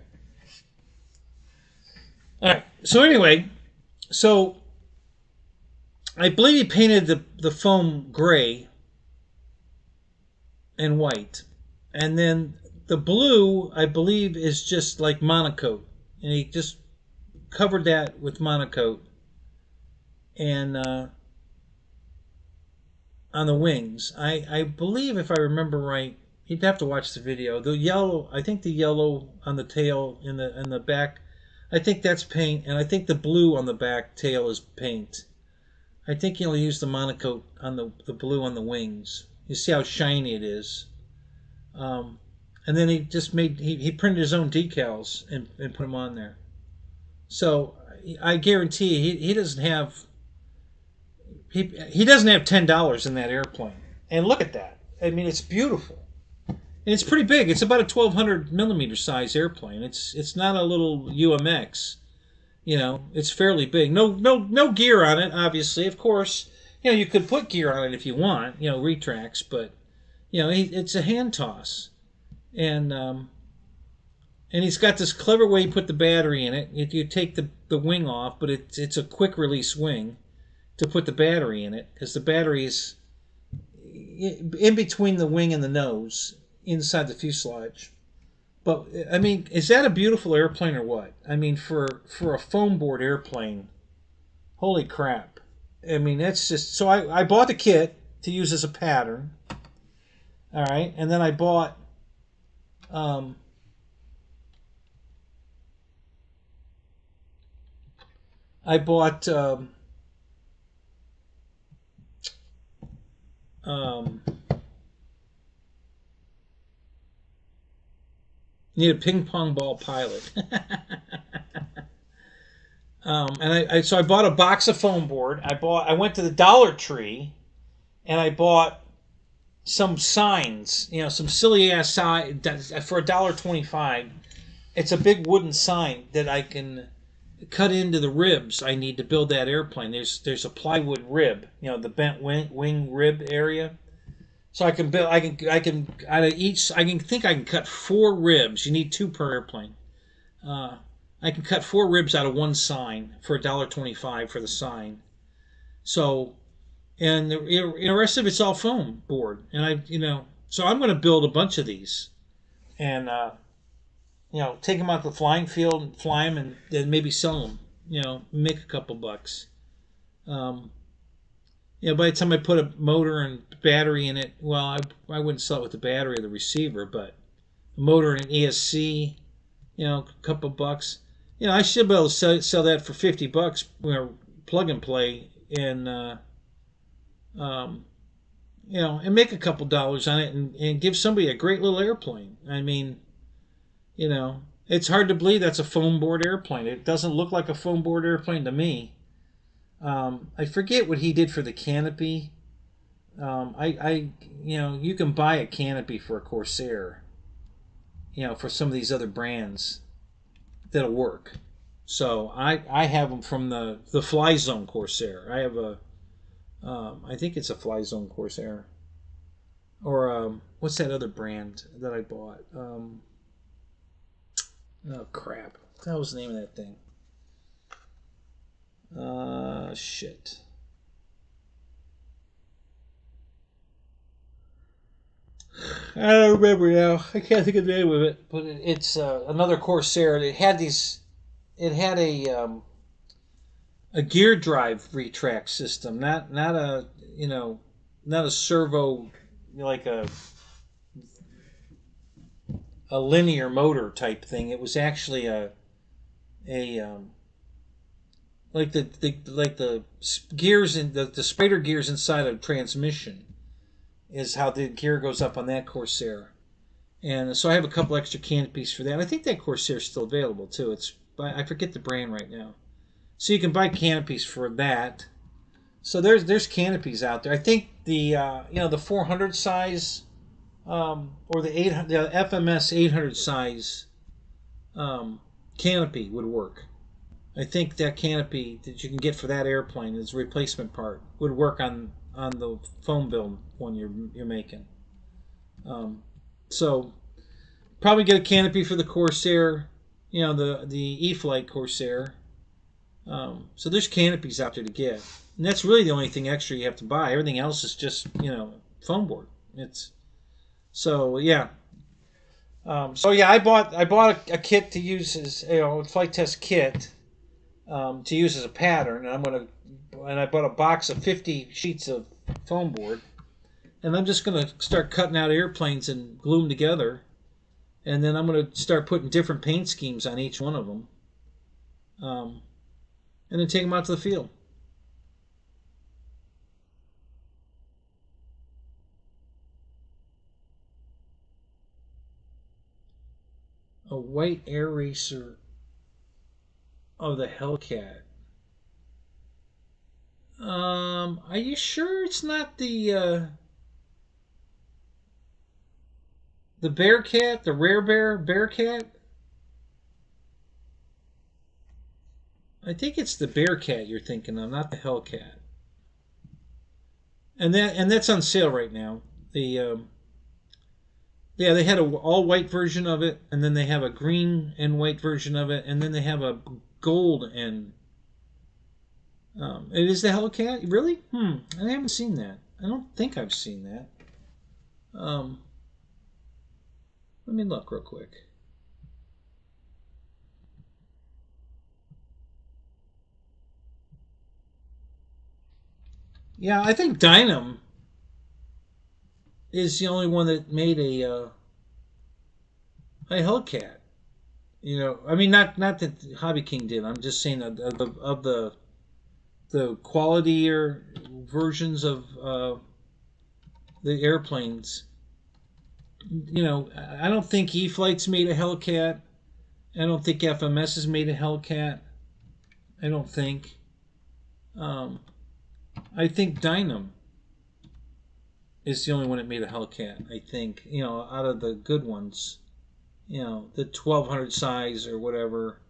[SPEAKER 1] All right. So anyway, so I believe he painted the foam gray and white, and then the blue I believe is just like monocoat, and he just covered that with monocoat, and on the wings. I believe, if I remember right, you'd have to watch the video. The yellow, I think the yellow on the tail in the back, I think that's paint, and I think the blue on the back tail is paint. I think he'll use the monocoat on the blue on the wings. You see how shiny it is. And then he just made, he printed his own decals and put them on there. So I guarantee he doesn't have, he doesn't have $10 in that airplane. And look at that. I mean, it's beautiful. And it's pretty big. It's about a 1,200 millimeter size airplane. It's not a little UMX. You know, it's fairly big. No gear on it, obviously. Of course, you know, you could put gear on it if you want, you know, retracts, but you know, it's a hand toss. And he's got this clever way you put the battery in it. You take the wing off, but it's a quick release wing to put the battery in it, because the battery is in between the wing and the nose, inside the fuselage. But I mean, is that a beautiful airplane or what? I mean, for a foam board airplane, holy crap! I mean, that's just, so I bought the kit to use as a pattern. All right, and then I bought need a ping pong ball pilot. And so I bought a box of foam board. I went to the Dollar Tree and I bought some signs, you know, some silly ass sign for $1.25. It's a big wooden sign that I can cut into the ribs I need to build that airplane. There's a plywood rib, you know, the bent wing rib area. So I can build. I can out of each. I can cut 4 ribs. You need 2 per airplane. I can cut 4 ribs out of one sign for $1.25 for the sign. So, and the rest of it's all foam board. And so I'm going to build a bunch of these, and take them out to the flying field and fly them, and then maybe sell them. You know, make a couple bucks. By the time I put a motor and battery in it, well, I wouldn't sell it with the battery or the receiver, but a motor and an ESC, a couple bucks. You know, I should be able to sell that for $50, you know, plug and play, and um, you know, and make a couple dollars on it, and give somebody a great little airplane. I mean, you know, it's hard to believe that's a foam board airplane. It doesn't look like a foam board airplane to me. I forget what he did for the canopy. You know, you can buy a canopy for a Corsair. You know, for some of these other brands, that'll work. So I have them from the Fly Zone Corsair. I have a I think it's a Fly Zone Corsair, or what's that other brand that I bought? Oh crap! What the hell was the name of that thing? Shit. I don't remember now. I can't think of the name of it, but it's another Corsair. It had these. It had a gear drive retract system, not a, you know, not a servo, like a linear motor type thing. It was actually a like the gears in the spider gears inside a transmission is how the gear goes up on that Corsair. And so I have a couple extra canopies for that. I think that Corsair is still available too. I forget the brand right now. So you can buy canopies for that. So there's canopies out there. I think the you know, the 400 size, or the FMS 800 size canopy would work. I think that canopy that you can get for that airplane as a replacement part would work on the foam build one you're making. So probably get a canopy for the Corsair, you know, the E-Flite Corsair. So there's canopies out there to get, and that's really the only thing extra you have to buy. Everything else is just, you know, foam board. It's so yeah. So yeah, I bought a kit to use as, you know, a flight test kit, to use as a pattern, and I bought a box of 50 sheets of foam board, and I'm just gonna start cutting out airplanes and glue them together, and then I'm gonna start putting different paint schemes on each one of them, and then take them out to the field. A white air racer of the Hellcat. Are you sure it's not the Bearcat, the Rare Bearcat? I think it's the Bearcat you're thinking of, not the Hellcat. And that's on sale right now. Yeah, they had a all white version of it, and then they have a green and white version of it, and then they have a gold and. It is the Hellcat, really? I haven't seen that. I don't think I've seen that. Let me look real quick. Yeah, I think Dynam is the only one that made a Hellcat. You know, I mean, not that Hobby King did. I'm just saying of the quality versions of the airplanes. You know, I don't think E-Flight's made a Hellcat. I don't think FMS has made a Hellcat. I don't think. I think Dynam is the only one that made a Hellcat. I think, you know, out of the good ones, you know, the 1200 size or whatever.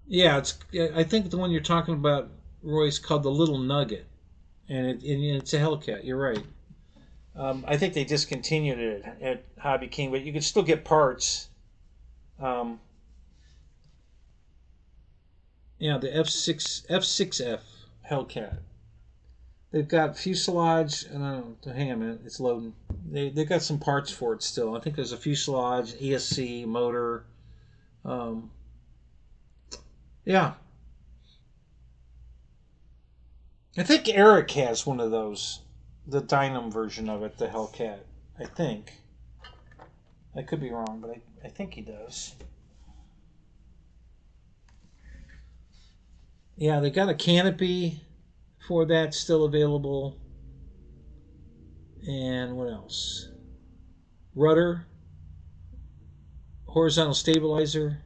[SPEAKER 1] Yeah, I think the one you're talking about, Roy, is called the Little Nugget, and it's a Hellcat. You're right. I think they discontinued it at Hobby King, but you can still get parts. Yeah, the F6F Hellcat. They've got fuselage, and I don't know, hang on a minute, it's loading. They've got some parts for it still. I think there's a fuselage, ESC, motor. Yeah. I think Eric has one of those. the Dynam version of it, the Hellcat. I think. I could be wrong, but I think he does. Yeah, they got a canopy for that still available. And what else? Rudder, horizontal stabilizer.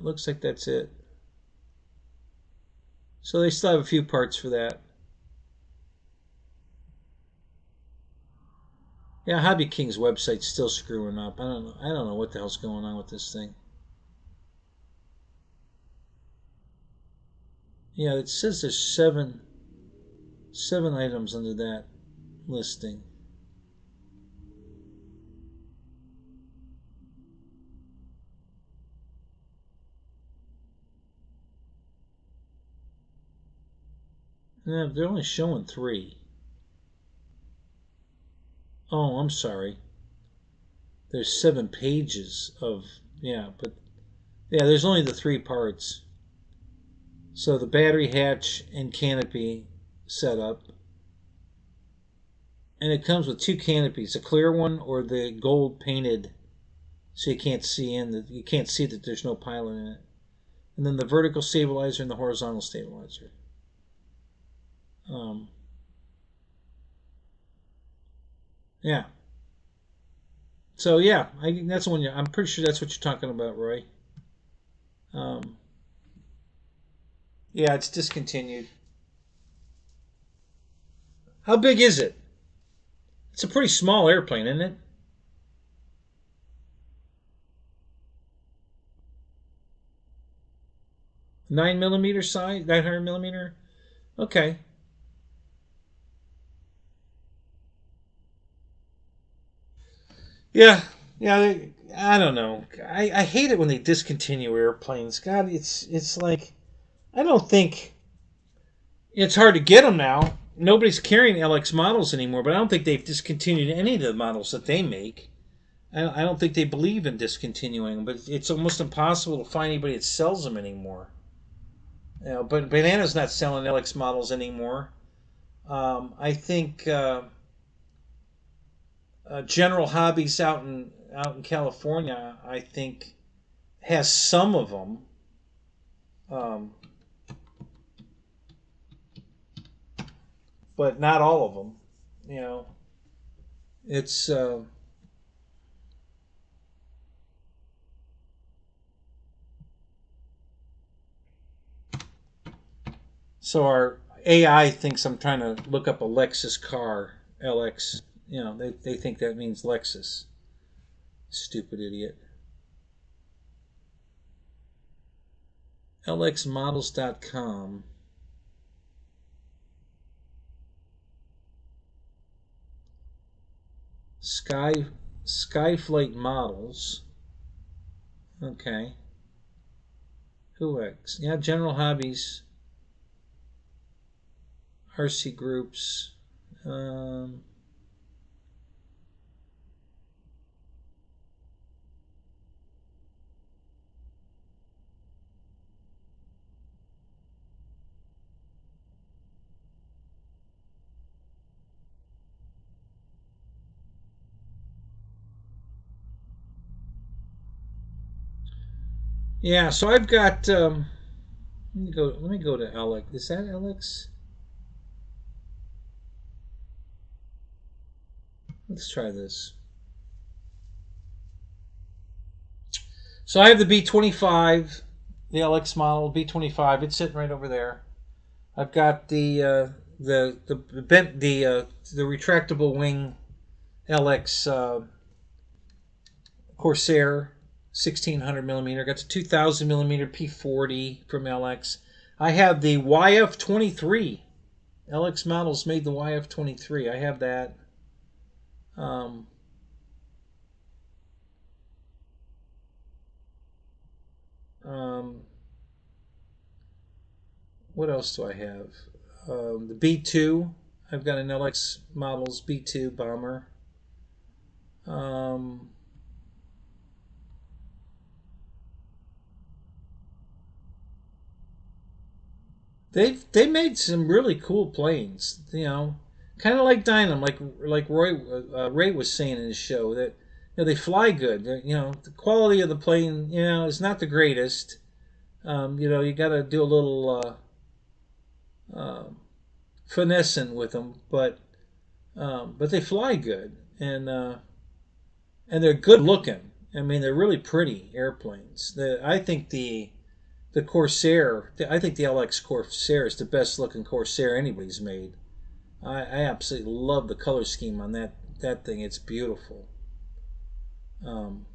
[SPEAKER 1] Looks like that's it. So they still have a few parts for that. Yeah, Hobby King's website's still screwing up. I don't know what the hell's going on with this thing. Yeah, it says there's seven items under that listing. Yeah, they're only showing 3. Oh, I'm sorry. There's 7 pages of, yeah, but yeah, there's only the 3 parts. So the battery hatch and canopy setup. And it comes with 2 canopies, a clear one or the gold painted, so you can't see you can't see that there's no pilot in it. And then the vertical stabilizer and the horizontal stabilizer. Yeah. So yeah, that's the one. I'm pretty sure that's what you're talking about, Roy. Yeah, it's discontinued. How big is it? It's a pretty small airplane, isn't it? 9mm size, 900mm. Okay. Yeah, yeah. I don't know. I hate it when they discontinue airplanes. God, it's like I don't think it's hard to get them now. Nobody's carrying LX models anymore, but I don't think they've discontinued any of the models that they make. I don't think they believe in discontinuing them, but it's almost impossible to find anybody that sells them anymore. You know, but Banana's not selling LX models anymore. I think General Hobbies out in California, I think, has some of them. Um, but not all of them. You know, it's so our AI thinks I'm trying to look up a Lexus car, LX. You know, they think that means Lexus. Stupid idiot. LXmodels.com. Skyflight models. Okay. Who X? Yeah, General Hobbies. RC groups. Yeah, so I've got. Let me go to Alex. Is that Alex? Let's try this. So I have the B25, the LX model B25. It's sitting right over there. I've got the retractable wing LX Corsair 1600mm. Got the 2000mm P40 from LX. I have the YF23. LX models made the YF23. I have that. Um, um, what else do I have? The B2. I've got an LX models B2 bomber. Um, They made some really cool planes. You know, kind of like Dynam, like Ray was saying in his show that they fly good. You know, the quality of the plane is not the greatest. You got to do a little finessing with them, but they fly good and they're good looking. I mean, they're really pretty airplanes. I think the Corsair. I think the LX Corsair is the best looking Corsair anybody's made. I absolutely love the color scheme on that thing. It's beautiful. Um,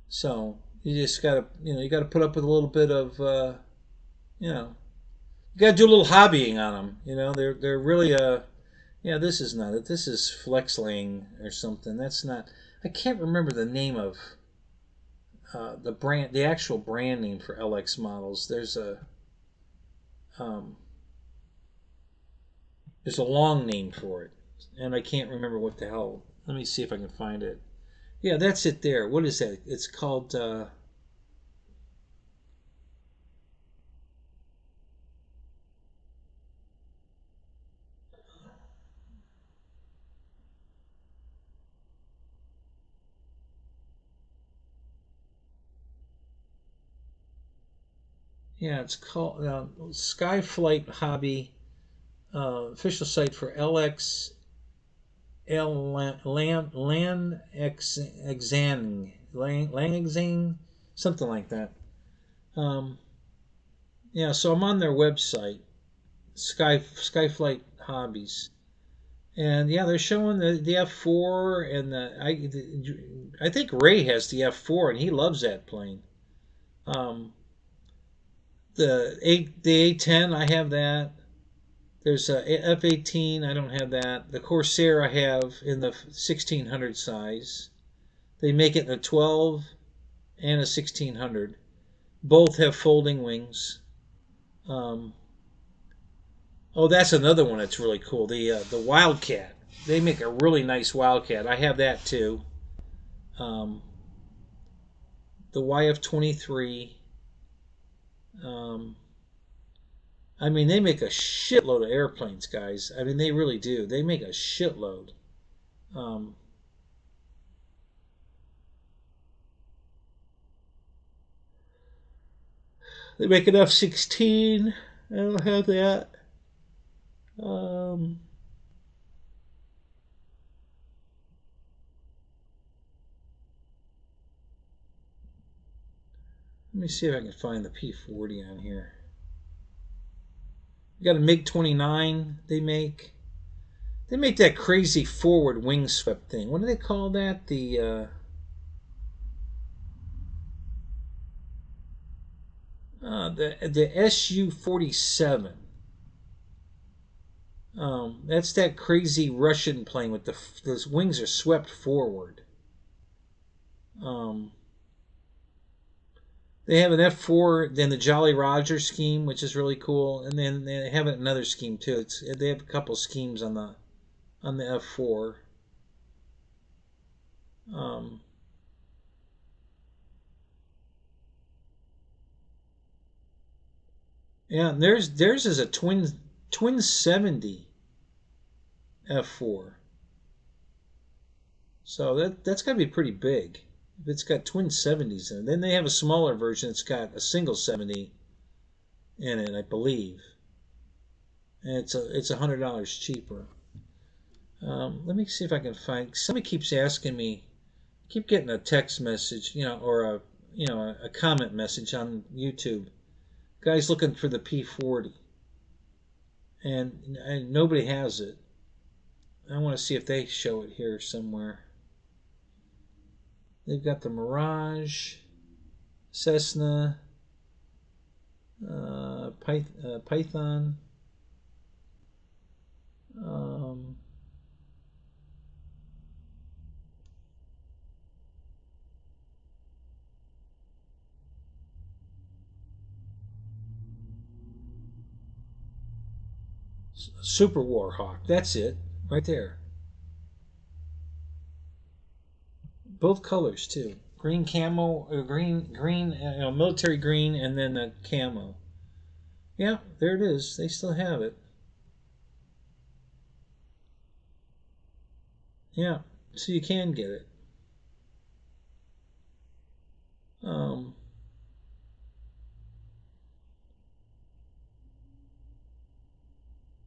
[SPEAKER 1] so you just gotta you gotta put up with a little bit of you know you gotta do a little hobbying on them. They're really yeah, this is not it. This is Flexling or something. That's not. I can't remember the name of the actual brand name for LX models. Um, there's a long name for it, and I can't remember what the hell. Let me see if I can find it. Yeah, that's it there. What is that? It's called. Yeah, it's called Skyflight Hobby. Official site for LX Lang something like that. Um, yeah, so I'm on their website, Skyflight Hobbies, and yeah, they're showing the F4 and I think Ray has the F4 and he loves that plane. Um, the A10 I have that. There's a F18. I don't have that. The Corsair I have in the 1600 size. They make it in a 12 and a 1600. Both have folding wings. Um, oh, that's another one that's really cool. The Wildcat. They make a really nice Wildcat. I have that too. Um, the YF-23. Um, I mean, they make a shitload of airplanes, guys. I mean, they really do. They make a shitload. Um, they make an F-16. I don't have that. Um, let me see if I can find the P-40 on here. You got a MiG-29 they make. They make that crazy forward wing swept thing. What do they call that? The Su-47. That's that crazy Russian plane with those wings are swept forward. Um, they have an F4, then the Jolly Roger scheme, which is really cool, and then they have another scheme too. They have a couple schemes on the F4. Um, yeah, and theirs is a twin 70 F4. So that's got to be pretty big. If it's got twin 70s in it. Then they have a smaller version that's got a single 70 in it, I believe. And it's $100 cheaper. Let me see if I can find. Somebody keeps asking me. Keep getting a text message, or a comment message on YouTube. Guys looking for the P40, and nobody has it. I want to see if they show it here somewhere. They've got the Mirage, Cessna, Python. Super Warhawk. That's it, right there. Both colors too. Green camo, green, military green, and then the camo. Yeah, there it is. They still have it. Yeah, so you can get it.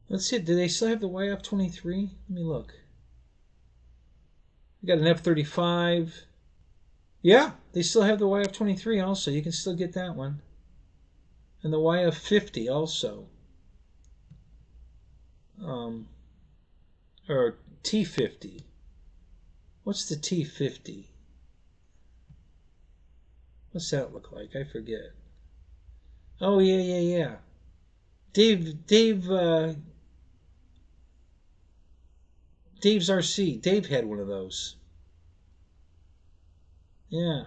[SPEAKER 1] Let's see. Do they still have the YF-23? Let me look. You got an F-35. Yeah, they still have the YF-23 also. You can still get that one. And the YF-50 also. Or T-50. What's the T-50? What's that look like? I forget. Oh, yeah. Dave's RC. Dave had one of those. Yeah.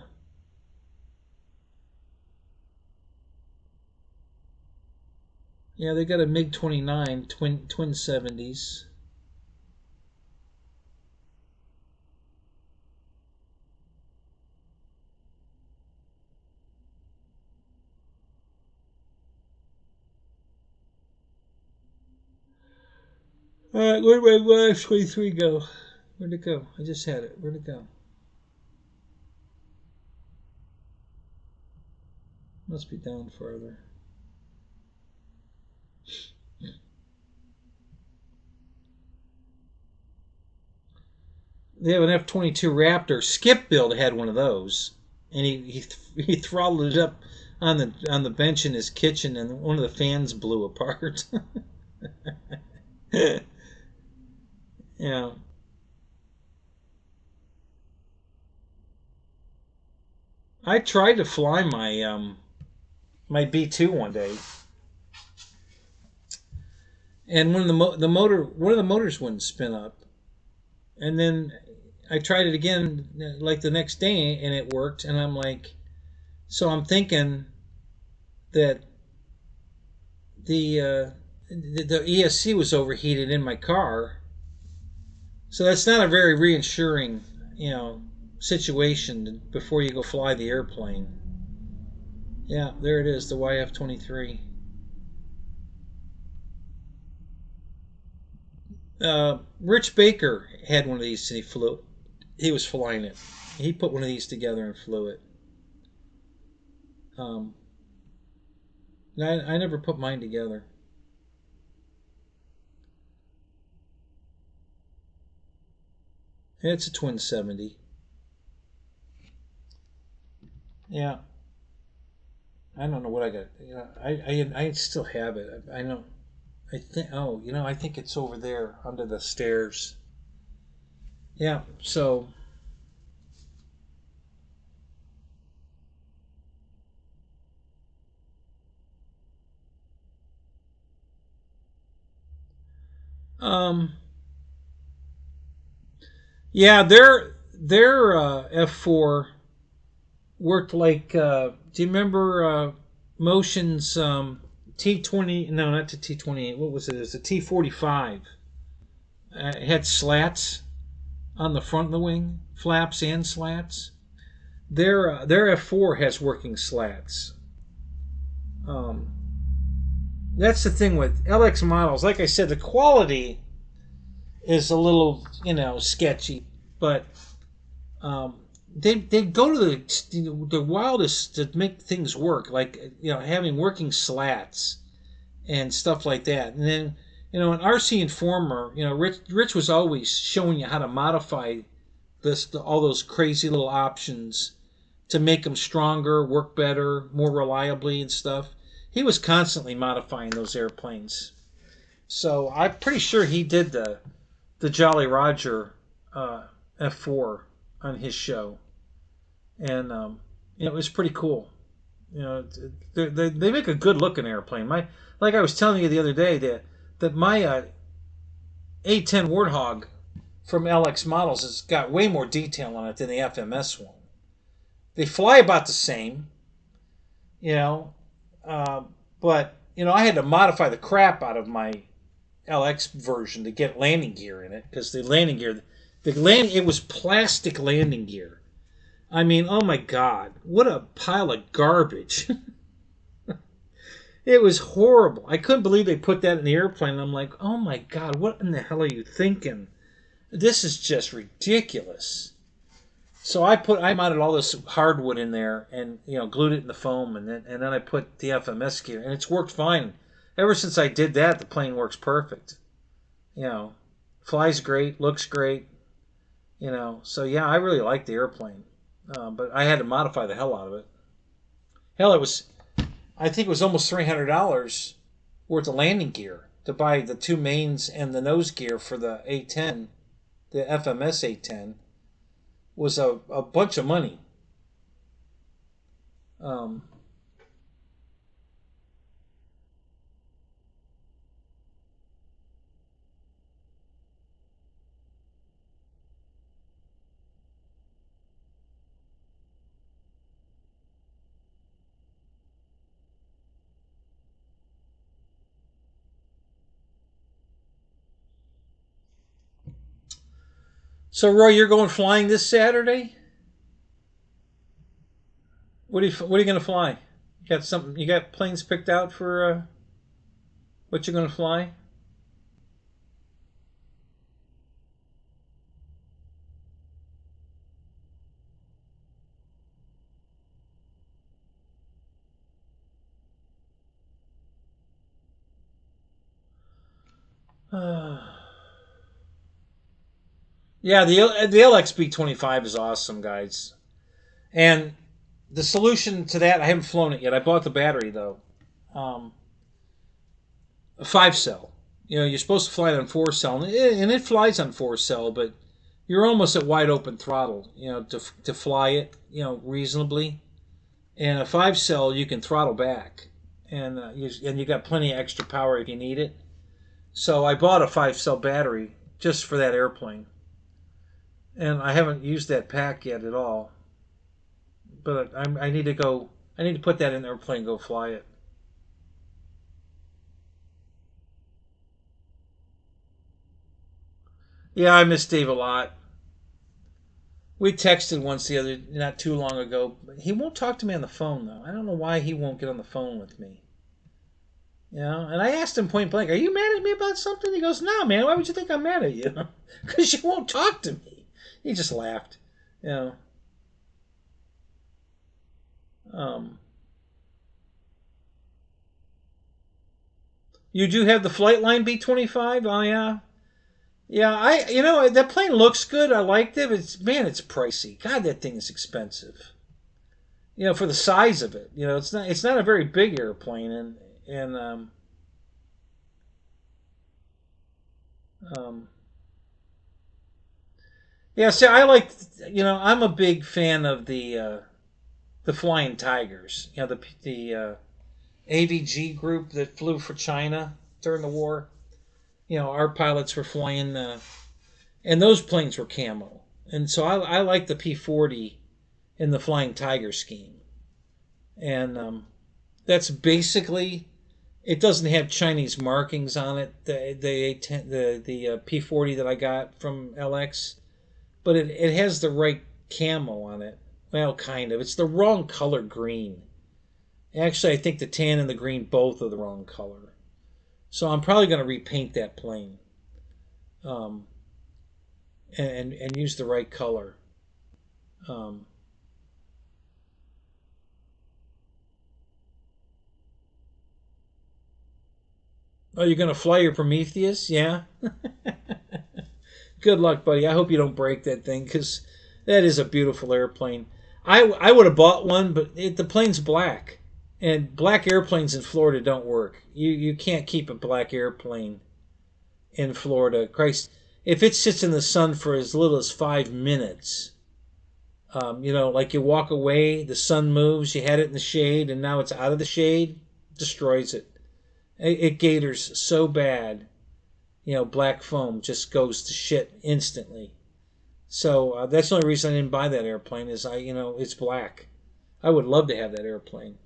[SPEAKER 1] Yeah, they got a MiG-29 twin 70s. Alright, where'd my YF-23 go? Where'd it go? I just had it. Where'd it go? Must be down farther. They have an F-22 Raptor. Skip Build had one of those, and he throttled it up on the bench in his kitchen, and one of the fans blew apart. Yeah. I tried to fly my B2 one day, and one of the motors wouldn't spin up, and then I tried it again like the next day, and it worked. And I'm like, so I'm thinking that the ESC was overheated in my car. So that's not a very reassuring, situation before you go fly the airplane. Yeah, there it is, the YF-23. Rich Baker had one of these, and he was flying it. He put one of these together and flew it. I never put mine together. It's a twin 70. Yeah. I don't know what I got. I still have it. I know. I think. Oh, I think it's over there under the stairs. Yeah. So. Yeah, their F4 worked like. Do you remember Motion's T20? No, not the T28. What was it? It was the T45. It had slats on the front of the wing, flaps and slats. Their F4 has working slats. That's the thing with LX models. Like I said, the quality is a little, sketchy, but they go to the wildest to make things work, like having working slats and stuff like that. And then an RC Informer, Rich was always showing you how to modify all those crazy little options to make them stronger, work better, more reliably and stuff. He was constantly modifying those airplanes. So I'm pretty sure he did the Jolly Roger F4 on his show, and it was pretty cool. They make a good looking airplane. Like I was telling you the other day that my A10 Warthog from LX Models has got way more detail on it than the FMS one. They fly about the same, but I had to modify the crap out of my LX version to get landing gear in it, because the landing gear, it was plastic landing gear. I mean, oh my God, what a pile of garbage! It was horrible. I couldn't believe they put that in the airplane. I'm like, oh my God, what in the hell are you thinking? This is just ridiculous. So I mounted all this hardwood in there and glued it in the foam, and then I put the FMS gear, and it's worked fine. Ever since I did that, the plane works perfect. Flies great, looks great. So yeah, I really like the airplane, but I had to modify the hell out of it. Hell, I think it was almost $300 worth of landing gear to buy the two mains and the nose gear for the A10, the FMS A10. Was a bunch of money. So Roy, you're going flying this Saturday? What are you going to fly? You got something? You got planes picked out for what you're going to fly? Yeah, the LXB-25 is awesome, guys. And the solution to that, I haven't flown it yet. I bought the battery though. A 5-cell. You're supposed to fly it on 4-cell, and it flies on 4-cell, but you're almost at wide open throttle, to fly it, reasonably. And a 5-cell, you can throttle back, and you got plenty of extra power if you need it. So I bought a 5-cell battery just for that airplane, and I haven't used that pack yet at all. But I need to go. I need to put that in the airplane and go fly it. Yeah, I miss Dave a lot. We texted once not too long ago. He won't talk to me on the phone though. I don't know why he won't get on the phone with me. And I asked him point blank, "Are you mad at me about something?" He goes, "No, man. Why would you think I'm mad at you? Because you won't talk to me." He just laughed. You know. Um, you do have the Flightline B-25? Oh yeah. Yeah, that plane looks good. I liked it. But it's pricey. God, that thing is expensive. For the size of it. It's not a very big airplane, and um, yeah. See, I like. I'm a big fan of the Flying Tigers. The AVG group that flew for China during the war. Our pilots were flying, and those planes were camo. And so I like the P-40 in the Flying Tiger scheme. And that's basically, it doesn't have Chinese markings on it. The P-40 that I got from LX, but it has the right camo on it. Well, kind of. It's the wrong color green. Actually, I think the tan and the green both are the wrong color. So I'm probably going to repaint that plane, um, and use the right color. Um, oh, you're going to fly your Prometheus? Yeah? Good luck, buddy. I hope you don't break that thing, because that is a beautiful airplane. I would have bought one, but the plane's black. And black airplanes in Florida don't work. You can't keep a black airplane in Florida. Christ, if it sits in the sun for as little as 5 minutes, like you walk away, the sun moves, you had it in the shade, and now it's out of the shade, destroys it. It gators so bad, black foam just goes to shit instantly. So that's the only reason I didn't buy that airplane is it's black. I would love to have that airplane.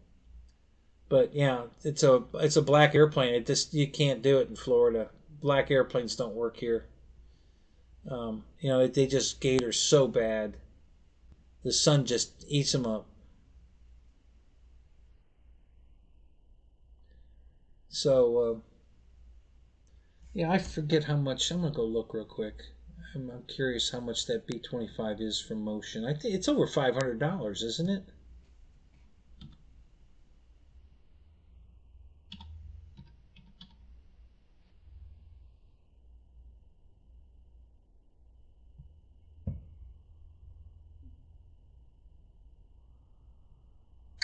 [SPEAKER 1] But yeah, it's a black airplane. You can't do it in Florida. Black airplanes don't work here. They just gator so bad. The sun just eats them up. So, yeah, I forget how much. I'm going to go look real quick. I'm curious how much that B25 is from Motion. I think it's over $500, isn't it?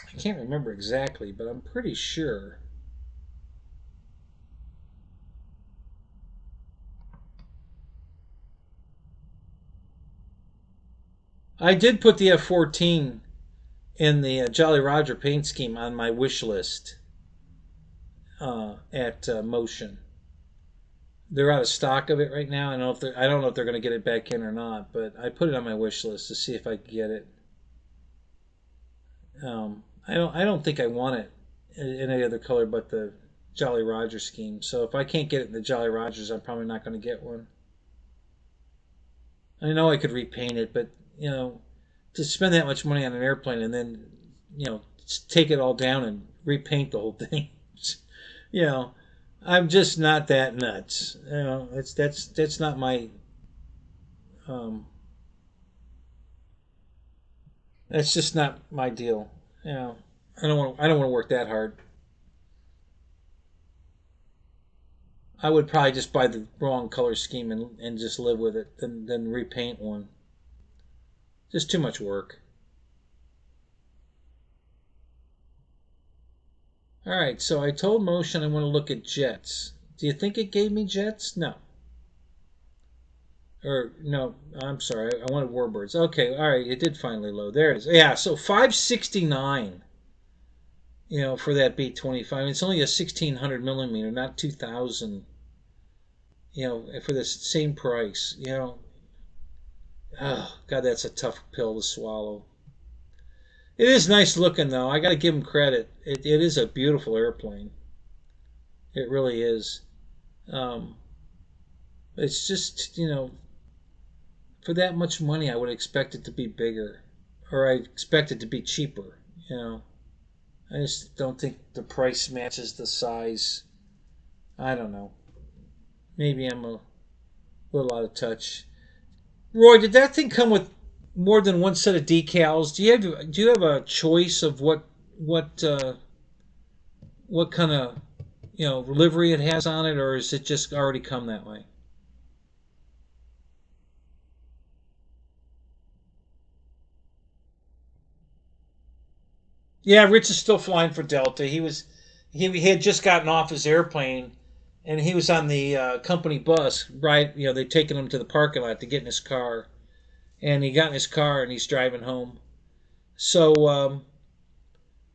[SPEAKER 1] I can't remember exactly, but I'm pretty sure. I did put the F-14 in the Jolly Roger paint scheme on my wish list at Motion. They're out of stock of it right now. I don't know if they're going to get it back in or not, but I put it on my wish list to see if I could get it. I don't think I want it in any other color but the Jolly Roger scheme. So if I can't get it in the Jolly Rogers, I'm probably not going to get one. I know I could repaint it, but to spend that much money on an airplane and then take it all down and repaint the whole thing, I'm just not that nuts. That's not my that's just not my deal. I don't want to work that hard. I would probably just buy the wrong color scheme and just live with it, than repaint one. Just too much work. All right, so I told Motion I want to look at jets. Do you think it gave me jets? No. Or no, I'm sorry. I wanted warbirds. Okay, all right. It did finally load. There it is. Yeah, so 569. For that B25. It's only a 1600 millimeter, not 2000. For the same price. Oh God, that's a tough pill to swallow. It is nice looking though. I got to give them credit. It is a beautiful airplane. It really is. Um, it's just for that much money, I would expect it to be bigger, or I expect it to be cheaper. I just don't think the price matches the size. I don't know. Maybe I'm a little out of touch. Roy, did that thing come with more than one set of decals? Do you have a choice of what kind of livery it has on it, or is it just already come that way? Yeah, Rich is still flying for Delta. He had just gotten off his airplane, and he was on the company bus. Right, they'd taken him to the parking lot to get in his car, and he got in his car and he's driving home. So,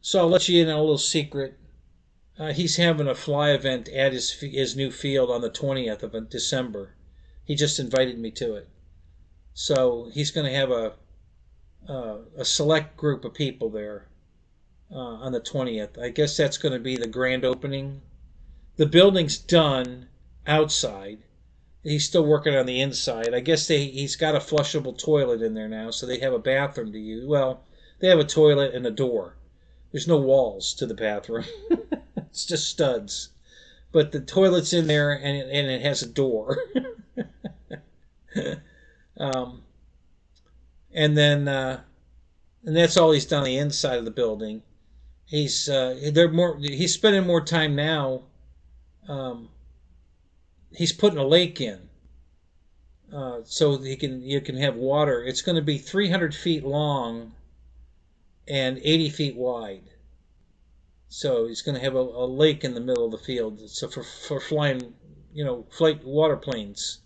[SPEAKER 1] so I'll let you in on a little secret. He's having a fly event at his new field on the 20th of December. He just invited me to it. So he's going to have a select group of people there on the 20th. I guess that's going to be the grand opening. The building's done outside. He's still working on the inside. I guess he's got a flushable toilet in there now, so they have a bathroom to use. Well, they have a toilet and a door. There's no walls to the bathroom. It's just studs. But the toilet's in there and it has a door. um, and that's all he's done on the inside of the building. He's spending more time now. He's putting a lake in, so you can have water. It's going to be 300 feet long and 80 feet wide. So he's going to have a lake in the middle of the field. So for flying, flight water planes,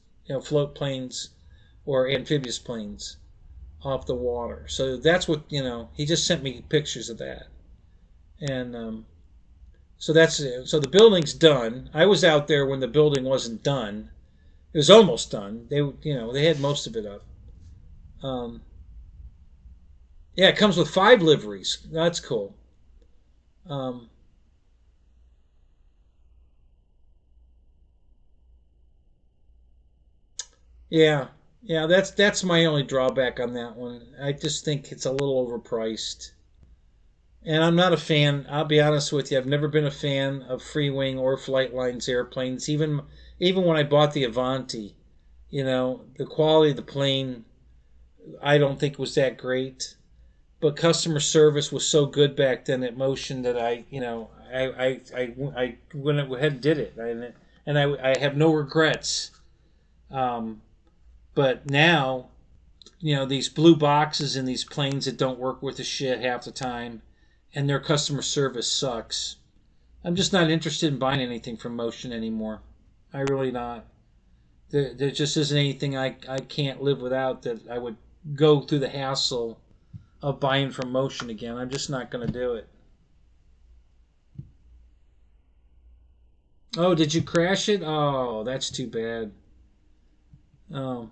[SPEAKER 1] float planes or amphibious planes off the water. So that's what he just sent me pictures of that, and so the building's done. I was out there when the building wasn't done. It was almost done. They had most of it up. Um, yeah, it comes with 5 liveries. That's cool. Um, yeah, yeah. That's my only drawback on that one. I just think it's a little overpriced. And I'm not a fan. I'll be honest with you. I've never been a fan of Freewing or Flightline's airplanes. Even when I bought the Avanti, the quality of the plane I don't think was that great. But customer service was so good back then at Motion that I went ahead and did it, and I have no regrets. But now, these blue boxes in these planes that don't work worth a shit half the time, and their customer service sucks. I'm just not interested in buying anything from Motion anymore. I really not. There just isn't anything I can't live without that I would go through the hassle of buying from Motion again. I'm just not going to do it. Oh, did you crash it? Oh, that's too bad. Oh,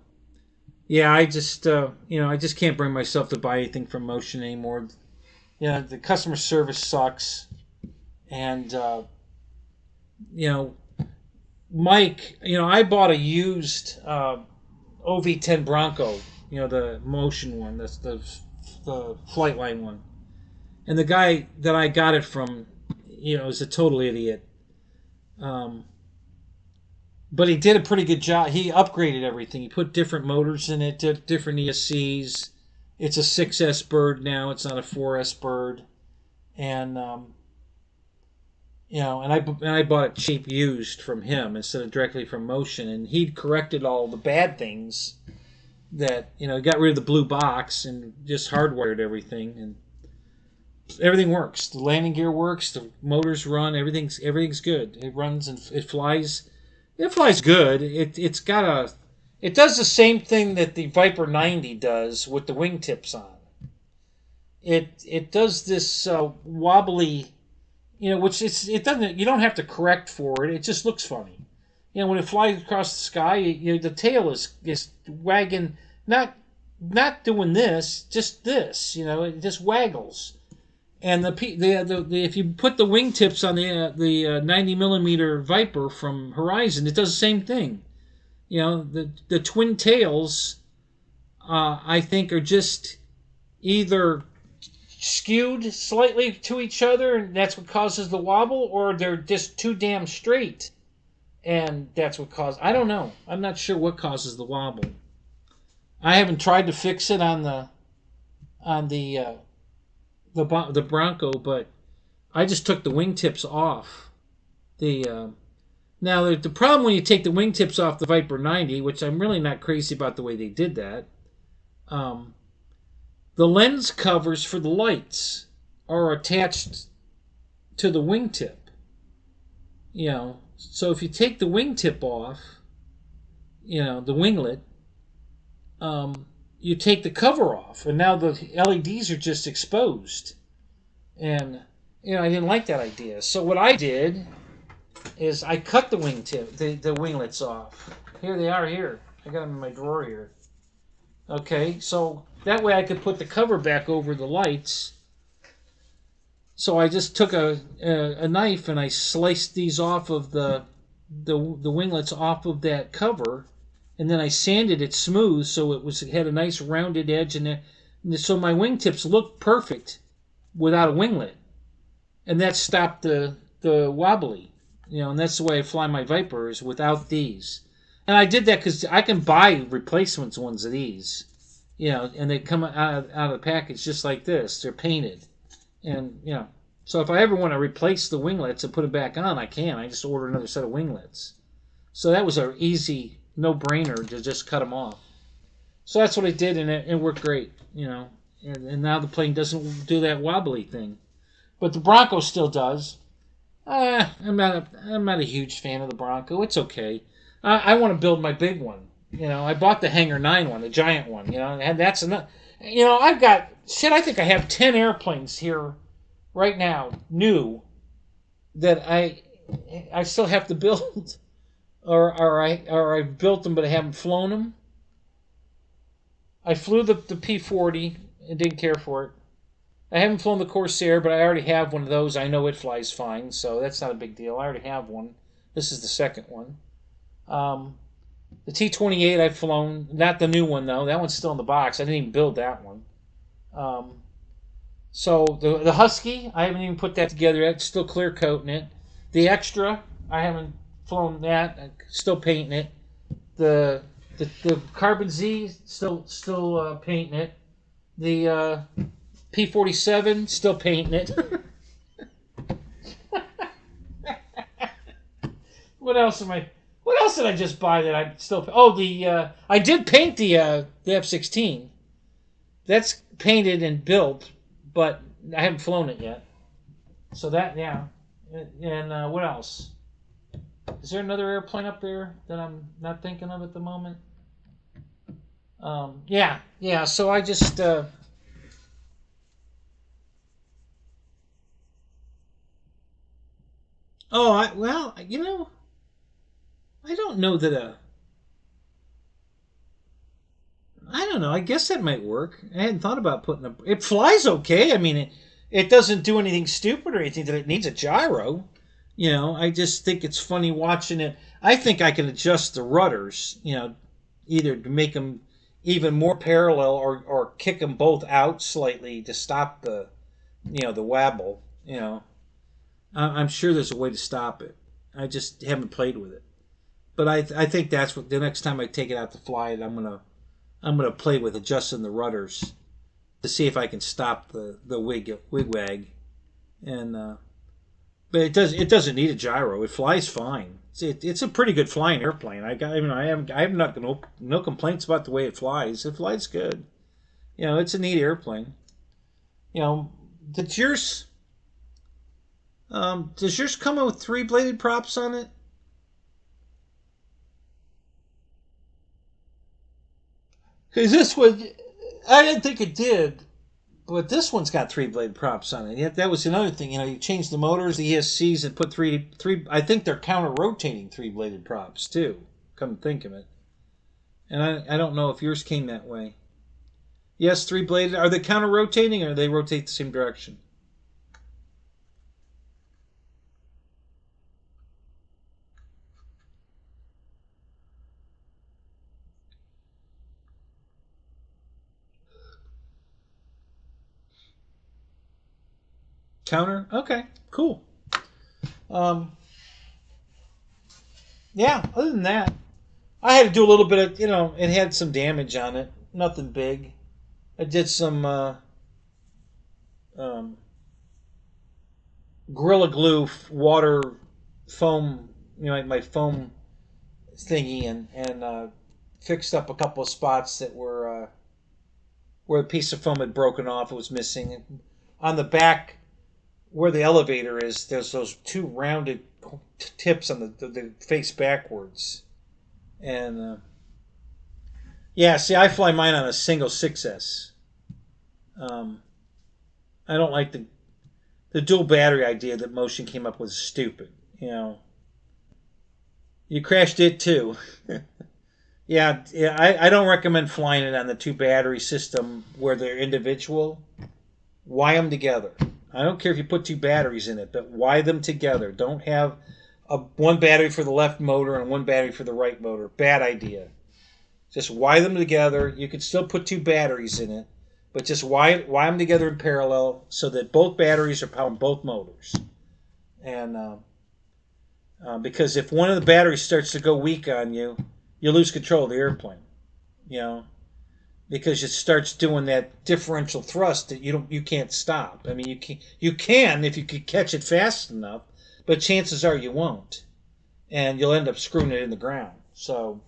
[SPEAKER 1] yeah. I just can't bring myself to buy anything from Motion anymore. The customer service sucks, and Mike, I bought a used OV10 Bronco, the Motion one, that's the Flightline one, and the guy that I got it from, is a total idiot. But he did a pretty good job. He upgraded everything. He put different motors in it, different ESCs. It's a 6S bird now. It's not a 4S bird, and and I bought it cheap used from him instead of directly from Motion, and he'd corrected all the bad things that he got rid of the blue box and just hardwired everything, and everything works. The landing gear works. The motors run. Everything's good. It runs and it flies. It flies good. It does the same thing that the Viper 90 does with the wingtips on. It does this wobbly, which it doesn't. You don't have to correct for it. It just looks funny. When it flies across the sky, the tail is wagging, not doing this, just this. It just waggles. And if you put the wingtips on the 90 millimeter Viper from Horizon, it does the same thing. The twin tails, I think, are just either skewed slightly to each other, and that's what causes the wobble, or they're just too damn straight, and that's what causes. I don't know. I'm not sure what causes the wobble. I haven't tried to fix it on the Bronco, but I just took the wingtips off. Now the problem when you take the wingtips off the Viper 90, which I'm really not crazy about the way they did that, the lens covers for the lights are attached to the wingtip. So if you take the wingtip off, the winglet, you take the cover off, and now the LEDs are just exposed. And, I didn't like that idea. So what I did is I cut the wingtip, the winglets off. Here they are here. I got them in my drawer here. Okay, so that way I could put the cover back over the lights. So I just took a knife and I sliced these off of the winglets off of that cover, and then I sanded it smooth so it had a nice rounded edge, and so my wingtips looked perfect without a winglet, and that stopped the wobbly. And that's the way I fly my Vipers without these. And I did that because I can buy replacements ones of these, and they come out of the package just like this. They're painted, and so if I ever want to replace the winglets and put it back on, I can. I just order another set of winglets. So that was an easy no-brainer to just cut them off. So that's what I did, and it worked great, And now the plane doesn't do that wobbly thing, but the Bronco still does. I'm not a huge fan of the Bronco. It's okay. I want to build my big one. I bought the Hanger 9 one, the giant one. And that's enough. I've got shit. I think I have 10 airplanes here right now, new, that I still have to build, or I built them but I haven't flown them. I flew the P-40 and didn't care for it. I haven't flown the Corsair, but I already have one of those. I know it flies fine, so that's not a big deal. I already have one. This is the second one. The T-28 I've flown, not the new one though. That one's still in the box. I didn't even build that one. So the Husky, I haven't even put that together yet. Still clear coating it. The Extra, I haven't flown that. I'm still painting it. The Carbon Z, still painting it. The P-47, still painting it. What else did I just buy that I still? Oh, I did paint the F-16. That's painted and built, but I haven't flown it yet. So that, yeah. And what else? Is there another airplane up there that I'm not thinking of at the moment? Yeah. So I just. Well, I don't know that I don't know. I guess that might work. I hadn't thought about putting a. It flies okay. I mean, it doesn't do anything stupid or anything that it needs a gyro. I just think it's funny watching it. I think I can adjust the rudders, either to make them even more parallel or kick them both out slightly to stop the wabble. I'm sure there's a way to stop it. I just haven't played with it. But I think that's what the next time I take it out to fly it, I'm gonna play with adjusting the rudders to see if I can stop the wig-wag. And but it doesn't need a gyro. It flies fine. It's a pretty good flying airplane. I have no complaints about the way it flies. It flies good. It's a neat airplane. Does yours come with 3-bladed props on it? Because this one, I didn't think it did, but this one's got 3-blade props on it. Yet that was another thing. You changed the motors, the ESCs, and put three. I think they're counter-rotating 3-bladed props too. Come to think of it, and I don't know if yours came that way. Yes, 3-bladed. Are they counter-rotating, or do they rotate the same direction? Counter? Okay, cool. Yeah, other than that, I had to do a little bit of, it had some damage on it. Nothing big. I did some Gorilla Glue water foam, my foam thingy, and fixed up a couple of spots that were where a piece of foam had broken off. It was missing. And on the back, where the elevator is, there's those two rounded tips on the face backwards. And yeah, see, I fly mine on a single 6S. I don't like the dual battery idea that Motion came up with. Is stupid. You crashed it too. Yeah. I don't recommend flying it on the 2 battery system where they're individual. Wire them together. I don't care if you put 2 batteries in it, but wire them together. Don't have one battery for the left motor and one battery for the right motor. Bad idea. Just wire them together. You can still put 2 batteries in it, but just wire them together in parallel so that both batteries are powering both motors. And because if one of the batteries starts to go weak on you, you lose control of the airplane. Because it starts doing that differential thrust that you can't stop. I mean, you can if you could catch it fast enough, but chances are you won't, and you'll end up screwing it in the ground. So,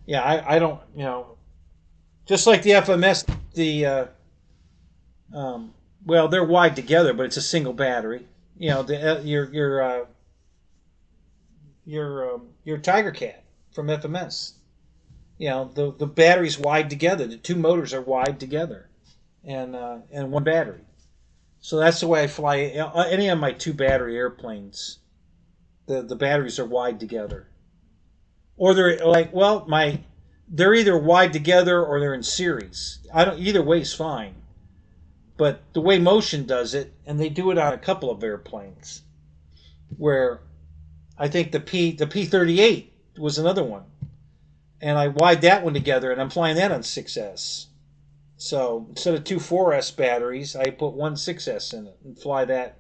[SPEAKER 1] yeah, I don't, just like the FMS, well, they're wide together, but it's a single battery. Your Tiger Cat from FMS. The batteries wide together. The 2 motors are wide together, and one battery. So that's the way I fly any of my 2-battery airplanes. The batteries are wide together, or they're they're either wide together or they're in series. Either way is fine, but the way Motion does it, and they do it on a couple of airplanes, where I think the P-38 was another one. And I wide that one together, and I'm flying that on 6S. So instead of two 4S batteries, I put one 6S in it and fly that,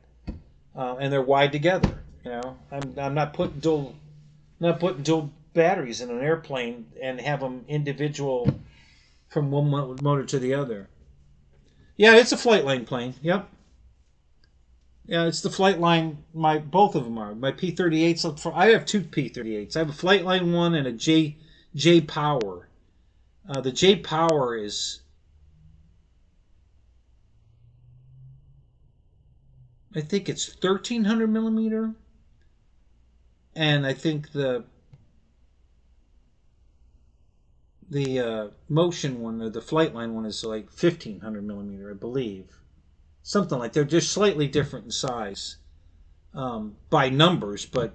[SPEAKER 1] and they're wide together. You know, I'm not putting dual batteries in an airplane and have them individual from one motor to the other. Yeah, it's a Flightline plane. Yep. Yeah, it's the Flightline. Both of them are my P-38s. I have two P-38s. I have a Flightline one and a J Power. The J Power is, I think it's 1300 millimeter, and I think the motion one, or the Flightline one, is like 1500 millimeter, I believe. Something like they're just slightly different in size by numbers, but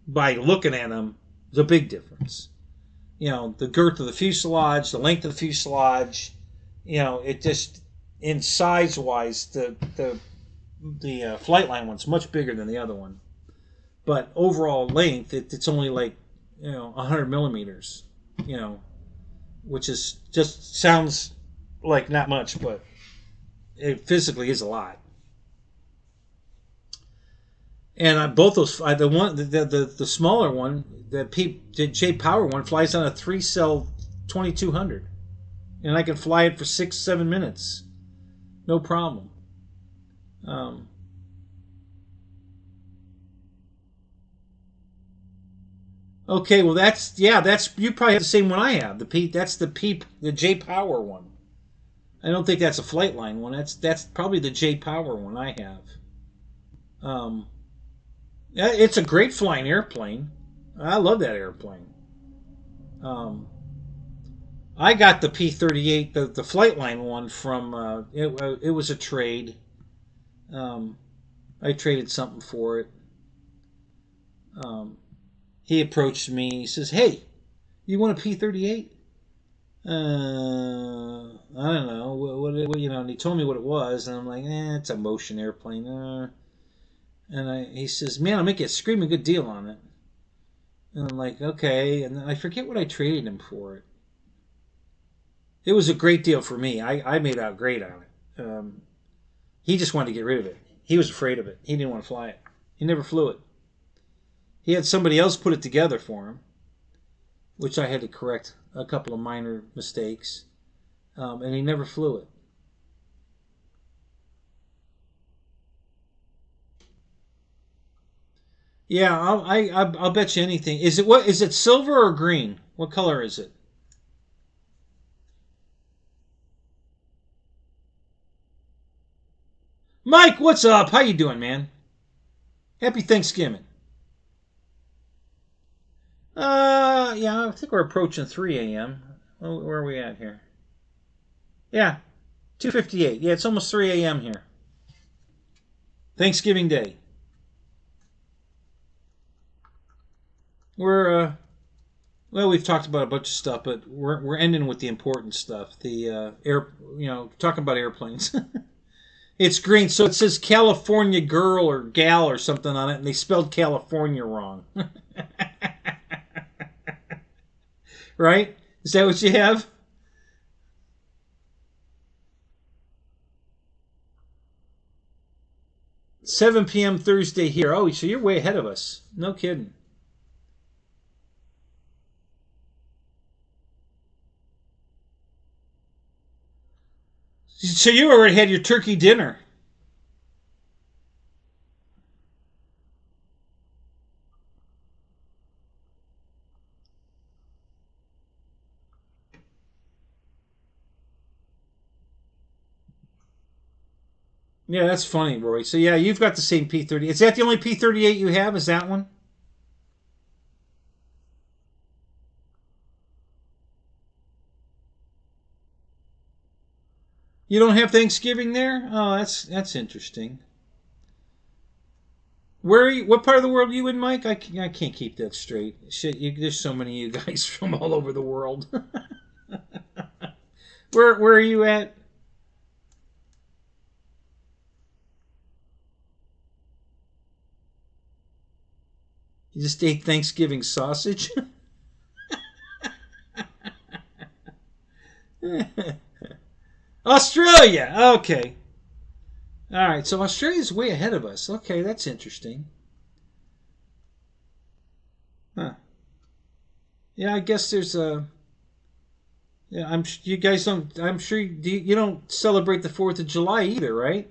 [SPEAKER 1] by looking at them, there's a big difference. You know, the girth of the fuselage, the length of the fuselage. You know, it just, in size wise, the Flightline one's much bigger than the other one. But overall length, it's only like 100 millimeters. You know, which is just sounds like not much, but it physically is a lot. And both those, the smaller one, the J Power one, flies on a 3-cell 2200, and I can fly it for 6-7 minutes, no problem. Okay, well that's you probably have the same one I have. The J Power one. I don't think that's a Flightline one. That's probably the J Power one I have. It's a great flying airplane. I love that airplane. I got the P-38, the Flightline one from it was a trade. I traded something for it. He approached me. He says, "Hey, you want a P-38?" I don't know. What and he told me what it was, and I'm like, it's a motion airplane. And he says, "Man, I'll make you a screaming good deal on it." And I'm like, okay. And I forget what I traded him for it. It was a great deal for me. I made out great on it. He just wanted to get rid of it. He was afraid of it. He didn't want to fly it. He never flew it. He had somebody else put it together for him, which I had to correct a couple of minor mistakes, and he never flew it. Yeah, I'll bet you anything. Is it silver or green? What color is it? Mike, what's up? How you doing, man? Happy Thanksgiving. Yeah, I think we're approaching 3 a.m. Where are we at here? Yeah, 2:58. Yeah, it's almost 3 a.m. here. Thanksgiving Day. We're we've talked about a bunch of stuff, but we're ending with the important stuff. The talking about airplanes. It's green, so it says California girl or gal or something on it, and they spelled California wrong. Right? Is that what you have? "7 p.m. Thursday here." Oh, so you're way ahead of us. No kidding. So you already had your turkey dinner. Yeah, that's funny, Roy. So yeah, you've got the same P-30. Is that the only P-38 you have? Is that one? You don't have Thanksgiving there? Oh, that's interesting. Where are you, what part of the world are you in, Mike? I can't keep that straight. Shit, there's so many of you guys from all over the world. Where are you at? You just ate Thanksgiving sausage? Australia. Okay. All right. So Australia's way ahead of us. Okay, that's interesting. Huh. Yeah, I guess there's a. Yeah, you guys don't. I'm sure you don't celebrate the 4th of July either, right?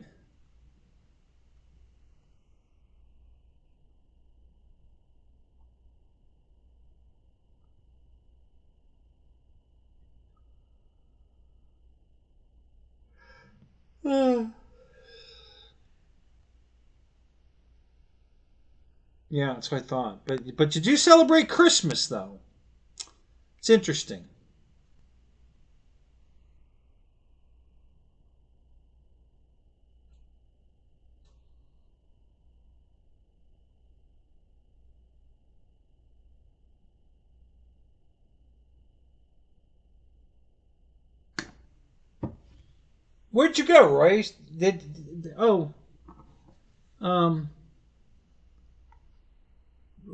[SPEAKER 1] Yeah, that's what I thought. But you do celebrate Christmas though. It's interesting. Where'd you go, Roy? Oh, um,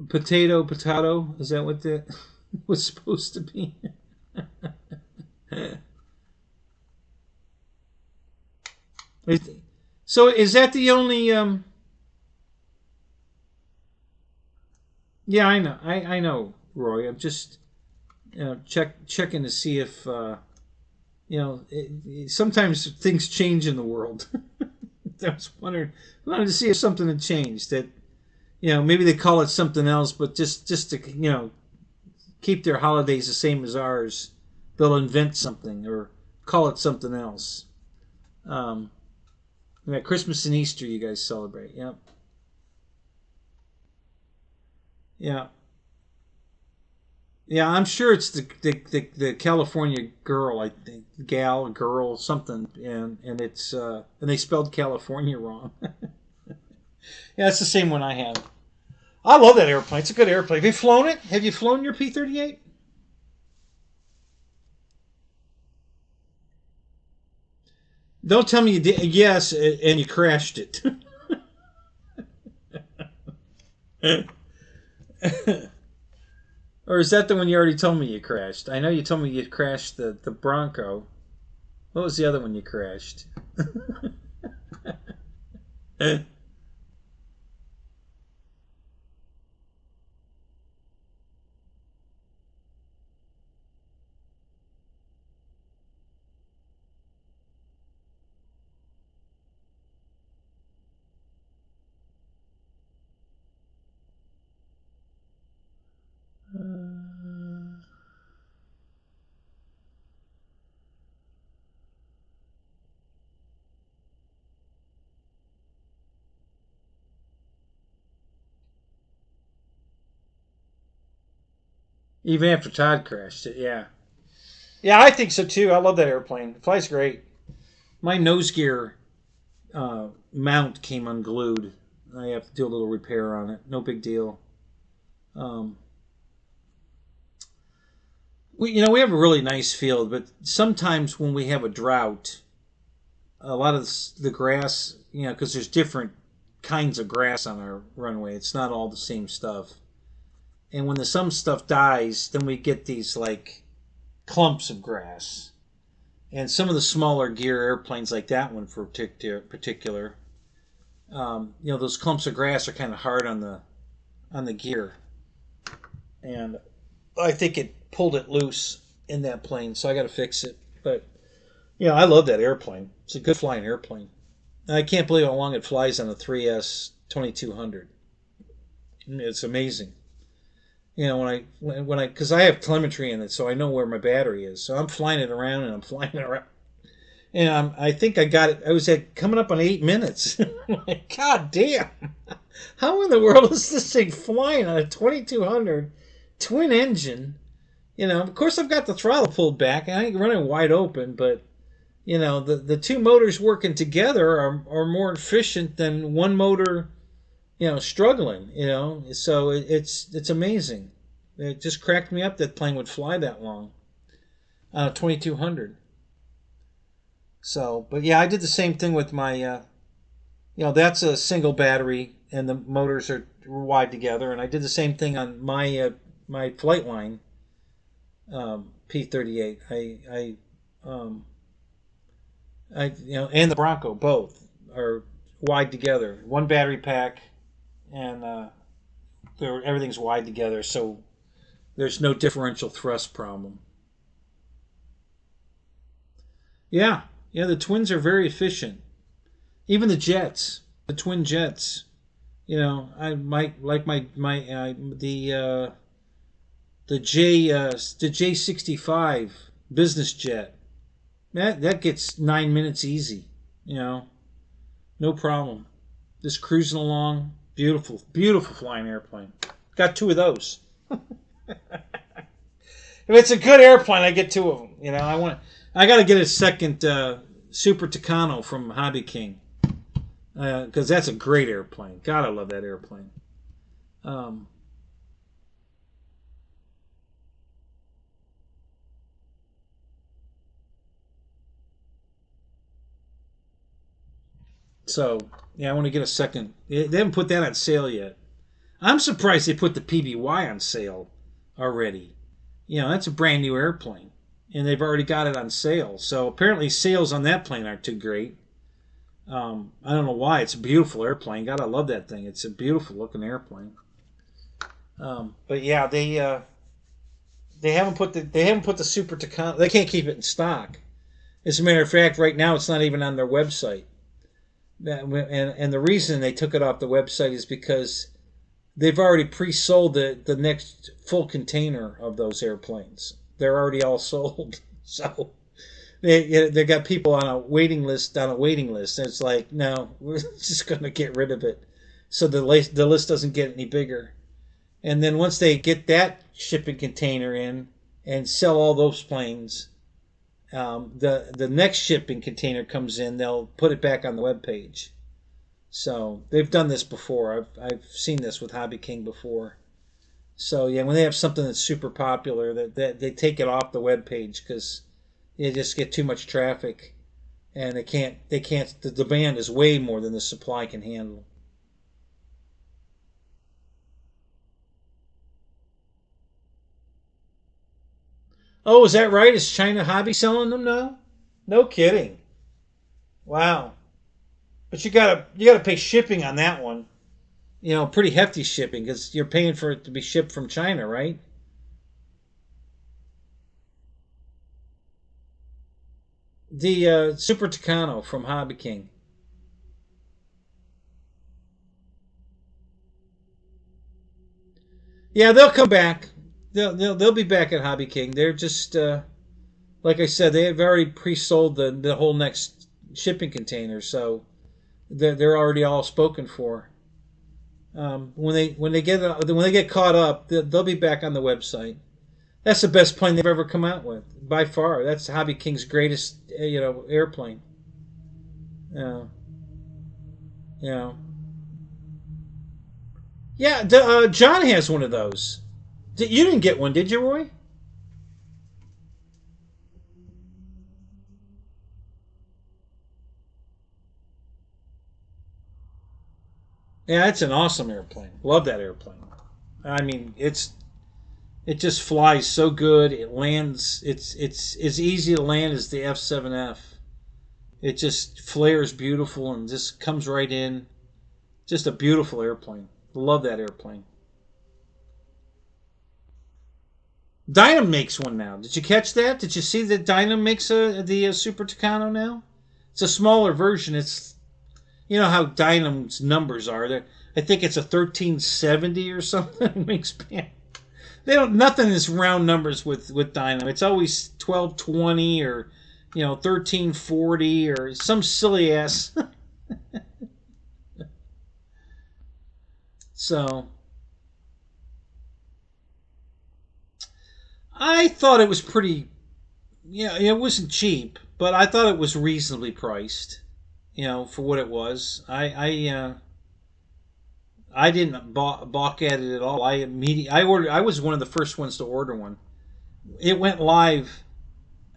[SPEAKER 1] potato? Is that what that was supposed to be? So is that the only? Yeah, I know. I know, Roy. I'm just checking to see if sometimes things change in the world. I was wondering, wanted to see if something had changed. That maybe they call it something else, but just to keep their holidays the same as ours, they'll invent something or call it something else. Um, yeah, Christmas and Easter, you guys celebrate. Yep. Yeah. Yeah, I'm sure it's the California girl, I think, girl, something, and it's and they spelled California wrong. Yeah, it's the same one I have. I love that airplane. It's a good airplane. Have you flown it? Have you flown your P-38? Don't tell me you did. Yes, and you crashed it. Or is that the one you already told me you crashed? I know you told me you crashed the Bronco. What was the other one you crashed? Even after Todd crashed it, yeah. Yeah, I think so too. I love that airplane. It flies great. My nose gear mount came unglued. I have to do a little repair on it. No big deal. Um, we have a really nice field, but sometimes when we have a drought, a lot of the grass, because there's different kinds of grass on our runway. It's not all the same stuff. And when some stuff dies, then we get these like clumps of grass. And some of the smaller gear airplanes, like that one for particular, those clumps of grass are kind of hard on the gear, and I think it pulled it loose in that plane, so I got to fix it. But I love that airplane. It's a good flying airplane. And I can't believe how long it flies on a 3S 2200. It's amazing. Because I have telemetry in it, so I know where my battery is. So I'm flying it around and I'm flying it around. And I think I got it. I was coming up on 8 minutes. Like, God damn. How in the world is this thing flying on a 2200 twin engine? Of course I've got the throttle pulled back. I ain't running wide open, but, the two motors working together are more efficient than one motor, struggling, So it's amazing. It just cracked me up that plane would fly that long on a 2200. So, but yeah, I did the same thing with my, that's a single battery and the motors are wide together. And I did the same thing on my Flightline P-38. And the Bronco, both are wide together. One battery pack, and everything's wide together, so there's no differential thrust problem. Yeah, the twins are very efficient. Even the jets, the twin jets. I might like the J65 business jet. That gets 9 minutes easy. No problem. Just cruising along. Beautiful, beautiful flying airplane. Got 2 of those. If it's a good airplane, I get 2 of them. I got to get a second Super Tucano from Hobby King, because that's a great airplane. God, I love that airplane. So, I want to get a second. They haven't put that on sale yet. I'm surprised they put the PBY on sale already. That's a brand new airplane, and they've already got it on sale. So apparently sales on that plane aren't too great. I don't know why. It's a beautiful airplane. God, I love that thing. It's a beautiful looking airplane. But yeah, they haven't put the Super Tucano. They can't keep it in stock. As a matter of fact, right now it's not even on their website. And the reason they took it off the website is because they've already pre-sold the next full container of those airplanes. They're already all sold. So they got people on a waiting list. And it's like, no, we're just going to get rid of it, so the list doesn't get any bigger. And then once they get that shipping container in and sell all those planes, the next shipping container comes in, they'll put it back on the webpage. So they've done this before. I've seen this with Hobby King before. So yeah, when they have something that's super popular, that they take it off the webpage because they just get too much traffic, and they can't. The demand is way more than the supply can handle. Oh, is that right? Is China Hobby selling them now? No kidding. Wow. But you gotta pay shipping on that one. Pretty hefty shipping because you're paying for it to be shipped from China, right? The Super Tucano from Hobby King. Yeah, they'll come back. They'll be back at Hobby King. They're just like I said, they have already pre-sold the whole next shipping container, so they're already all spoken for. When they get caught up, they'll be back on the website. That's the best plane they've ever come out with by far. That's Hobby King's greatest airplane. Yeah, yeah, yeah. John has one of those. You didn't get one, did you, Roy? Yeah, it's an awesome airplane. Love that airplane. I mean, it just flies so good. It lands. It's as easy to land as the F7F. It just flares beautiful and just comes right in. Just a beautiful airplane. Love that airplane. Dynam makes one now. Did you catch that? Did you see that Dynam makes the Super Tucano now? It's a smaller version. It's how Dynam's numbers are. I think it's a 1370 or something wingspan. They don't. Nothing is round numbers with Dynam. It's always 1220 or 1340 or some silly ass. So I thought it was pretty. Yeah, it wasn't cheap, but I thought it was reasonably priced. For what it was. I didn't balk at it at all. I ordered. I was one of the first ones to order one. It went live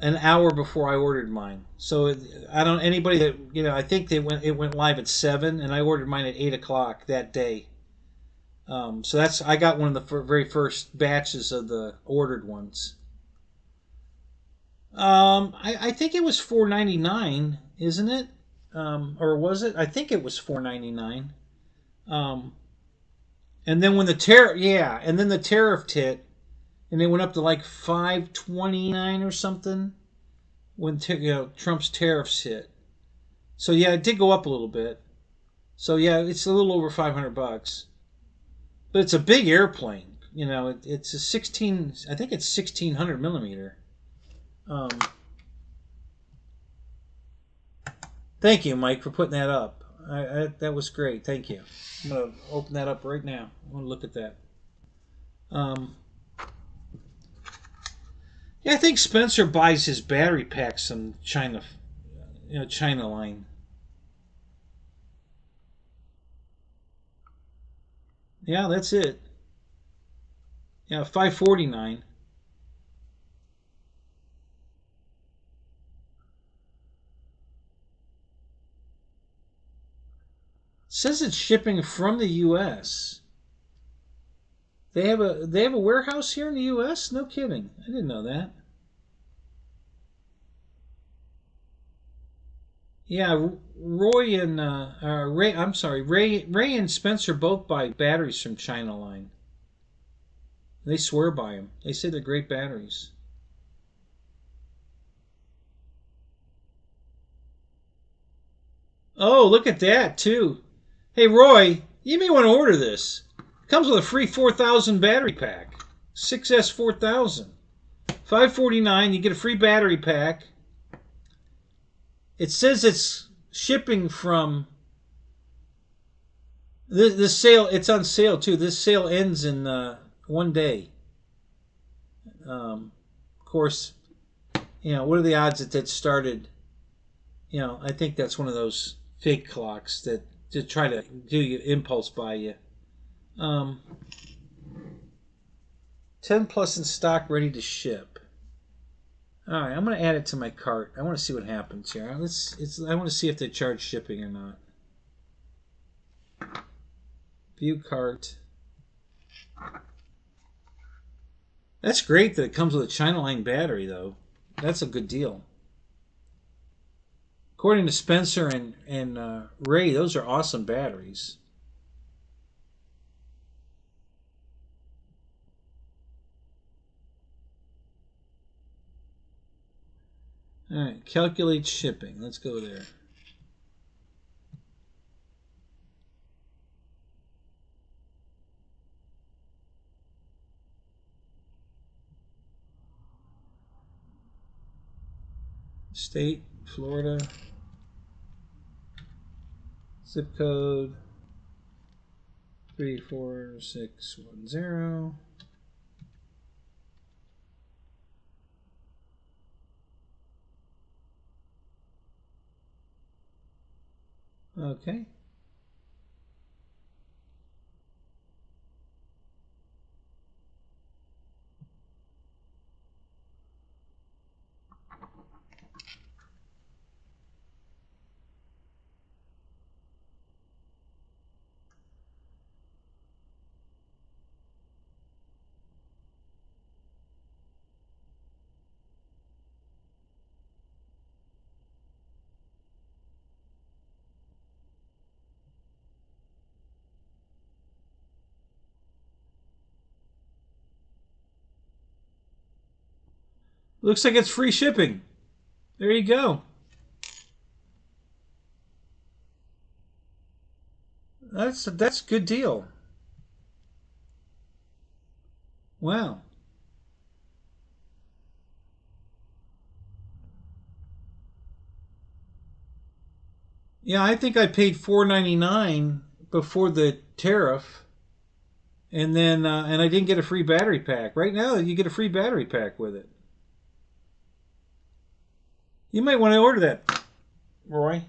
[SPEAKER 1] an hour before I ordered mine. So I don't anybody that I think it went live at 7, and I ordered mine at 8 o'clock that day. So I got one of the very first batches of the ordered ones. I think it was $4.99, isn't it? Or was it? I think it was $4.99. And then when the tariff, yeah, and then the tariff hit, and it went up to like $5.29 or something when Trump's tariffs hit. So yeah, it did go up a little bit. So yeah, it's a little over $500, but it's a big airplane. You know, it's a 16. I think it's 1600 millimeter. Thank you, Mike, for putting that up. That was great. Thank you. I'm gonna open that up right now. I want to look at that. Yeah, I think Spencer buys his battery packs from China, China line. Yeah, that's it. Yeah, $5.49. Says it's shipping from the U.S. They have a warehouse here in the U.S. No kidding. I didn't know that. Yeah, Roy and Ray. I'm sorry, Ray and Spencer both buy batteries from China line. They swear by them. They say they're great batteries. Oh, look at that too. Hey Roy, you may want to order this. It comes with a free 4,000 battery pack. 6S 4000. $5.49. You get a free battery pack. It says it's shipping from this sale. It's on sale too. This sale ends in one day. Of course, what are the odds that that started? I think that's one of those fake clocks that to try to do you impulse buy you. 10 plus in stock, ready to ship. All right, I'm going to add it to my cart. I want to see what happens here. I want to see if they charge shipping or not. View cart. That's great that it comes with a China line battery, though. That's a good deal. According to Spencer and Ray, those are awesome batteries. All right, calculate shipping. Let's go there. State, Florida. Zip code 34610. Okay. Looks like it's free shipping. There you go. That's a good deal. Wow. Yeah, I think I paid $4.99 before the tariff, and then and I didn't get a free battery pack. Right now, you get a free battery pack with it. You might want to order that, Roy.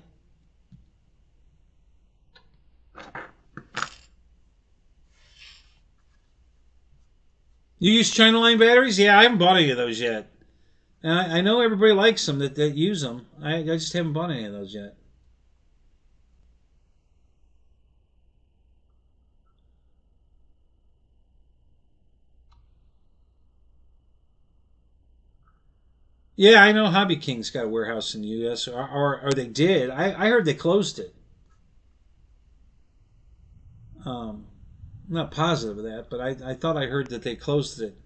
[SPEAKER 1] You use China line batteries? Yeah, I haven't bought any of those yet. And I know everybody likes them that use them. I just haven't bought any of those yet. Yeah, I know Hobby King's got a warehouse in the U.S. or they did. I heard they closed it. I'm not positive of that, but I thought I heard that they closed it.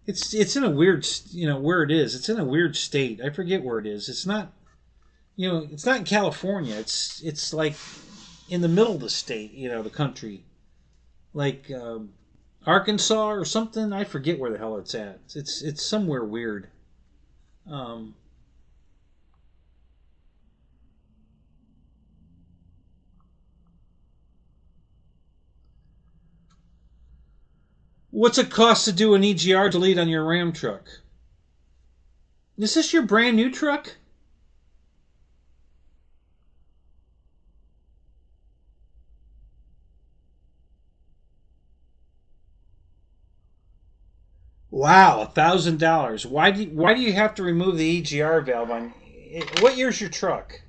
[SPEAKER 1] It's in a weird, where it is. It's in a weird state. I forget where it is. It's not, it's not in California. It's like in the middle of the state, the country, like Arkansas or something. I forget where the hell it's at. It's somewhere weird. Um, what's it cost to do an EGR delete on your Ram truck? Is this your brand new truck? Wow, $1,000. Why do you have to remove the EGR valve on? What year's your truck?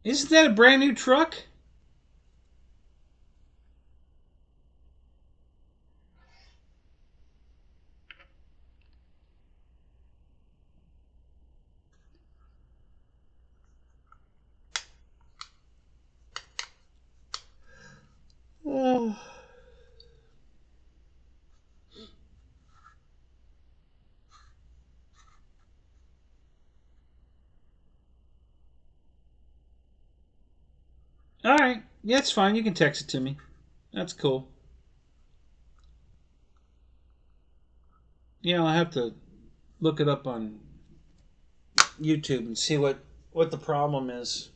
[SPEAKER 1] Isn't that a brand new truck? Oh. All right. Yeah, it's fine. You can text it to me. That's cool. Yeah, I'll have to look it up on YouTube and see what the problem is.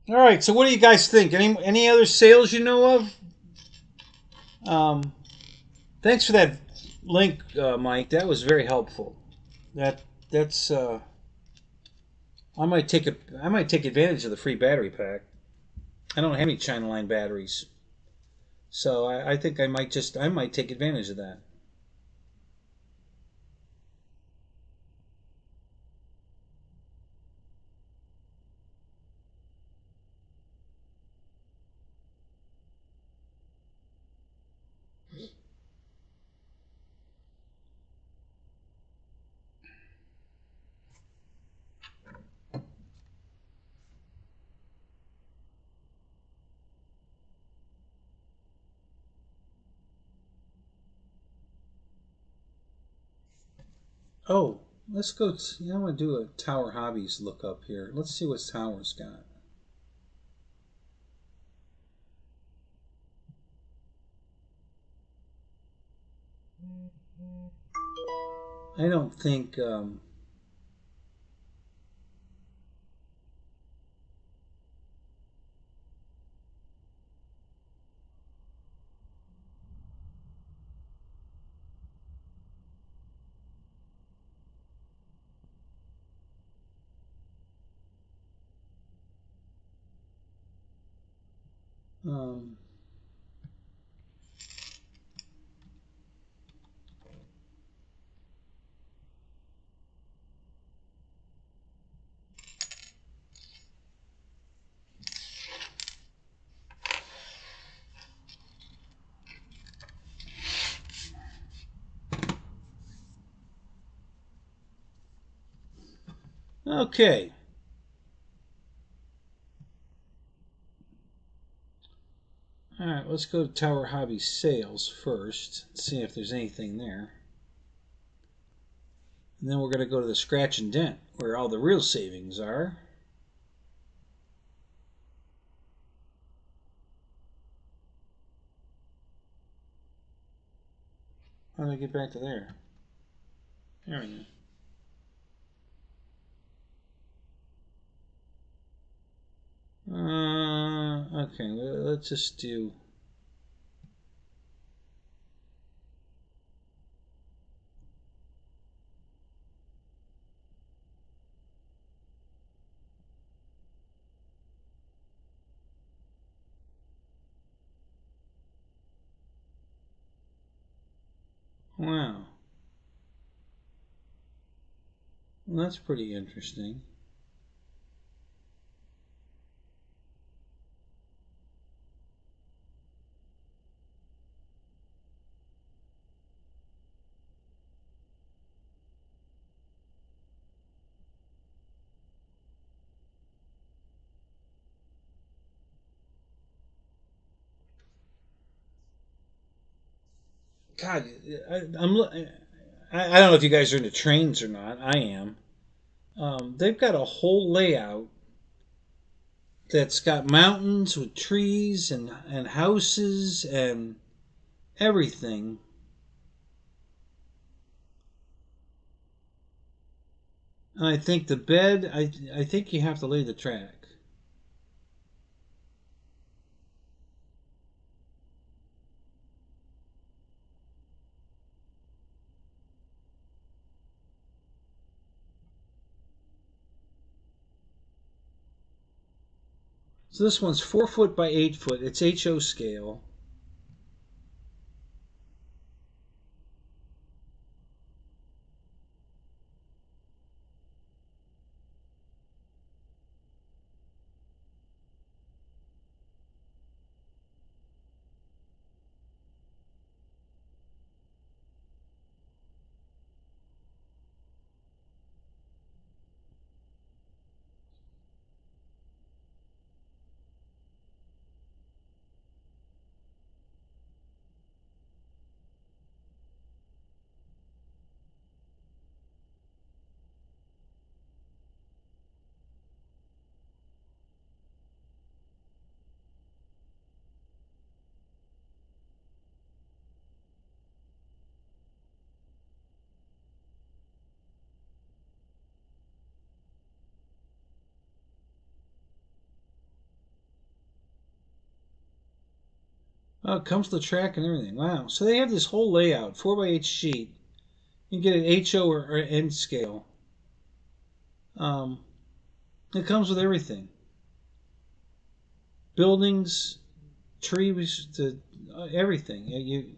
[SPEAKER 1] All right. So, what do you guys think? Any other sales you know of? Thanks for that link, Mike. That was very helpful. That's I might take advantage of the free battery pack. I don't have any China line batteries, so I think I might take advantage of that. Oh, let's go. I want to do a Tower Hobbies lookup here. Let's see what Tower's got. I don't think. Um, okay. All right, let's go to Tower Hobby Sales first. See if there's anything there. And then we're going to go to the scratch and dent, where all the real savings are. How do I get back to there? There we go. Okay, let's just do... Wow. Well, that's pretty interesting. God, I don't know if you guys are into trains or not. I am. They've got a whole layout that's got mountains with trees and houses and everything. And I think the bed, I think you have to lay the track. So this one's 4 foot by 8 foot. It's HO scale. Oh, it comes with the track and everything. Wow. So they have this whole layout, 4 by 8 sheet. You can get an HO or N scale. It comes with everything. Buildings, trees, everything. You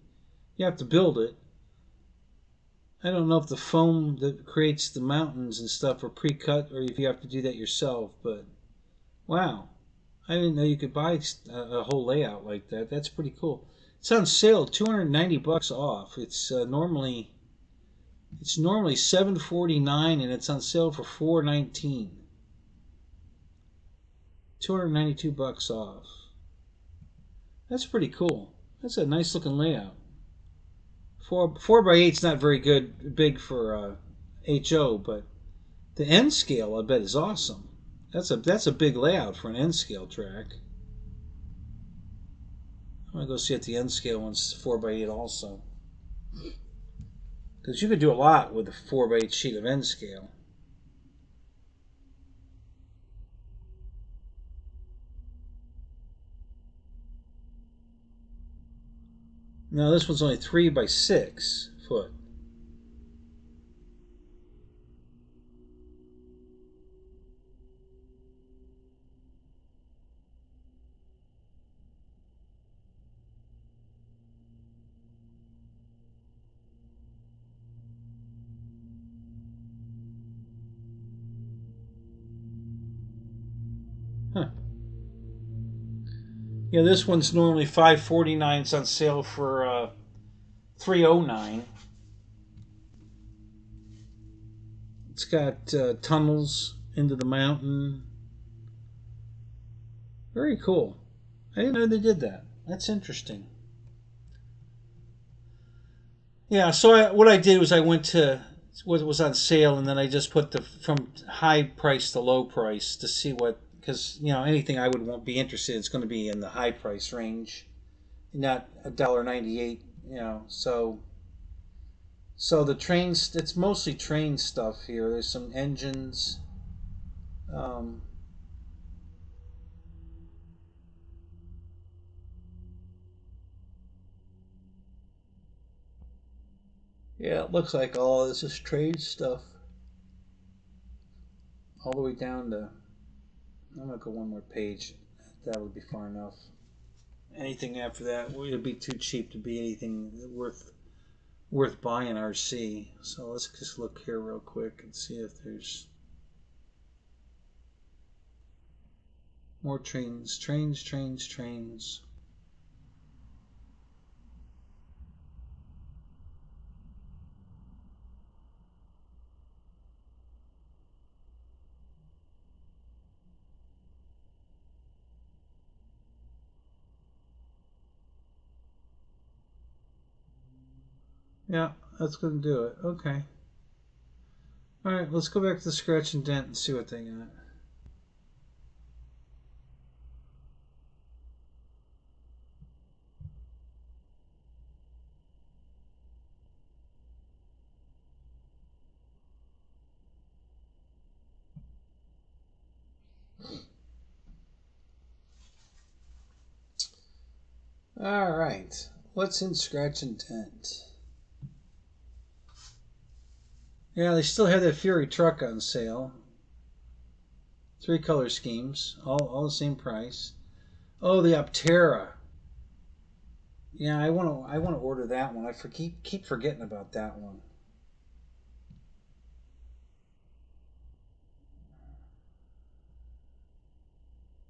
[SPEAKER 1] have to build it. I don't know if the foam that creates the mountains and stuff are pre-cut or if you have to do that yourself, but wow. I didn't know you could buy a whole layout like that. That's pretty cool. It's on sale, $290 off. It's normally $749 and it's on sale for $419. $292 off. That's pretty cool. That's a nice looking layout. 4 by 8's not very big for HO, but the N scale I bet is awesome. That's a big layout for an N scale track. I'm gonna go see if the N scale one's 4 by 8 also, because you could do a lot with a 4 by 8 sheet of N scale. Now this one's only 3 by 6 foot. Huh. Yeah, this one's normally $549. It's on sale for $309. It's got tunnels into the mountain. Very cool. I didn't know they did that. That's interesting. Yeah, so what I did was I went to what was on sale, and then I just put the from high price to low price to see what, because you know anything I would be interested in is going to be in the high price range, not $1.98. You know, so the trains, it's mostly train stuff here. There's some engines. Yeah, it looks like all this is trade stuff. All the way down to, I'm going to go one more page. That would be far enough. Anything after that would be too cheap to be anything worth buying RC. So let's just look here real quick and see if there's more trains. Yeah, that's going to do it. Okay. All right, let's go back to the scratch and dent and see what they got. All right, what's in scratch and dent? Yeah, they still have that Fury truck on sale. 3 color schemes, all the same price. Oh, the Aptera. Yeah, I want to order that one. I keep forgetting about that one.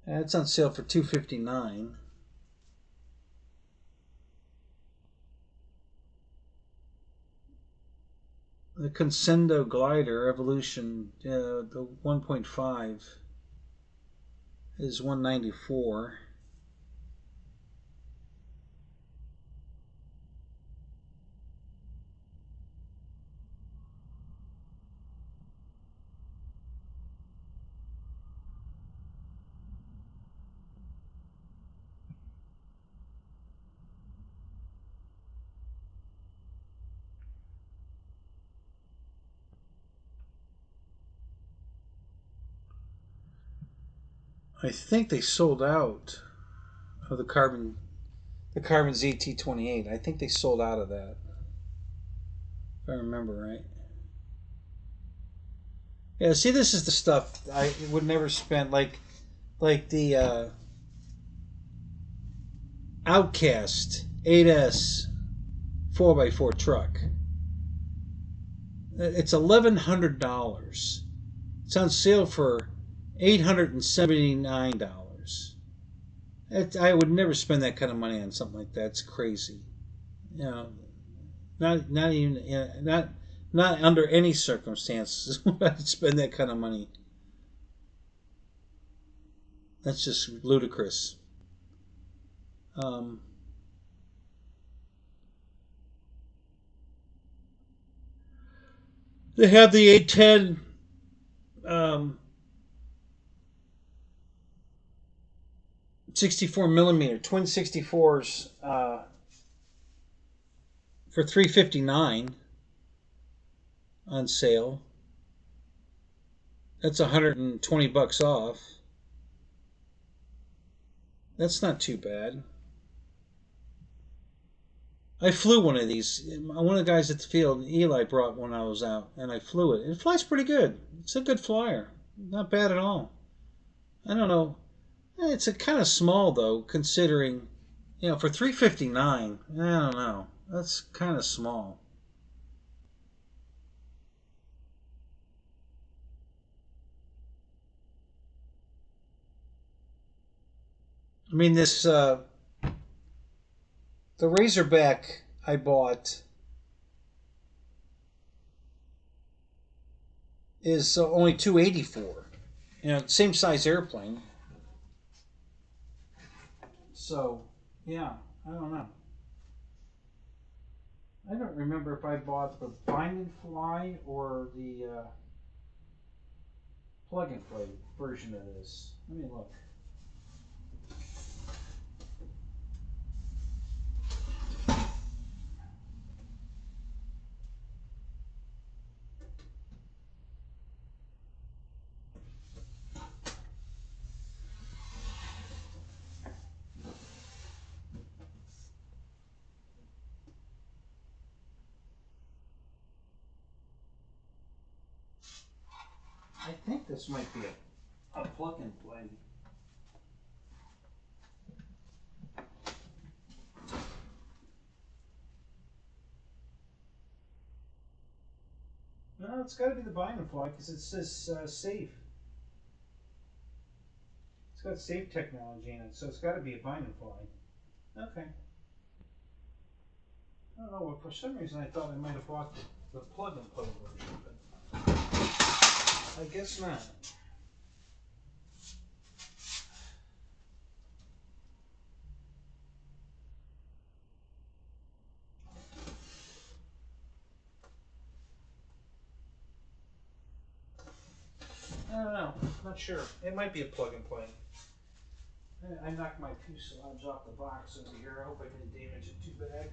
[SPEAKER 1] Yeah, it's on sale for $259. The Consendo Glider Evolution, the 1.5 is $194. I think they sold out of the Carbon ZT28. I think they sold out of that, if I remember right. Yeah, see, this is the stuff I would never spend, like the Outcast 8S 4x4 truck. It's $1,100. It's on sale for $879. I would never spend that kind of money on something like that. It's crazy. You know, not even, not under any circumstances would I spend that kind of money. That's just ludicrous. They have the 810 64 millimeter twin 64s for $359 on sale. That's $120 off. That's not too bad. I flew one of these. One of the guys at the field, Eli, brought one when I was out, and I flew it. It flies pretty good. It's a good flyer. Not bad at all. I don't know. It's a kind of small though, considering, for $359. I don't know. That's kind of small. I mean, this the Razorback I bought is only $284. Same size airplane. So, yeah, I don't know.
[SPEAKER 4] I don't remember if I bought the bind and fly or the plug and play version of this. Let me look. I think this might be a plug and play. No, it's got to be the bind and fly because it says safe. It's got safe technology in it, so it's got to be a bind and fly. Okay. I don't know, for some reason I thought I might have bought the plug and play version, but I guess not. I don't know. Not sure. It might be a plug and play. I knocked my fuselage off the box over here. I hope I didn't damage it too bad.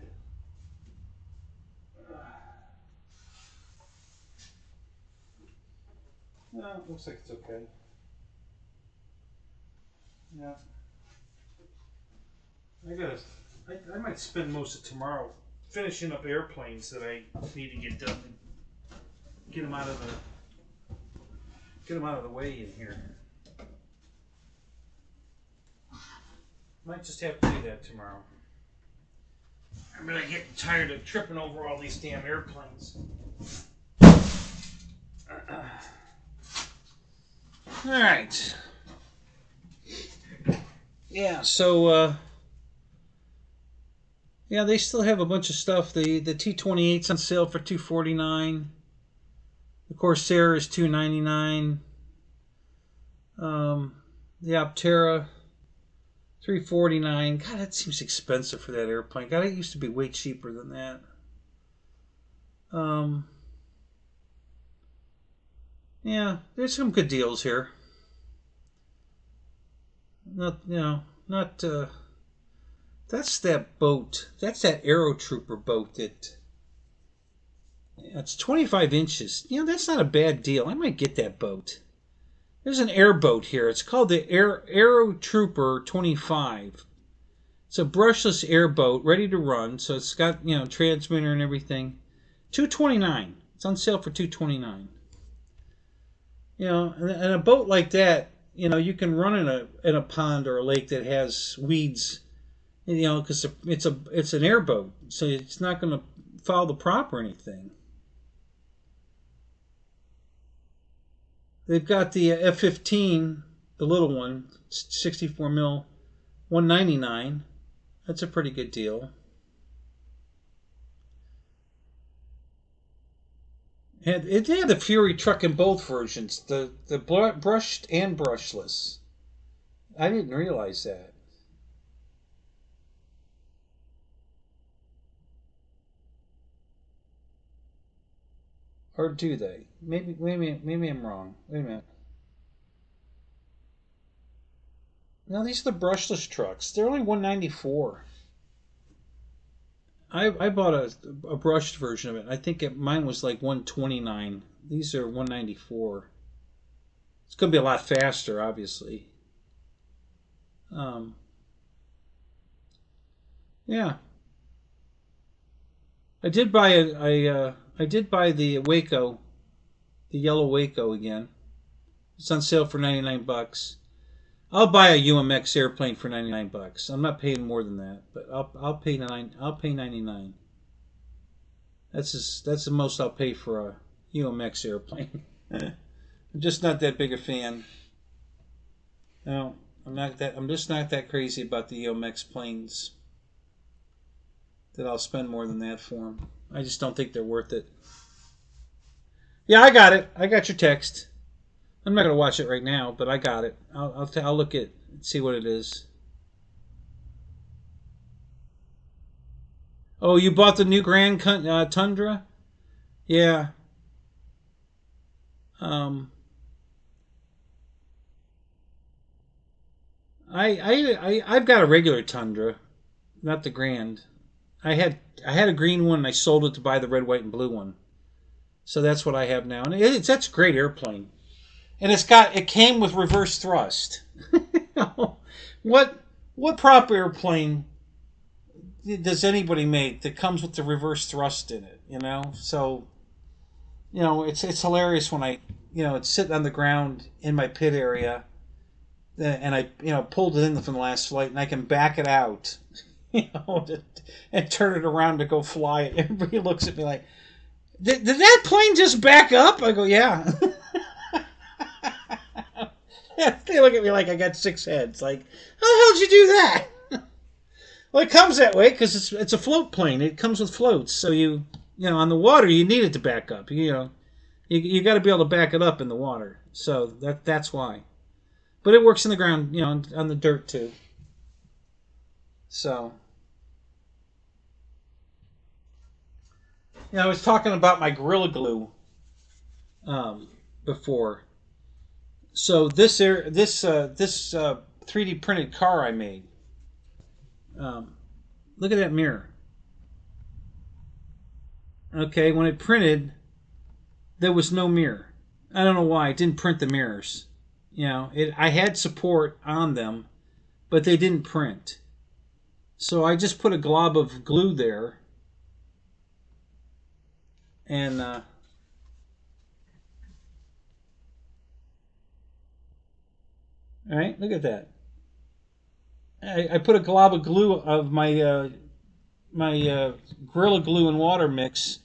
[SPEAKER 4] No, it looks like it's okay. Yeah. I might spend most of tomorrow finishing up airplanes that I need to get done and get them out of the way in here. Might just have to do that tomorrow. I'm really getting tired of tripping over all these damn airplanes. All right. Yeah, so yeah, they still have a bunch of stuff. The T-28's on sale for $249. The Corsair is $299. The Optera, $349. God, that seems expensive for that airplane. God, it used to be way cheaper than that. Yeah, there's some good deals here. That's that boat. That's that Aerotrooper boat that. It's 25 inches. That's not a bad deal. I might get that boat. There's an airboat here. It's called the Aerotrooper 25. It's a brushless airboat ready to run. So it's got, transmitter and everything. $229. It's on sale for $229. And a boat like that, you can run in a pond or a lake that has weeds, because it's an airboat, so it's not going to foul the prop or anything. They've got the F-15, the little one, 64 mil, $199. That's a pretty good deal. It had the Fury truck in both versions, the brushed and brushless. I didn't realize that. Or do they? Maybe I'm wrong. Wait a minute. No, these are the brushless trucks. They're only $194. I bought a brushed version of it. I think mine was like $129. These are $194. It's going to be a lot faster, obviously. Yeah. I did buy the Waco, the yellow Waco again. It's on sale for $99. I'll buy a UMX airplane for $99. I'm not paying more than that, but I'll pay $99. That's the most I'll pay for a UMX airplane. I'm just not that big a fan. No, I'm just not that crazy about the UMX planes that I'll spend more than that for them. I just don't think they're worth it. Yeah, I got it. I got your text. I'm not going to watch it right now, but I got it. I'll look at see what it is. Oh, you bought the new Tundra? Yeah. I've got a regular Tundra, not the Grand. I had a green one and I sold it to buy the red, white, and blue one. So that's what I have now, and that's a great airplane. And it came with reverse thrust. what what prop airplane does anybody make that comes with the reverse thrust in it? So it's hilarious when it's sitting on the ground in my pit area, and I pulled it in from the last flight, and I can back it out, and turn it around to go fly it. Everybody looks at me like, did that plane just back up? I go, yeah. They look at me like I got 6 heads. Like, how the hell did you do that? Well, it comes that way because it's a float plane. It comes with floats, so on the water you need it to back up. You got to be able to back it up in the water. So that's why. But it works in the ground, on the dirt too. So, I was talking about my Gorilla Glue before. So this 3D printed car I made. Look at that mirror. Okay, when it printed, there was no mirror. I don't know why it didn't print the mirrors. I had support on them, but they didn't print. So I just put a glob of glue there, and all right, look at that. I put a glob of glue of my Gorilla Glue and water mix,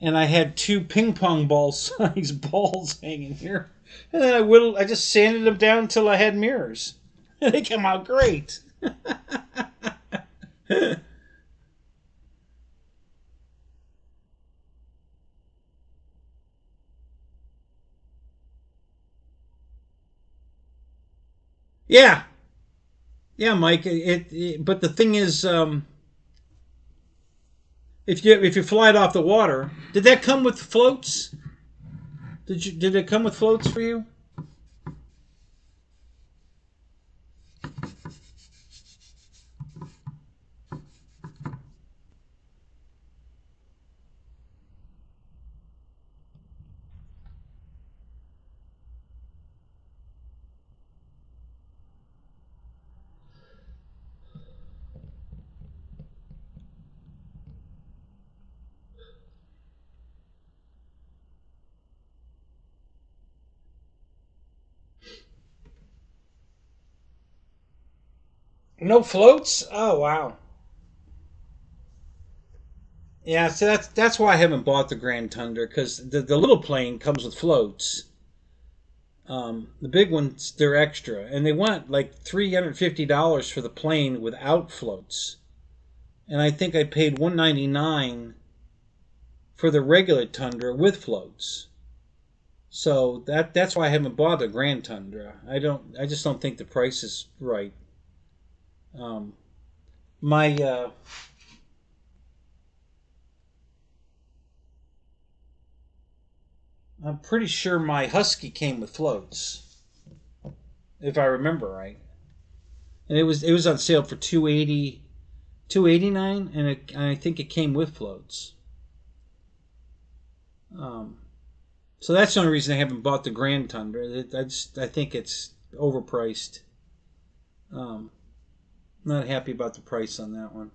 [SPEAKER 4] and I had 2 ping pong ball size balls hanging here, and then I just sanded them down until I had mirrors. They came out great. Yeah, yeah, Mike. But the thing is, if you fly it off the water, did that come with floats? Did it come with floats for you? No floats? Oh wow. Yeah, so that's why I haven't bought the Grand Tundra, because the little plane comes with floats. The big ones, they're extra, and they want like $350 for the plane without floats, and I think I paid $199 for the regular Tundra with floats. So that's why I haven't bought the Grand Tundra. I just don't think the price is right. My I'm pretty sure my Husky came with floats, if I remember right. And it was on sale for 289, and I think it came with floats. So that's the only reason I haven't bought the Grand Tundra. I think it's overpriced. Not happy about the price on that one.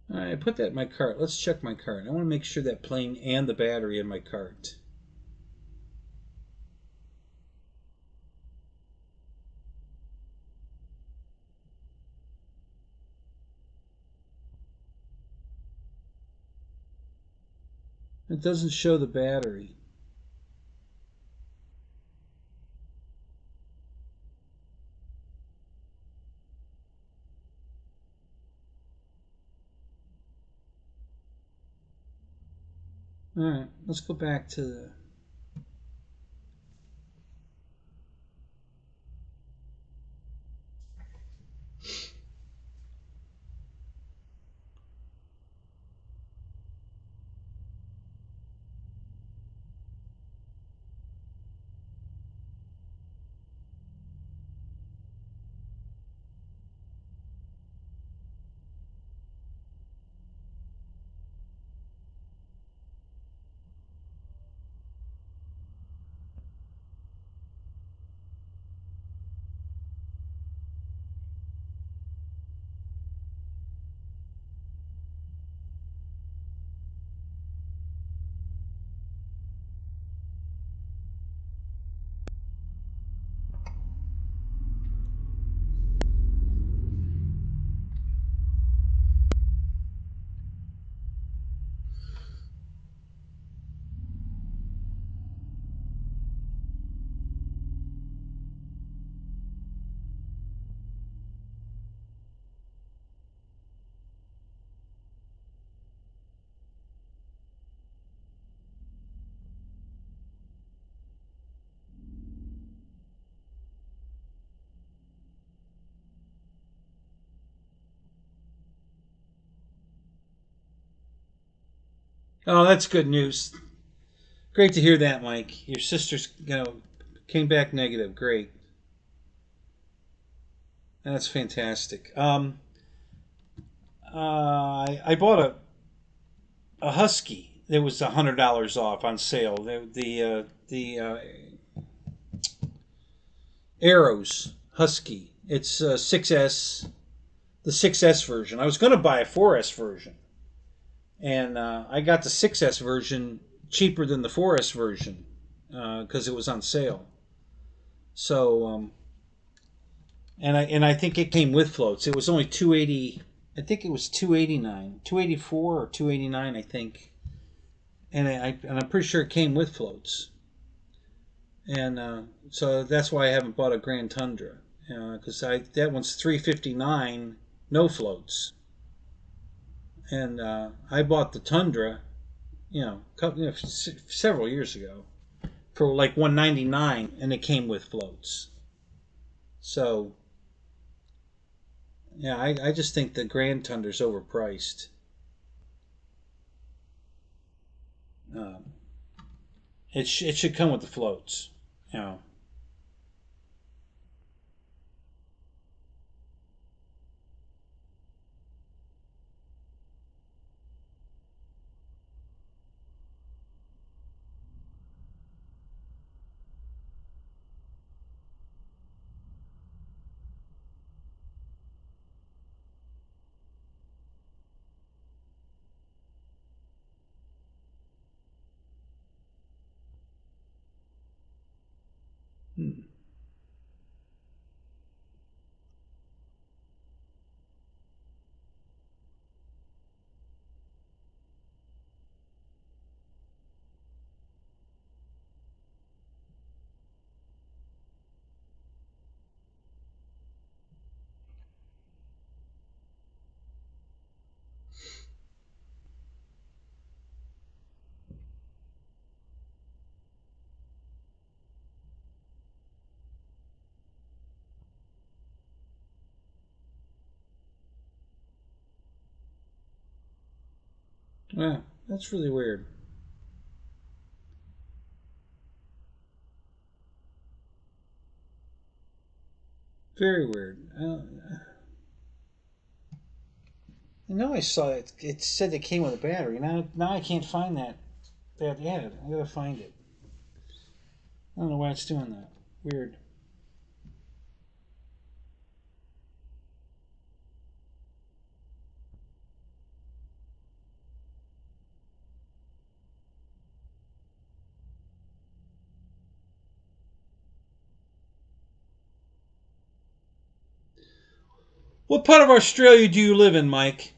[SPEAKER 4] All right, I put that in my cart. Let's check my cart. I want to make sure that plane and the battery in my cart. It doesn't show the battery. All right, let's go back to the... Oh, that's good news. Great to hear that, Mike. Your sister's, came back negative. Great. That's fantastic. I bought a husky. It was $100 off on sale. The Arrows husky. It's 6S, the 6S version. I was going to buy a 4S version, and I got the 6S version cheaper than the 4S version because it was on sale. So, and I think it came with floats. It was only 280. I think it was 289, 284 or 289. I think, and I'm pretty sure it came with floats. And so that's why I haven't bought a Grand Tundra, because that one's $359, no floats. And I bought the Tundra, several years ago, for like $199, and it came with floats. So, yeah, I just think the Grand Tundra's overpriced. It should come with the floats, you know. Hmm. Yeah, that's really weird. Very weird. I know I saw it. It said it came with a battery. Now I can't find that ad. I gotta find it. I don't know why it's doing that. Weird. What part of Australia do you live in, Mike?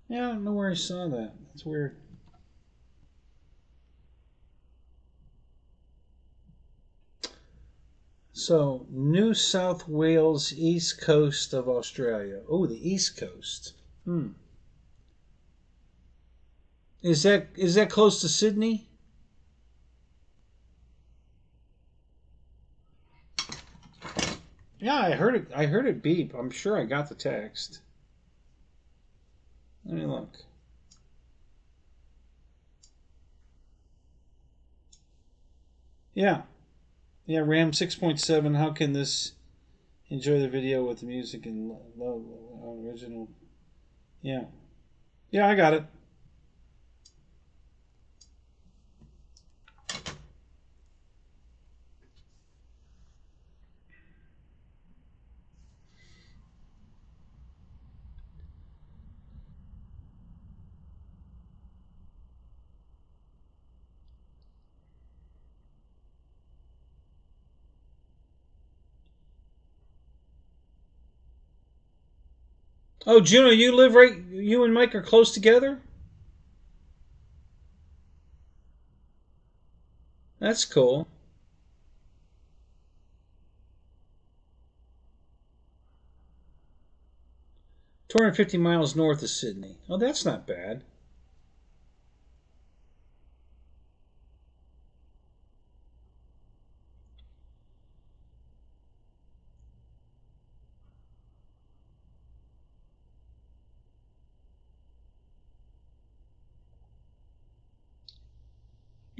[SPEAKER 4] Yeah, I don't know where I saw that. That's weird. So, New South Wales, east coast of Australia. Oh, the east coast. Is that close to Sydney? Yeah, I heard it. I heard it beep. I'm sure I got the text. Let me look. Yeah. Yeah, RAM 6.7. How can this enjoy the video with the music and original? Yeah. Yeah, I got it. Oh, Juno, you live right. You and Mike are close together. That's cool. 250 miles north of Sydney. Oh, that's not bad.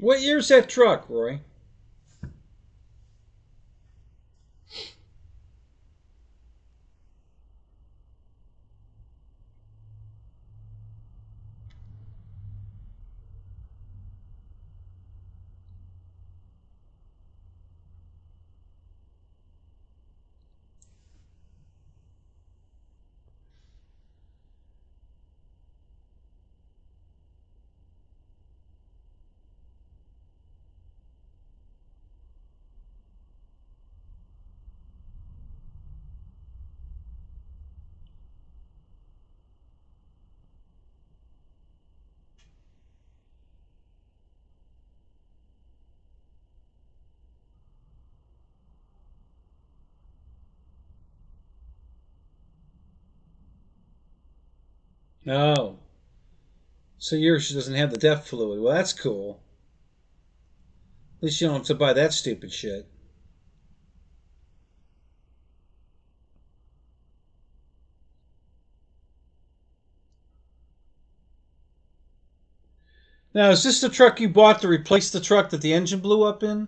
[SPEAKER 4] What year's that truck, Roy? Oh. So yours doesn't have the depth fluid. Well, that's cool. At least you don't have to buy that stupid shit. Now, is this the truck you bought to replace the truck that the engine blew up in?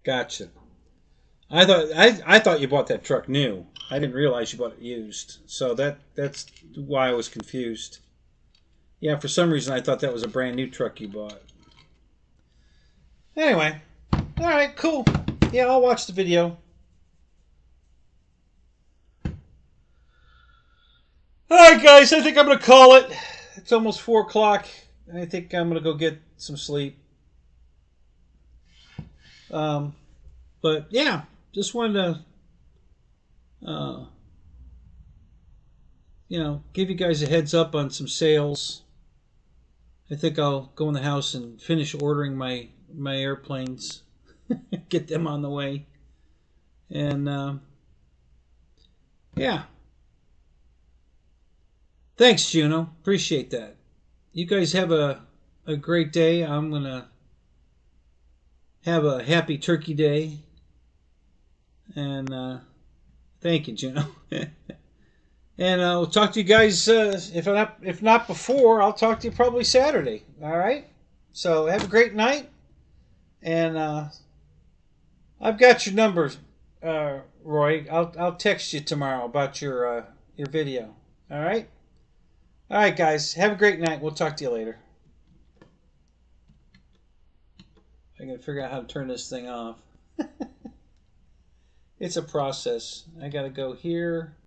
[SPEAKER 4] Gotcha. I thought you bought that truck new. I didn't realize you bought it used. So that's why I was confused. Yeah, for some reason I thought that was a brand new truck you bought. Anyway, all right, cool. Yeah, I'll watch the video. All right, guys, I think I'm gonna call it. It's almost 4 o'clock. I think I'm gonna go get some sleep. But yeah, just wanted to, give you guys a heads up on some sales. I think I'll go in the house and finish ordering my airplanes, get them on the way, and yeah. Thanks, Juno. Appreciate that. You guys have a great day. I'm gonna have a happy Turkey Day, and thank you, Juno.
[SPEAKER 1] And we'll talk to you guys, if not before, I'll talk to you probably Saturday. All right? So have a great night. And I've got your numbers, Roy. I'll text you tomorrow about your video. All right? All right, guys. Have a great night. We'll talk to you later. I gotta figure out how to turn this thing off. It's a process. I gotta go here.